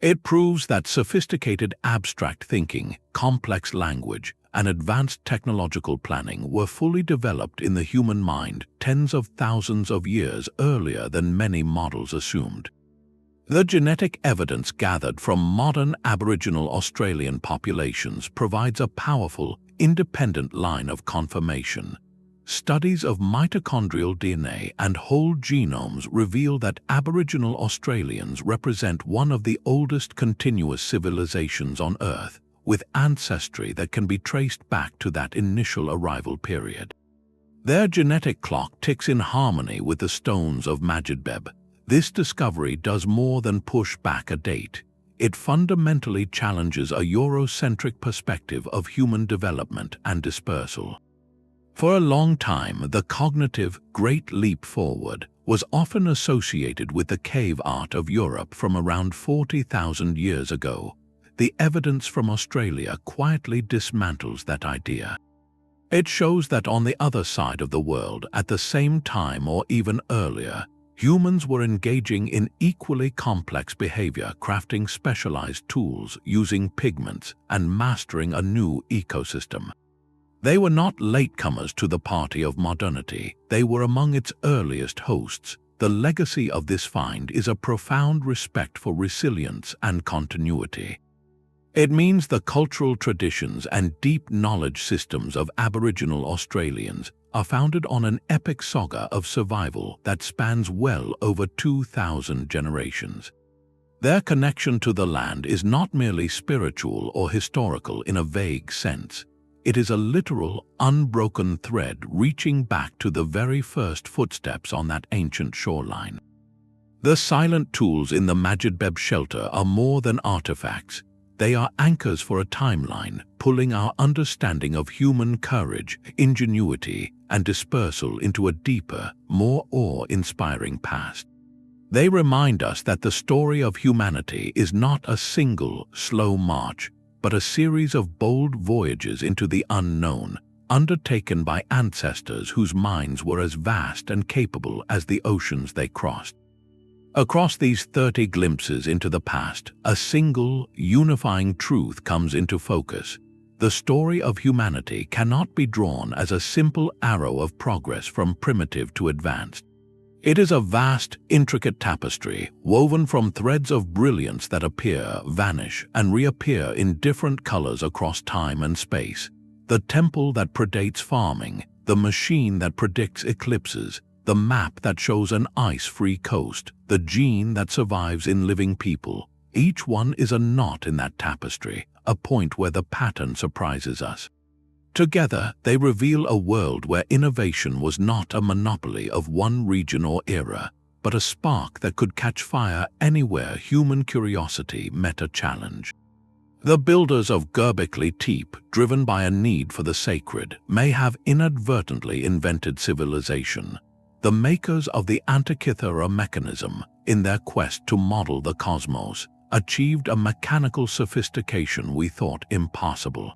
It proves that sophisticated abstract thinking, complex language, and advanced technological planning were fully developed in the human mind tens of thousands of years earlier than many models assumed. The genetic evidence gathered from modern Aboriginal Australian populations provides a powerful, independent line of confirmation. Studies of mitochondrial DNA and whole genomes reveal that Aboriginal Australians represent one of the oldest continuous civilizations on Earth, with ancestry that can be traced back to that initial arrival period. Their genetic clock ticks in harmony with the stones of Majidbeb. This discovery does more than push back a date. It fundamentally challenges a Eurocentric perspective of human development and dispersal. For a long time, the cognitive Great Leap Forward was often associated with the cave art of Europe from around 40,000 years ago. The evidence from Australia quietly dismantles that idea. It shows that on the other side of the world, at the same time or even earlier, humans were engaging in equally complex behavior, crafting specialized tools, using pigments, and mastering a new ecosystem. They were not latecomers to the party of modernity. They were among its earliest hosts. The legacy of this find is a profound respect for resilience and continuity. It means the cultural traditions and deep knowledge systems of Aboriginal Australians are founded on an epic saga of survival that spans well over 2,000 generations. Their connection to the land is not merely spiritual or historical in a vague sense. It is a literal, unbroken thread reaching back to the very first footsteps on that ancient shoreline. The silent tools in the Majidbeb shelter are more than artifacts. They are anchors for a timeline, pulling our understanding of human courage, ingenuity, and dispersal into a deeper, more awe-inspiring past. They remind us that the story of humanity is not a single, slow march, but a series of bold voyages into the unknown, undertaken by ancestors whose minds were as vast and capable as the oceans they crossed. Across these 30 glimpses into the past, a single, unifying truth comes into focus. The story of humanity cannot be drawn as a simple arrow of progress from primitive to advanced. It is a vast, intricate tapestry, woven from threads of brilliance that appear, vanish, and reappear in different colors across time and space. The temple that predates farming, the machine that predicts eclipses, the map that shows an ice-free coast, the gene that survives in living people. Each one is a knot in that tapestry, a point where the pattern surprises us. Together, they reveal a world where innovation was not a monopoly of one region or era, but a spark that could catch fire anywhere human curiosity met a challenge. The builders of Göbekli Tepe, driven by a need for the sacred, may have inadvertently invented civilization. The makers of the Antikythera Mechanism, in their quest to model the cosmos, achieved a mechanical sophistication we thought impossible.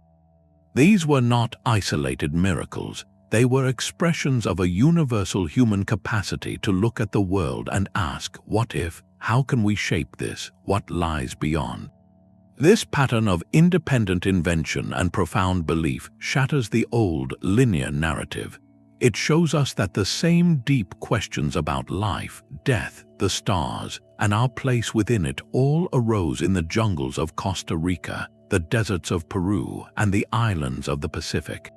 These were not isolated miracles. They were expressions of a universal human capacity to look at the world and ask, what if, how can we shape this, what lies beyond? This pattern of independent invention and profound belief shatters the old, linear narrative. It shows us that the same deep questions about life, death, the stars, and our place within it all arose in the jungles of Costa Rica, the deserts of Peru, and the islands of the Pacific.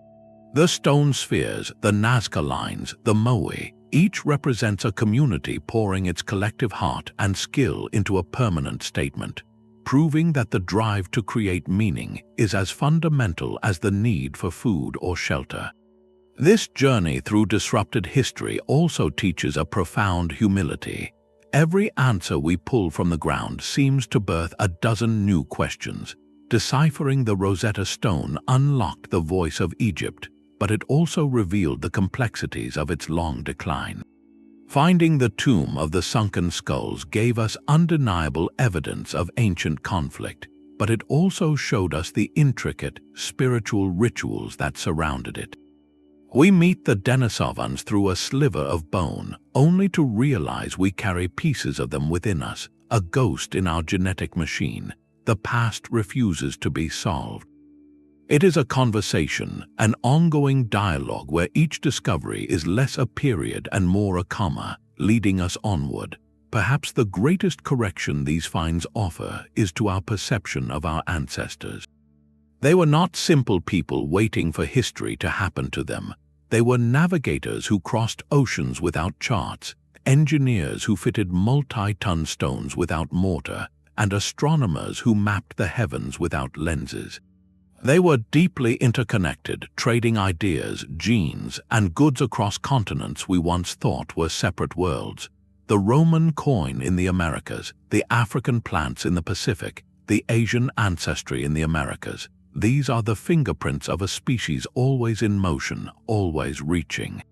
The stone spheres, the Nazca Lines, the Moai, each represents a community pouring its collective heart and skill into a permanent statement, proving that the drive to create meaning is as fundamental as the need for food or shelter. This journey through disrupted history also teaches a profound humility. Every answer we pull from the ground seems to birth a dozen new questions. Deciphering the Rosetta Stone unlocked the voice of Egypt, but it also revealed the complexities of its long decline. Finding the tomb of the sunken skulls gave us undeniable evidence of ancient conflict, but it also showed us the intricate, spiritual rituals that surrounded it. We meet the Denisovans through a sliver of bone, only to realize we carry pieces of them within us, a ghost in our genetic machine. The past refuses to be solved. It is a conversation, an ongoing dialogue where each discovery is less a period and more a comma, leading us onward. Perhaps the greatest correction these finds offer is to our perception of our ancestors. They were not simple people waiting for history to happen to them. They were navigators who crossed oceans without charts, engineers who fitted multi-ton stones without mortar, and astronomers who mapped the heavens without lenses. They were deeply interconnected, trading ideas, genes, and goods across continents we once thought were separate worlds. The Roman coin in the Americas, the African plants in the Pacific, the Asian ancestry in the Americas. These are the fingerprints of a species always in motion, always reaching.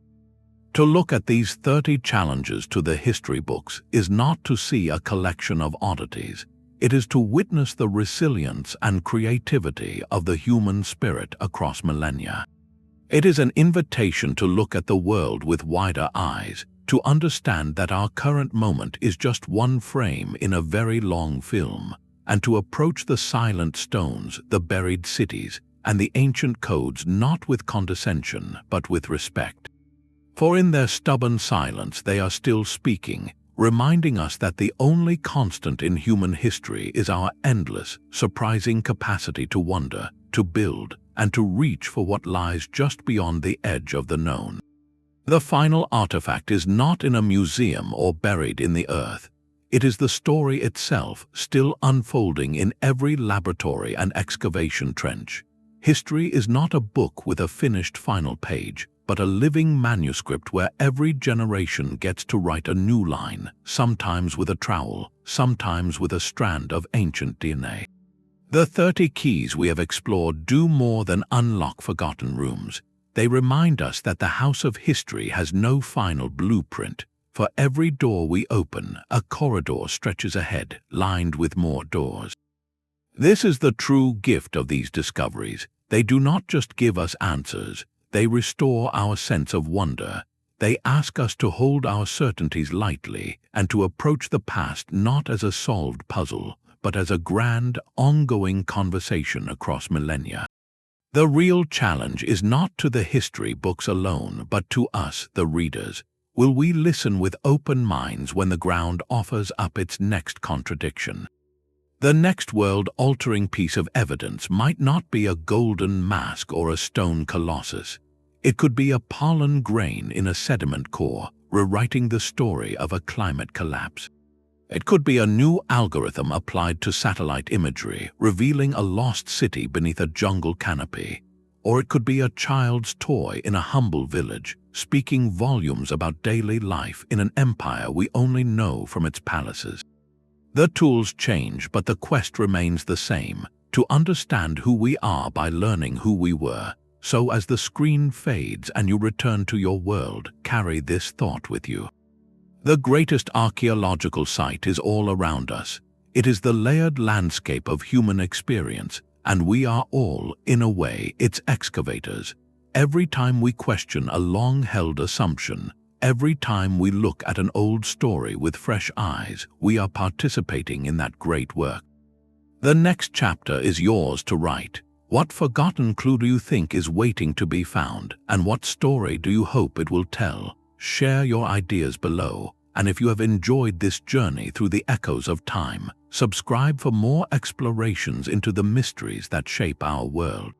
To look at these 30 challenges to the history books is not to see a collection of oddities. It is to witness the resilience and creativity of the human spirit across millennia. It is an invitation to look at the world with wider eyes, to understand that our current moment is just one frame in a very long film, and to approach the silent stones, the buried cities, and the ancient codes not with condescension but with respect. For in their stubborn silence they are still speaking, reminding us that the only constant in human history is our endless, surprising capacity to wonder, to build, and to reach for what lies just beyond the edge of the known. The final artifact is not in a museum or buried in the earth. It is the story itself, still unfolding in every laboratory and excavation trench. History is not a book with a finished final page, but a living manuscript where every generation gets to write a new line, sometimes with a trowel, sometimes with a strand of ancient DNA. The 30 keys we have explored do more than unlock forgotten rooms. They remind us that the house of history has no final blueprint. For every door we open, a corridor stretches ahead, lined with more doors. This is the true gift of these discoveries. They do not just give us answers. They restore our sense of wonder. They ask us to hold our certainties lightly and to approach the past not as a solved puzzle, but as a grand, ongoing conversation across millennia. The real challenge is not to the history books alone, but to us, the readers. Will we listen with open minds when the ground offers up its next contradiction? The next world-altering piece of evidence might not be a golden mask or a stone colossus. It could be a pollen grain in a sediment core, rewriting the story of a climate collapse. It could be a new algorithm applied to satellite imagery, revealing a lost city beneath a jungle canopy. Or it could be a child's toy in a humble village, speaking volumes about daily life in an empire we only know from its palaces. The tools change, but the quest remains the same, to understand who we are by learning who we were. So as the screen fades and you return to your world, carry this thought with you. The greatest archaeological site is all around us. It is the layered landscape of human experience, and we are all, in a way, its excavators. Every time we question a long-held assumption, every time we look at an old story with fresh eyes, we are participating in that great work. The next chapter is yours to write. What forgotten clue do you think is waiting to be found, and what story do you hope it will tell? Share your ideas below, and if you have enjoyed this journey through the echoes of time, subscribe for more explorations into the mysteries that shape our world.